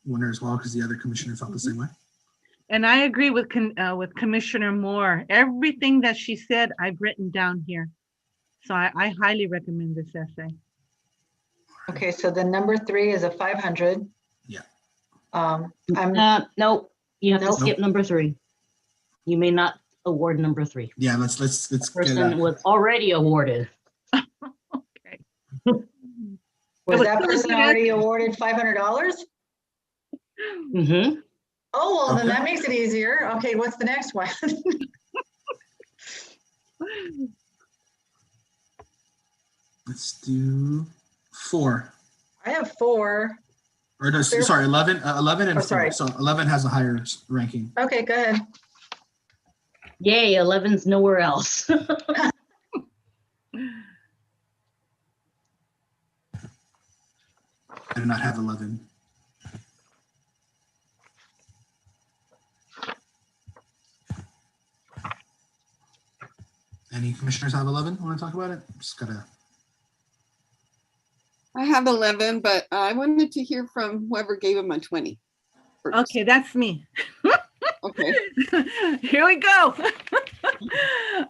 winner as well, because the other commissioner felt the same way. And I agree with Commissioner Moore. Everything that she said, I've written down here. So I highly recommend this essay. Okay, so the number 3 is a 500. Yeah. Nope. You have Nope. to skip number 3. You may not award number 3. Yeah, let's get Person was already awarded. Okay. Was that person already awarded $500? Mm-hmm. Oh, well, then Okay. that makes it easier. Okay, what's the next one? Let's do 4. I have 4. Or no, sorry, 11 and 4. sorry. So 11 has a higher ranking. Okay, go ahead. Yay, 11's nowhere else. I do not have 11. Any commissioners have 11? Want to talk about it? Just gotta. I have 11, but I wanted to hear from whoever gave him a 20. first. Okay, that's me. Okay. Here we go.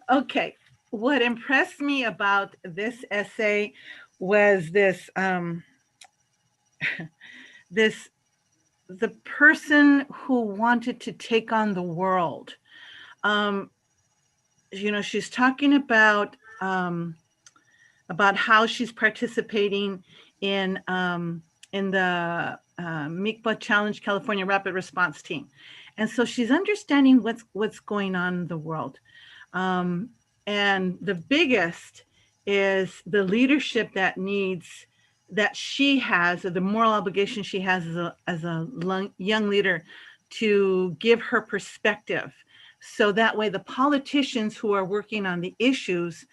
Okay, what impressed me about this essay was this, the person who wanted to take on the world. You know, she's talking about how she's participating in the MICPA Challenge California Rapid Response Team. And so she's understanding what's going on in the world. And the biggest is the leadership that she has, or the moral obligation she has as a young leader to give her perspective. So that way the politicians who are working on the issues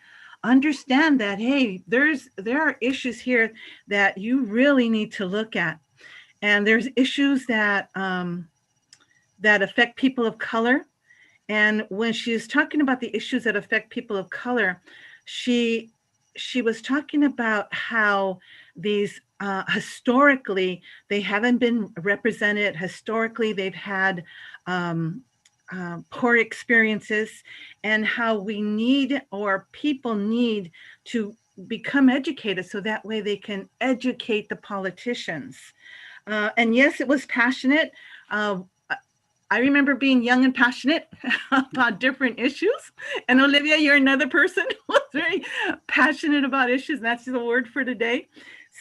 understand that, hey, there are issues here that you really need to look at. And there's issues that affect people of color. And when she's talking about the issues that affect people of color, she was talking about how these historically, they haven't been represented. Historically, they've had poor experiences, and how we need, or people need, to become educated so that way they can educate the politicians. And yes, it was passionate. I remember being young and passionate about different issues. And Olivia, you're another person who was very passionate about issues. That's the word for today.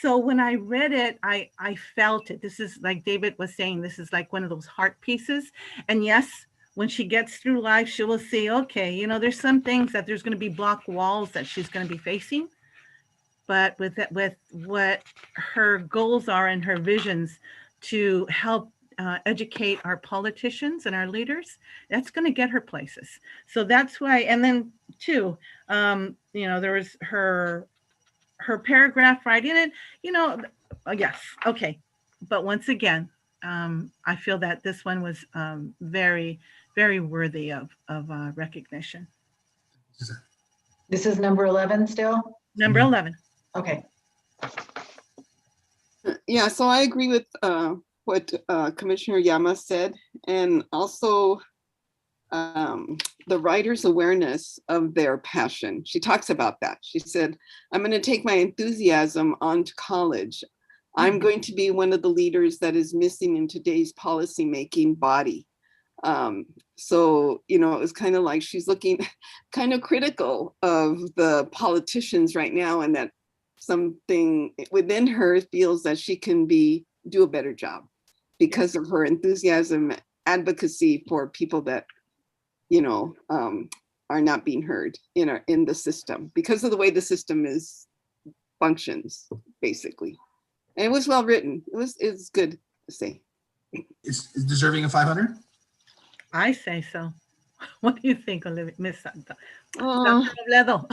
So when I read it, I felt it. This is, like David was saying, this is like one of those heart pieces. And yes, when she gets through life, she will see, okay, you know, there's some things that there's going to be block walls that she's going to be facing. But with what her goals are and her visions to help educate our politicians and our leaders, that's going to get her places. So that's why. And then too, you know, there was her paragraph right in it, you know. Yes, okay. But once again, I feel that this one was very, very worthy of recognition. This is number 11 still? Number 11. Okay. Yeah, so I agree with what Commissioner Yama said. And also, the writer's awareness of their passion. She talks about that. She said, I'm going to take my enthusiasm on to college. I'm going to be one of the leaders that is missing in today's policymaking body. So, you know, it was kind of like she's looking kind of critical of the politicians right now, and that something within her feels that she can do a better job because of her enthusiasm, advocacy for people that, you know, are not being heard in the system because of the way the system functions, basically. And it was well written. It's good to say. It's deserving of 500. I say so. What do you think, Olivia? Miss Santa? Oh. Robledo.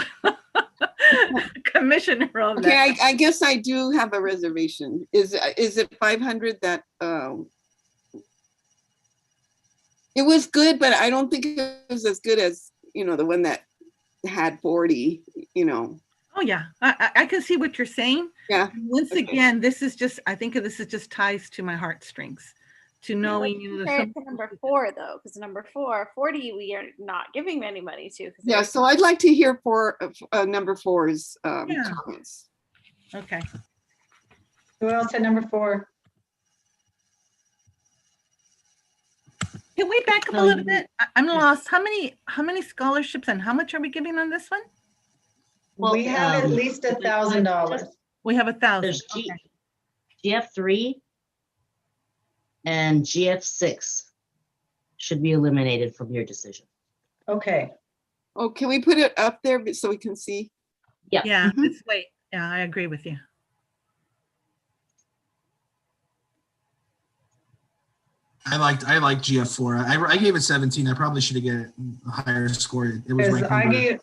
Commissioner Robledo. Okay, I guess I do have a reservation. Is it 500 that it was good, but I don't think it was as good as, you know, the one that had 40, you know. Oh yeah, I can see what you're saying. Yeah. Once again, I think this is just ties to my heartstrings, to knowing to number 4 though, because number 40 we are not giving any money to. Yeah, so I'd like to hear number 4's comments. Okay. Who else had number 4? Can we back up a little bit? I'm lost. How many scholarships and how much are we giving on this one? Well, we have at least $1,000. We have 1,000. There's GF3 and GF6 should be eliminated from your decision. Okay. Oh, can we put it up there so we can see? Yeah. Yeah, let's wait. Yeah, I agree with you. I liked GF4. I gave it 17. I probably should have given a higher score. It was I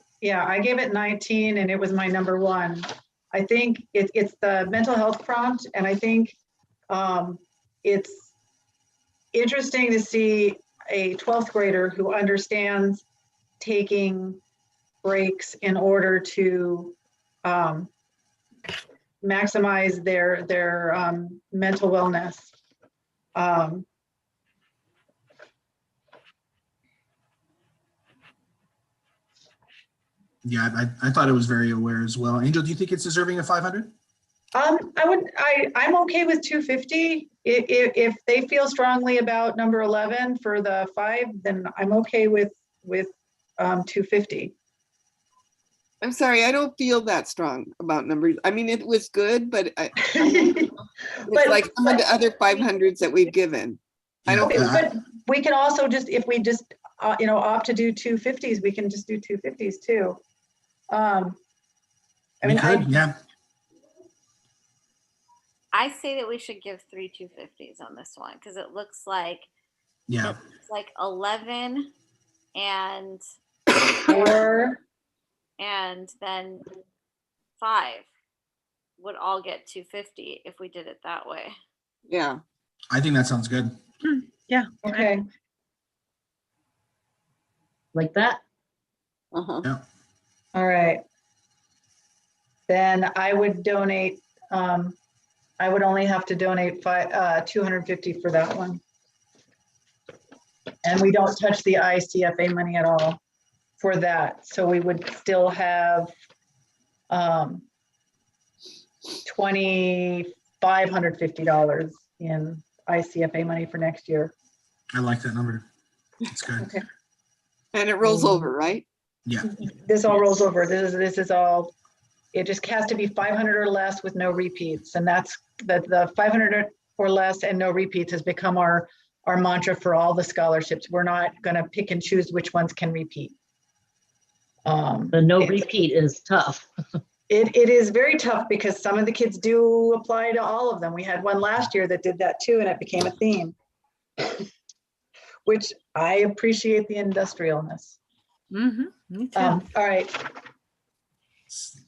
gave it 19 and it was my number 1. I think it's the mental health prompt, and I think it's interesting to see a 12th grader who understands taking breaks in order to maximize their mental wellness. Yeah, I thought it was very aware as well. Angel, do you think it's deserving of 500? I'm okay with 250. If they feel strongly about number 11 for the 5, then I'm okay with 250. I'm sorry, I don't feel that strong about numbers. I mean, it was good, but it's like some of the other 500s that we've given. I don't. But we can also if we opt to do 250s, we can just do 250s too. Yeah. I say that we should give 3 250s on this one because it looks like it's like 11 and 4 and then 5 would all get 250 if we did it that way. Yeah. I think that sounds good. Yeah. Okay. Like that? Yeah. All right. Then I would donate, I would only have to donate 250 for that one. And we don't touch the ICFA money at all for that. So we would still have $2,550 in ICFA money for next year. I like that number. It's good. Okay. And it rolls over, right? Yeah. This all rolls over. This is all, it just has to be 500 or less with no repeats. And that's the 500 or less and no repeats has become our mantra for all the scholarships. We're not going to pick and choose which ones can repeat. The no repeat is tough. It is very tough because some of the kids do apply to all of them. We had one last year that did that too, and it became a theme, which I appreciate the industrialness. Mm-hmm. Me too. All right.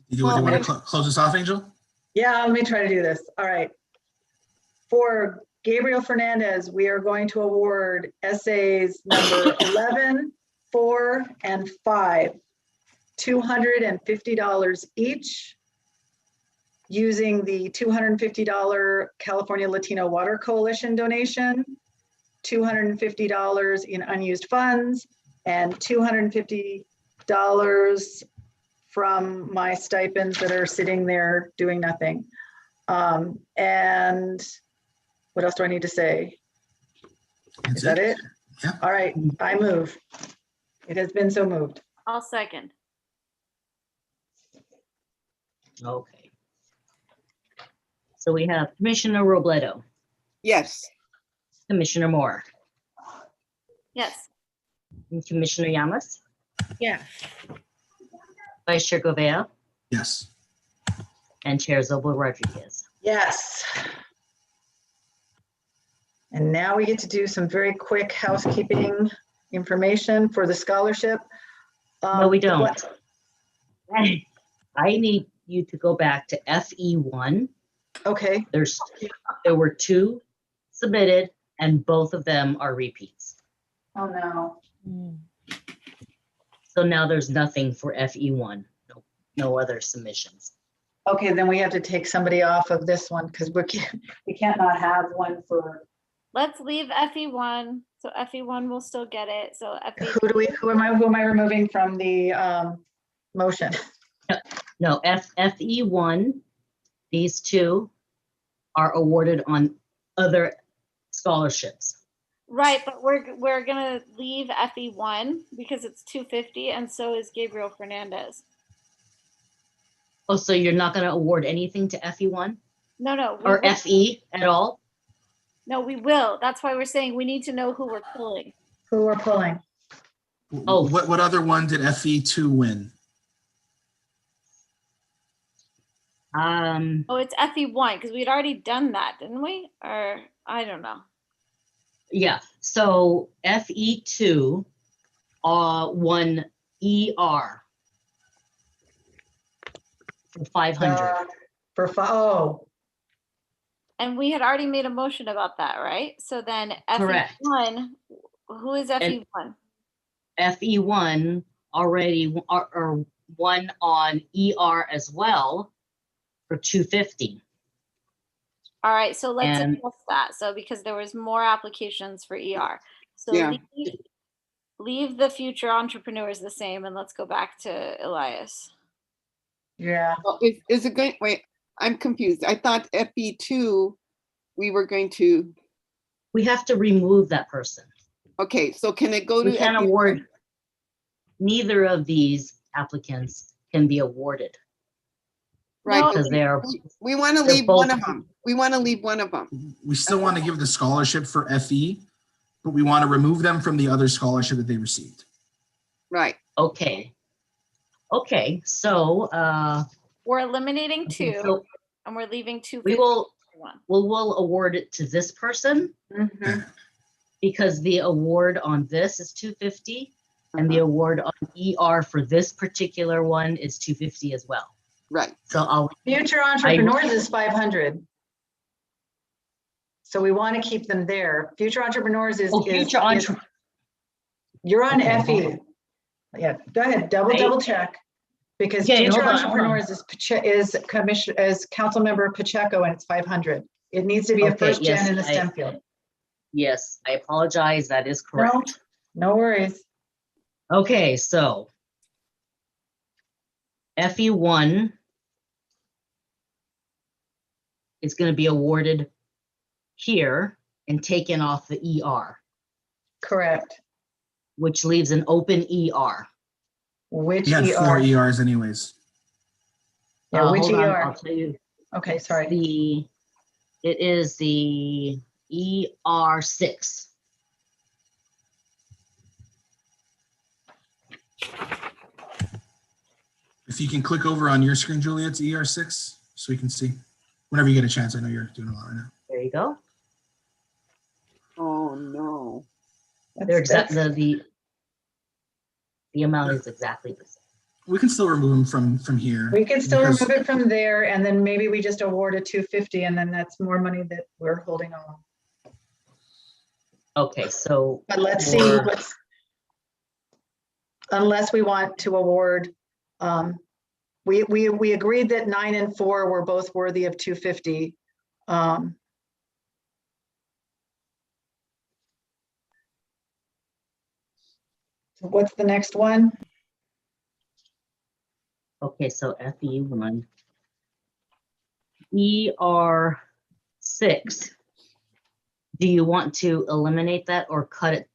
You want to close this off, Angel? Yeah, let me try to do this. All right. For Gabriel Fernandez, we are going to award essays number 11, 4, and 5, $250 each, using the $250 California Latino Water Coalition donation, $250 in unused funds, and $250 from my stipends that are sitting there doing nothing. And what else do I need to say? Is that it? Yeah. All right, I move. It has been so moved. I'll second. Okay. So we have Commissioner Robledo, Yes. Commissioner Moore, Yes. and Commissioner Yamas, Yeah. Vice Chair Govea, Yes. and Chair Zobel Rodriguez. Yes. And now we get to do some very quick housekeeping information for the scholarship. No, we don't. what- I need you to go back to FE1. Okay, There were 2 submitted, and both of them are repeats. oh no. So now there's nothing for FE1. No other submissions. Okay, then we have to take somebody off of this one because we can't not have one for, Let's leave FE1. So FE1 will still get it. So FE. who am I removing from the motion? No, FE1, these 2 are awarded on other scholarships. Right, but we're gonna leave FE1 because it's 250, and so is Gabriel Fernandez. Oh, so you're not going to award anything to FE1 No, or FE at all? no, we will. That's why we're saying we need to know who we're pulling. Who are pulling? Oh. What other one did FE2 win? Oh, it's FE1 because we'd already done that, didn't we? Or I don't know. Yeah. So FE2 won ER for 500. Oh, And we had already made a motion about that, right? So then Correct. FE1, who is FE1? FE1 already or won on ER as well for 250. All right, so let's And- adjust that. So because there was more applications for ER. So Yeah. leave the future entrepreneurs the same and let's go back to Elias. yeah. Well, is it going, wait, I'm confused. I thought FE2, we were going to, We have to remove that person. okay, so can it go to? We can't FE1? award, neither of these applicants can be awarded Right, No, but because they're, we want to they're leave one both- of them. We want to leave one of them. We still want to give the scholarship for FE, but we want to remove them from the other scholarship that they received. Right, okay. Okay, so we're eliminating okay, 2 so and we're leaving we 251. we'll award it to this person Mhm. because the award on this is 250 and the award on ER for this particular one is 250 as well. right. So Future entrepreneurs is 500. So we want to keep them there. Future entrepreneurs is. You're on Okay, FE. hold Yeah, go ahead, double check. Because Okay, future hold on. entrepreneurs is Councilmember Pacheco and it's 500. It needs to be a Okay, first gen yes, in the STEM field. yes, I apologize. That is No, correct. no worries. Okay, so FE1 is going to be awarded here and taken off the ER, Correct. which leaves an open ER. Which We had 4 ER? ERs anyways. Yeah, which Hold on, ER? I'll tell you. Okay, sorry. It is the ER6. If you can click over on your screen, Julia, it's ER6, so we can see. Whenever you get a chance, I know you're doing a lot right now. There you go. Oh, no. They're exact. The amount is exactly the same. We can still remove them from here. We can still because- remove it from there and then maybe we just award a 250 and then that's more money that we're holding on. Okay, so But let's see, for- unless we want to award, we agreed that 9 and 4 were both worthy of 250. What's the next one? Okay, so FE1. ER6. Do you want to eliminate that or cut it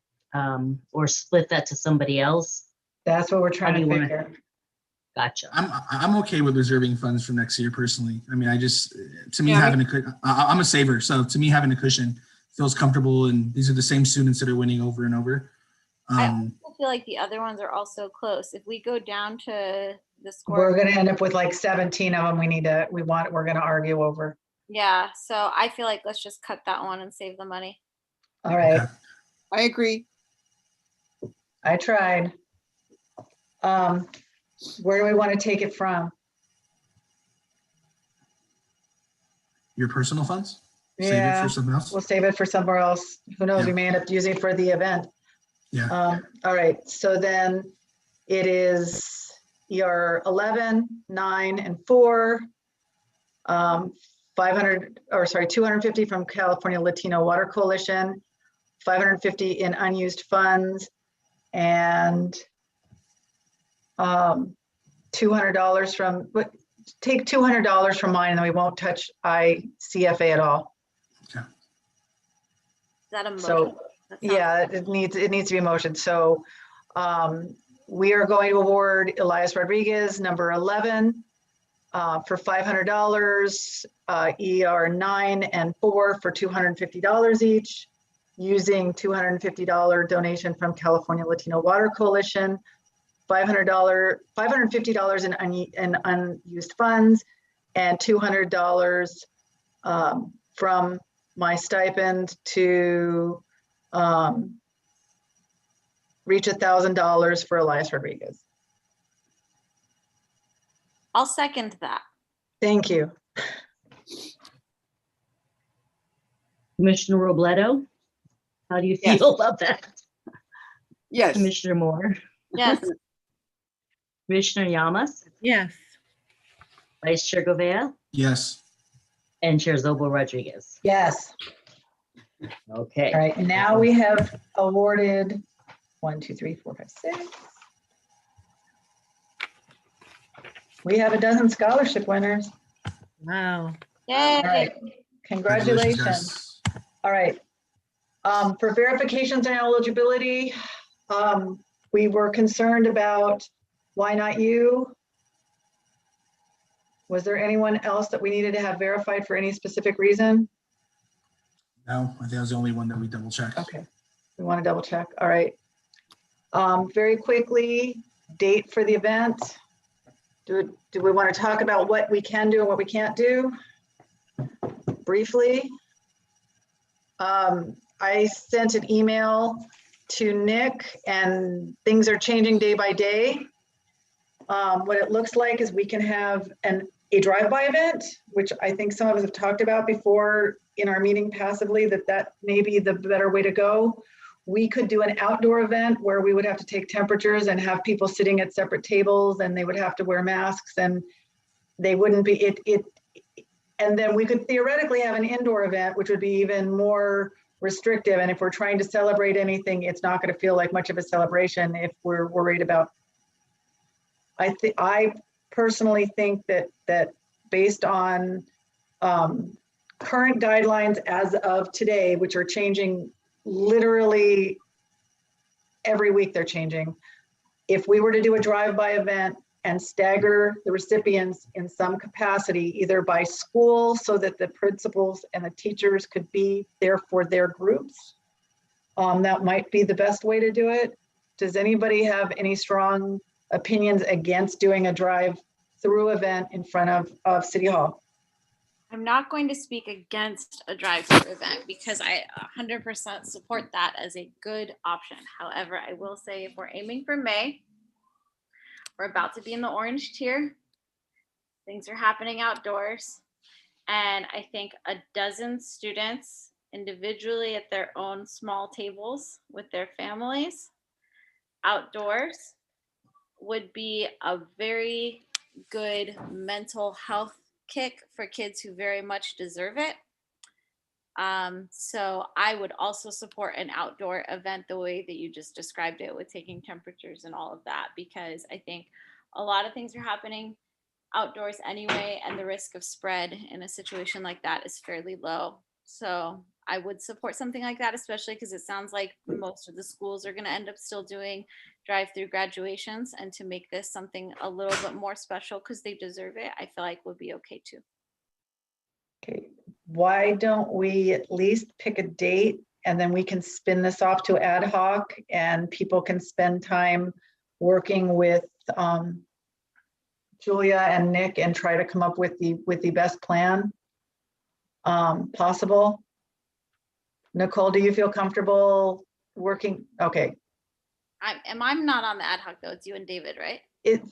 or split that to somebody else? That's what we're How trying do to you wanna- figure. Gotcha. I'm okay with reserving funds for next year personally. I mean, to me, Yeah, I'm a saver. So to me, having a cushion feels comfortable, and these are the same students that are winning over and over. I also feel like the other ones are also close. If we go down to the score, We're gonna end up with like 17 of them we're gonna argue over. yeah. So I feel like let's just cut that one and save the money. All right, Okay. I agree. I tried. Where do we want to take it from? Your personal funds? Save it Yeah, for something else? we'll save it for somewhere else. Who knows, Yeah. we may end up using it for the event. Yeah. All right, so then it is ER 11, 9, and 4. 250 from California Latino Water Coalition, 550 in unused funds, and $200 from, take $200 from mine and then we won't touch ICFA at all. Is that a motion? So, That sounds- yeah, it needs to be motioned. So we are going to award Elias Rodriguez number 11 for $500, ER 9 and 4 for $250 each, using $250 donation from California Latino Water Coalition, $550 in unused funds, and $200 from my stipend to reach $1,000 for Elias Rodriguez. I'll second that. Thank you. Commissioner Robledo, how do you Yes. feel about that? Yes. Commissioner Moore, Yes. Commissioner Yamas, Yes. Vice Chair Govea, Yes. and Chair Zobo Rodriguez. Yes. Okay. All right, now we have awarded 1, 2, 3, 4, 5, 6. We have a dozen scholarship winners. Wow. Yay. All right, congratulations. guys. All right. For verifications and eligibility, we were concerned about why not you? Was there anyone else that we needed to have verified for any specific reason? No, I think that was the only one that we double checked. Okay, we want to double check. All right. Very quickly, date for the event. Do we want to talk about what we can do and what we can't do? Briefly. I sent an email to Nick and things are changing day by day. What it looks like is we can have a drive-by event, which I think some of us have talked about before in our meeting passively, that may be the better way to go. We could do an outdoor event where we would have to take temperatures and have people sitting at separate tables and they would have to wear masks and they wouldn't be, and then we could theoretically have an indoor event, which would be even more restrictive. And if we're trying to celebrate anything, it's not going to feel like much of a celebration if we're worried about. I personally think that based on current guidelines as of today, which are changing literally every week, they're changing. If we were to do a drive-by event and stagger the recipients in some capacity, either by school so that the principals and the teachers could be there for their groups, that might be the best way to do it. Does anybody have any strong opinions against doing a drive-through event in front of City Hall? I'm not going to speak against a drive-through event because I 100% support that as a good option. However, I will say if we're aiming for May, we're about to be in the orange tier. Things are happening outdoors. And I think a dozen students individually at their own small tables with their families outdoors would be a very good mental health kick for kids who very much deserve it. So I would also support an outdoor event the way that you just described it, with taking temperatures and all of that, because I think a lot of things are happening outdoors anyway, and the risk of spread in a situation like that is fairly low. So I would support something like that, especially because it sounds like most of the schools are going to end up still doing drive-through graduations, and to make this something a little bit more special because they deserve it, I feel like would be okay too. Okay, why don't we at least pick a date, and then we can spin this off to ad hoc, and people can spend time working with Julia and Nick and try to come up with the best plan possible. Nicole, do you feel comfortable working? Okay. I'm not on the ad hoc though. It's you and David, right?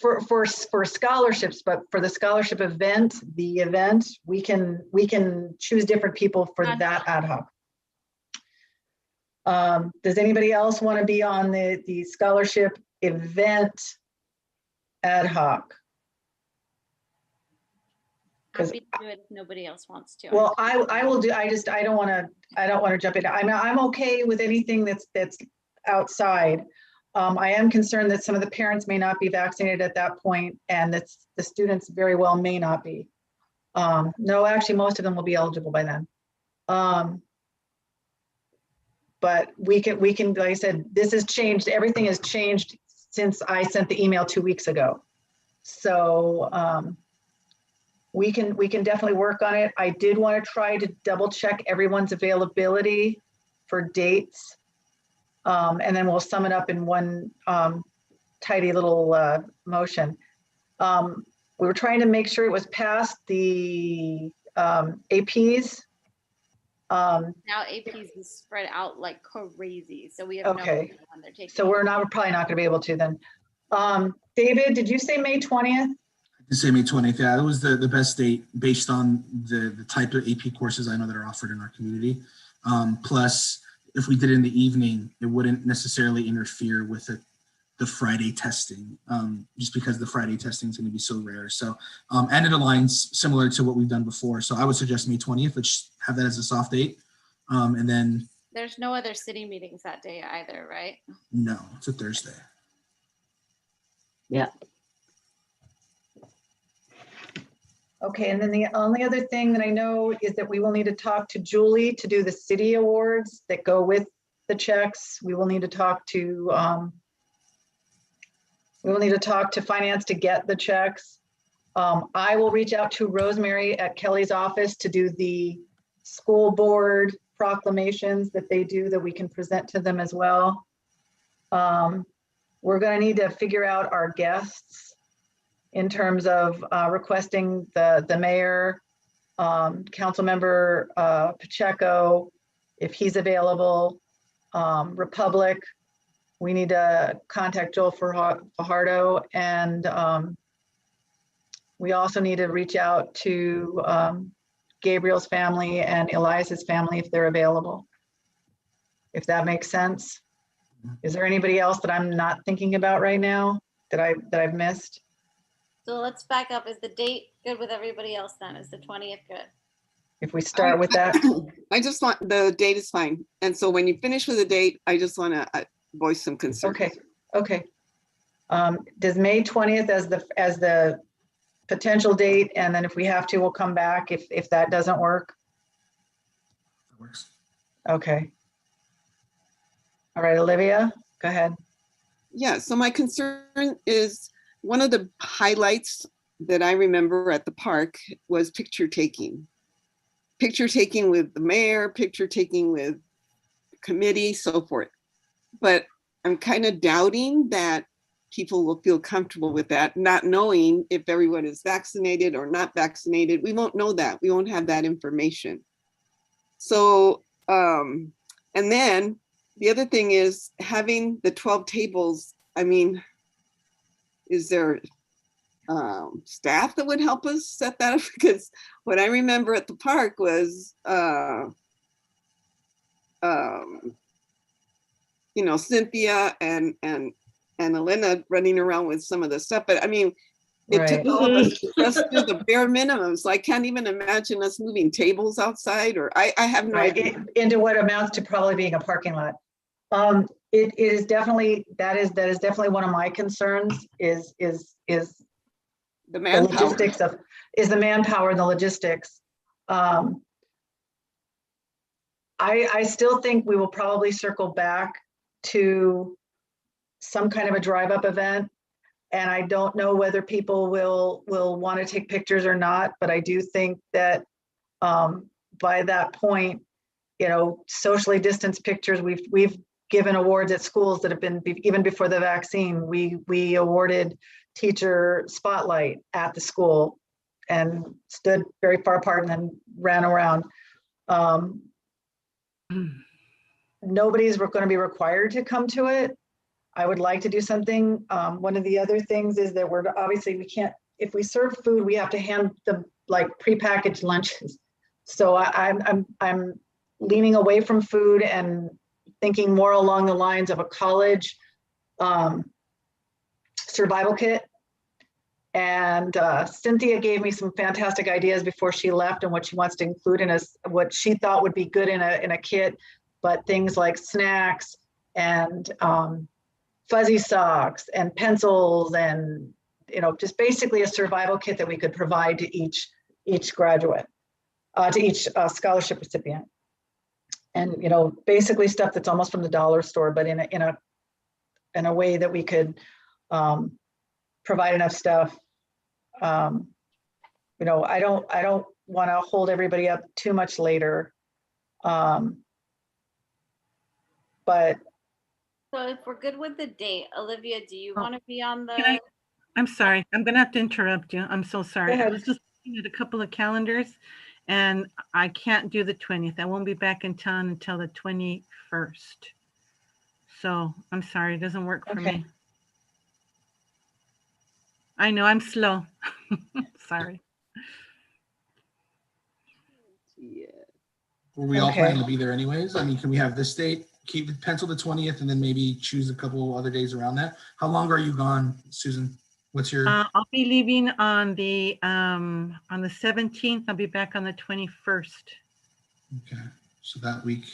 For scholarships, but for the scholarship event, we can choose different people for that ad hoc. Does anybody else want to be on the scholarship event ad hoc? Happy to do it if nobody else wants to. Well, I will do. I don't want to jump in. I'm okay with anything that's outside. I am concerned that some of the parents may not be vaccinated at that point, and that the students very well may not be. No, actually, most of them will be eligible by then. But we can, like I said, this has changed. Everything has changed since I sent the email 2 weeks ago. So we can definitely work on it. I did want to try to double check everyone's availability for dates. And then we'll sum it up in one tidy little motion. We were trying to make sure it was past the APs. Now APs is spread out like crazy, so we have no Okay. idea when they're taking. So we're probably not going to be able to then. David, did you say May 20th? I can say May 20th. Yeah, that was the best date based on the type of AP courses I know that are offered in our community. Plus, if we did it in the evening, it wouldn't necessarily interfere with the Friday testing, just because the Friday testing is going to be so rare. So, and it aligns similar to what we've done before. So I would suggest May 20th. Let's have that as a soft date. And then. There's no other city meetings that day either, right? No, it's a Thursday. Yeah. Okay, and then the only other thing that I know is that we will need to talk to Julie to do the city awards that go with the checks. We will need to talk to finance to get the checks. I will reach out to Rosemary at Kelly's office to do the school board proclamations that they do, that we can present to them as well. We're going to need to figure out our guests in terms of requesting the mayor, council member Pacheco, if he's available, Republic. We need to contact Joel Fajardo, and we also need to reach out to Gabriel's family and Elias's family if they're available, if that makes sense. Is there anybody else that I'm not thinking about right now that I've missed? So let's back up. Is the date good with everybody else then? Is the 20th good? If we start with that. I just want, the date is fine. And so when you finish with the date, I just want to voice some concern. Okay. Does May 20th as the potential date, and then if we have to, we'll come back if that doesn't work? That works. Okay. All right, Olivia, go ahead. Yeah, so my concern is, one of the highlights that I remember at the park was picture taking. Picture taking with the mayor, picture taking with committee, so forth. But I'm kind of doubting that people will feel comfortable with that, not knowing if everyone is vaccinated or not vaccinated. We won't know that. We won't have that information. So, and then the other thing is having the 12 tables. I mean, is there staff that would help us set that up? Because what I remember at the park was, Cynthia and Elena running around with some of the stuff. But I mean, It Right. took all of us to just do the bare minimum. So I can't even imagine us moving tables outside, or I have no Right, idea. into what amounts to probably being a parking lot. It is definitely, that is definitely one of my concerns is The the manpower. logistics of, is the manpower and the logistics. I still think we will probably circle back to some kind of a drive-up event. And I don't know whether people will want to take pictures or not, but I do think that by that point, you know, socially distanced pictures, we've given awards at schools that have been, even before the vaccine, we awarded teacher spotlight at the school and stood very far apart and then ran around. Nobody's going to be required to come to it. I would like to do something. One of the other things is that we're obviously, we can't, if we serve food, we have to hand them like prepackaged lunches. So I'm leaning away from food and thinking more along the lines of a college survival kit. And Cynthia gave me some fantastic ideas before she left and what she wants to include in what she thought would be good in a kit, but things like snacks and fuzzy socks and pencils and, you know, just basically a survival kit that we could provide to each graduate, to each scholarship recipient. And, you know, basically stuff that's almost from the dollar store, but in a way that we could provide enough stuff. You know, I don't want to hold everybody up too much later. But So if we're good with the date, Olivia, do you Oh, want to be on can the? I'm sorry. I'm going to have to interrupt you. I'm so sorry. Go ahead. I was just looking at a couple of calendars and I can't do the 20th. I won't be back in town until the 21st. So I'm sorry. It doesn't work for Okay. me. I know I'm slow. Sorry. Yeah. Were we all Okay. planning to be there anyways? I mean, can we have this date, keep it pencil the 20th, and then maybe choose a couple other days around that? How long are you gone, Susan? What's your? I'll be leaving on the 17th. I'll be back on the 21st. Okay, so that week.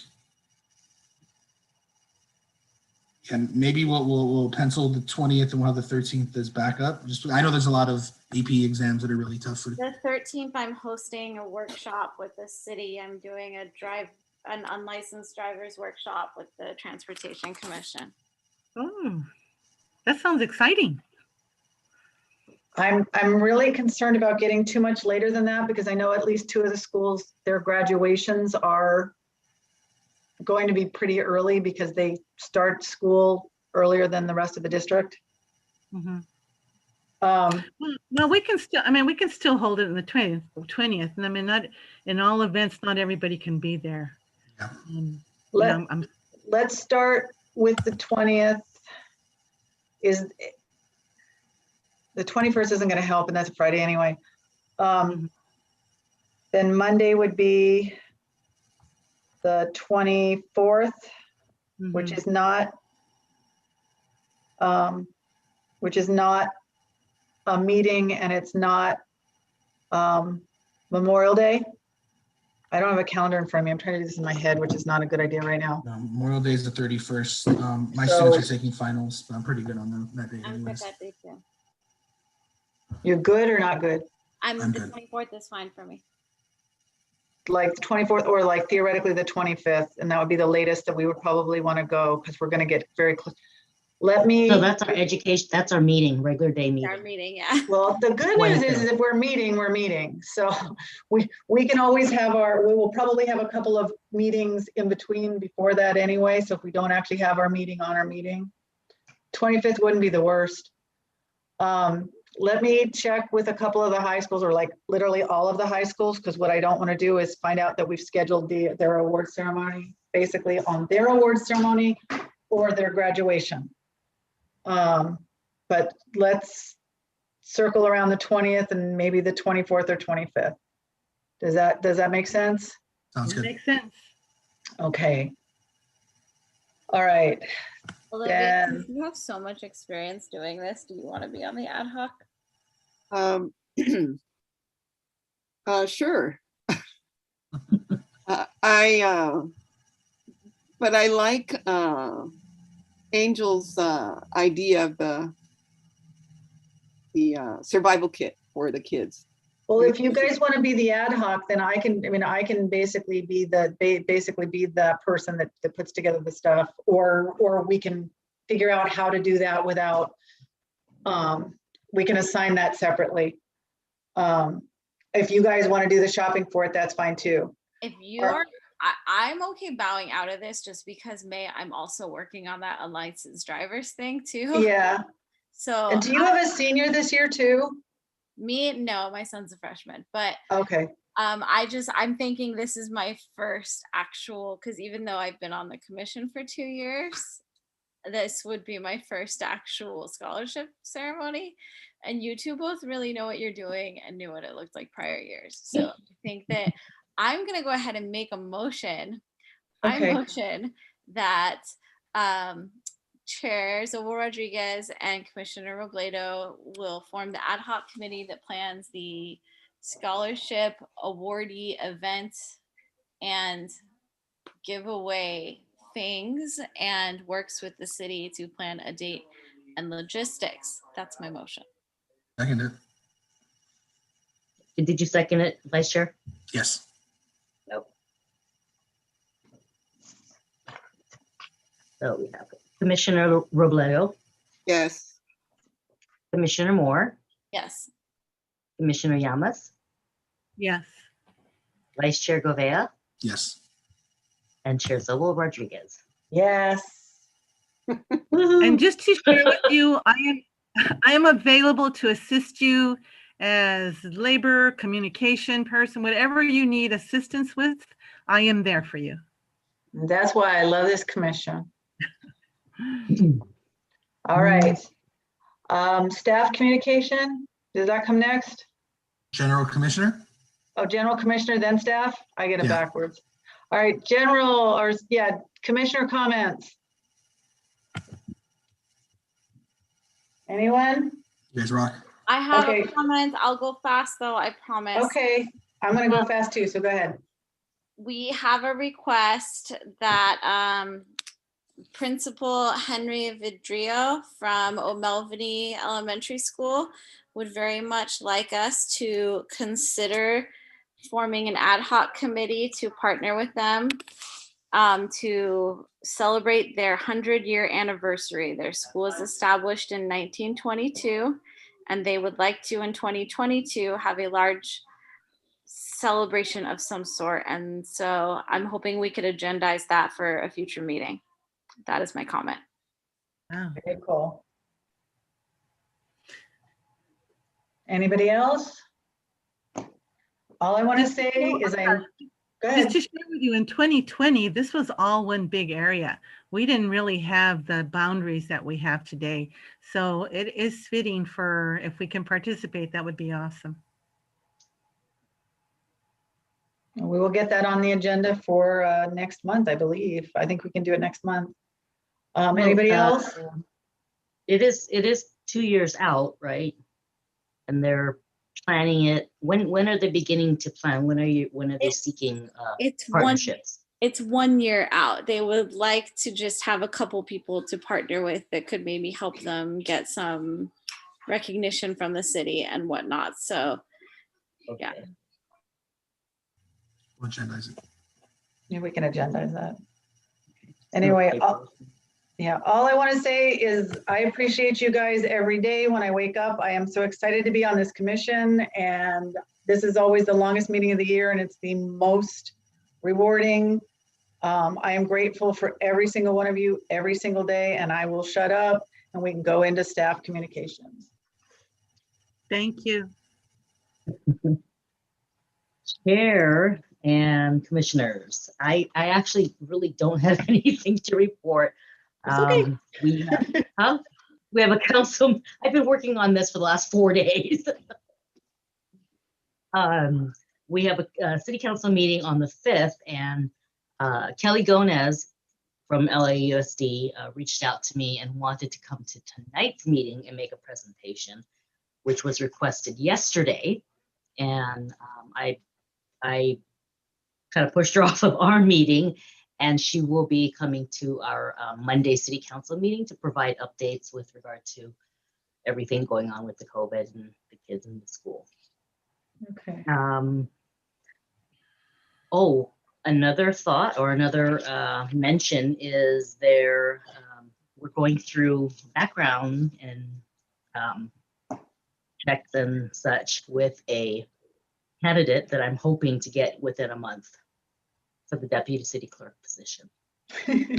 And maybe we'll pencil the 20th and we'll have the 13th as backup. Just I know there's a lot of AP exams that are really tough for. The 13th, I'm hosting a workshop with the city. I'm doing an unlicensed driver's workshop with the Transportation Commission. Oh, that sounds exciting. I'm really concerned about getting too much later than that because I know at least two of the schools, their graduations are going to be pretty early because they start school earlier than the rest of the district. Mm-hmm. Well, we can still. I mean, we can still hold it in the 20th. And I mean, not in all events. Not everybody can be there. Yeah. Let's start with the 20th. The 21st isn't going to help, and that's a Friday anyway. Then Monday would be the 24th, which is not a meeting, and it's not Memorial Day. I don't have a calendar in front of me. I'm trying to do this in my head, which is not a good idea right now. Memorial Day is the 31st. My students are taking finals, but I'm pretty good on that day. I'm good that day too. You're good or not good? I'm the good. 24th is fine for me. Like the 24th or like theoretically the 25th, and that would be the latest that we would probably want to go because we're going to get very close. So that's our education, that's our meeting, regular day meeting. Our meeting, yeah. Well, the good news is if we're meeting, we're meeting. So we can always have we will probably have a couple of meetings in between before that anyway. So if we don't actually have our meeting on our meeting, 25th wouldn't be the worst. Let me check with a couple of the high schools or like literally all of the high schools, because what I don't want to do is find out that we've scheduled their award ceremony basically on their award ceremony or their graduation. But let's circle around the 20th and maybe the 24th or 25th. Does that make sense? Sounds good. Makes sense. Okay. All right. Olivia, since you have so much experience doing this, do you want to be on the ad hoc? Um, sure. But I like Angel's idea of the survival kit for the kids. Well, if you guys want to be the ad hoc, then I can basically be the person that puts together the stuff, or we can figure out how to do that without, we can assign that separately. If you guys want to do the shopping for it, that's fine too. If you're, I'm okay bowing out of this just because I'm also working on that unlicensed drivers thing too. Yeah. So And do you have a senior this year too? No, my son's a freshman, but Okay. I'm thinking this is my first actual, because even though I've been on the commission for 2 years, this would be my first actual scholarship ceremony. And you two both really know what you're doing and knew what it looked like prior years. So I think that I'm going to go ahead and make a motion. Okay. I motion that Chair Zobel Rodriguez and Commissioner Robledo will form the ad hoc committee that plans the scholarship awardee event and giveaway things and works with the city to plan a date and logistics. That's my motion. Second it. Did you second it, Vice Chair? Yes. Nope. So we have Commissioner Robledo, Yes. Commissioner Moore, Yes. Commissioner Llamas, Yes. Vice Chair Govea, Yes. and Chair Zobel Rodriguez. Yes. And just to share with you, I am available to assist you as labor, communication person, whatever you need assistance with, I am there for you. That's why I love this commission. All right. Staff communication, does that come next? General Commissioner? Oh, General Commissioner, then staff? I get it Yeah. backwards. All right, Commissioner comments. Anyone? You guys rock. I have Okay. a comment. I'll go fast though, I promise. Okay, I'm gonna go fast too, so go ahead. We have a request that Principal Henry Vidrio from O'Melveny Elementary School would very much like us to consider forming an ad hoc committee to partner with them to celebrate their 100-year anniversary. Their school was established in 1922, and they would like to, in 2022, have a large celebration of some sort. And so I'm hoping we could agendize that for a future meeting. That is my comment. Wow. Very cool. Anybody else? All I want to say is go ahead. Just to share with you, in 2020, this was all one big area. We didn't really have the boundaries that we have today. So it is fitting for, if we can participate, that would be awesome. We will get that on the agenda for next month, I believe. I think we can do it next month. Anybody else? It is 2 years out, right? And they're planning it. When are they beginning to plan? When are they seeking partnerships? It's 1 year out. They would like to just have a couple people to partner with that could maybe help them get some recognition from the city and whatnot. So yeah. We'll agendize it. Yeah, we can agendize that. Anyway, all I want to say is I appreciate you guys every day when I wake up. I am so excited to be on this commission, and this is always the longest meeting of the year, and it's the most rewarding. I am grateful for every single one of you every single day, and I will shut up and we can go into staff communications. Thank you. Chair and commissioners, I actually really don't have anything to report. Okay. We have a council. I've been working on this for the last 4 days. We have a city council meeting on the 5th, and Kelly Gomez from LAUSD reached out to me and wanted to come to tonight's meeting and make a presentation. which was requested yesterday. And I kind of pushed her off of our meeting, and she will be coming to our Monday City Council meeting to provide updates with regard to everything going on with the COVID and the kids in the school. Okay. Oh, another thought or another mention is there, we're going through background and checks and such with a candidate that I'm hoping to get within a month for the deputy city clerk position. Julia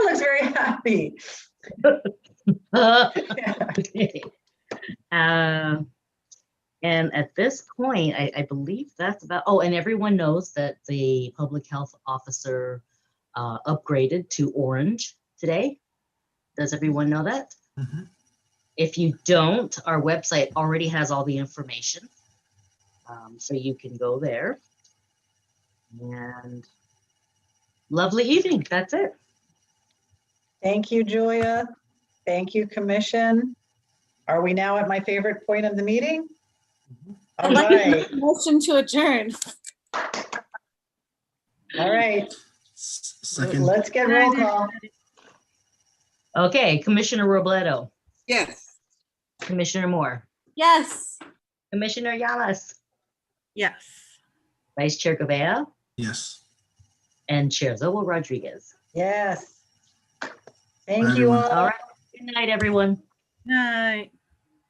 looks very happy. Okay. And at this point, I believe that's about, oh, and everyone knows that the public health officer upgraded to orange today. Does everyone know that? Mhm. If you don't, our website already has all the information. So you can go there. And lovely evening. That's it. Thank you, Julia. Thank you, Commission. Are we now at my favorite point of the meeting? All I'd like to right, make a motion to adjourn. all right. Second. Let's get roll call. Okay, Commissioner Robledo, Yes. Commissioner Moore, Yes. Commissioner Yamas, Yes. Vice Chair Gavea, Yes. and Chair Zoe Rodriguez. Yes. Bye, Thank you everyone. all. All right. Good night, everyone. Night.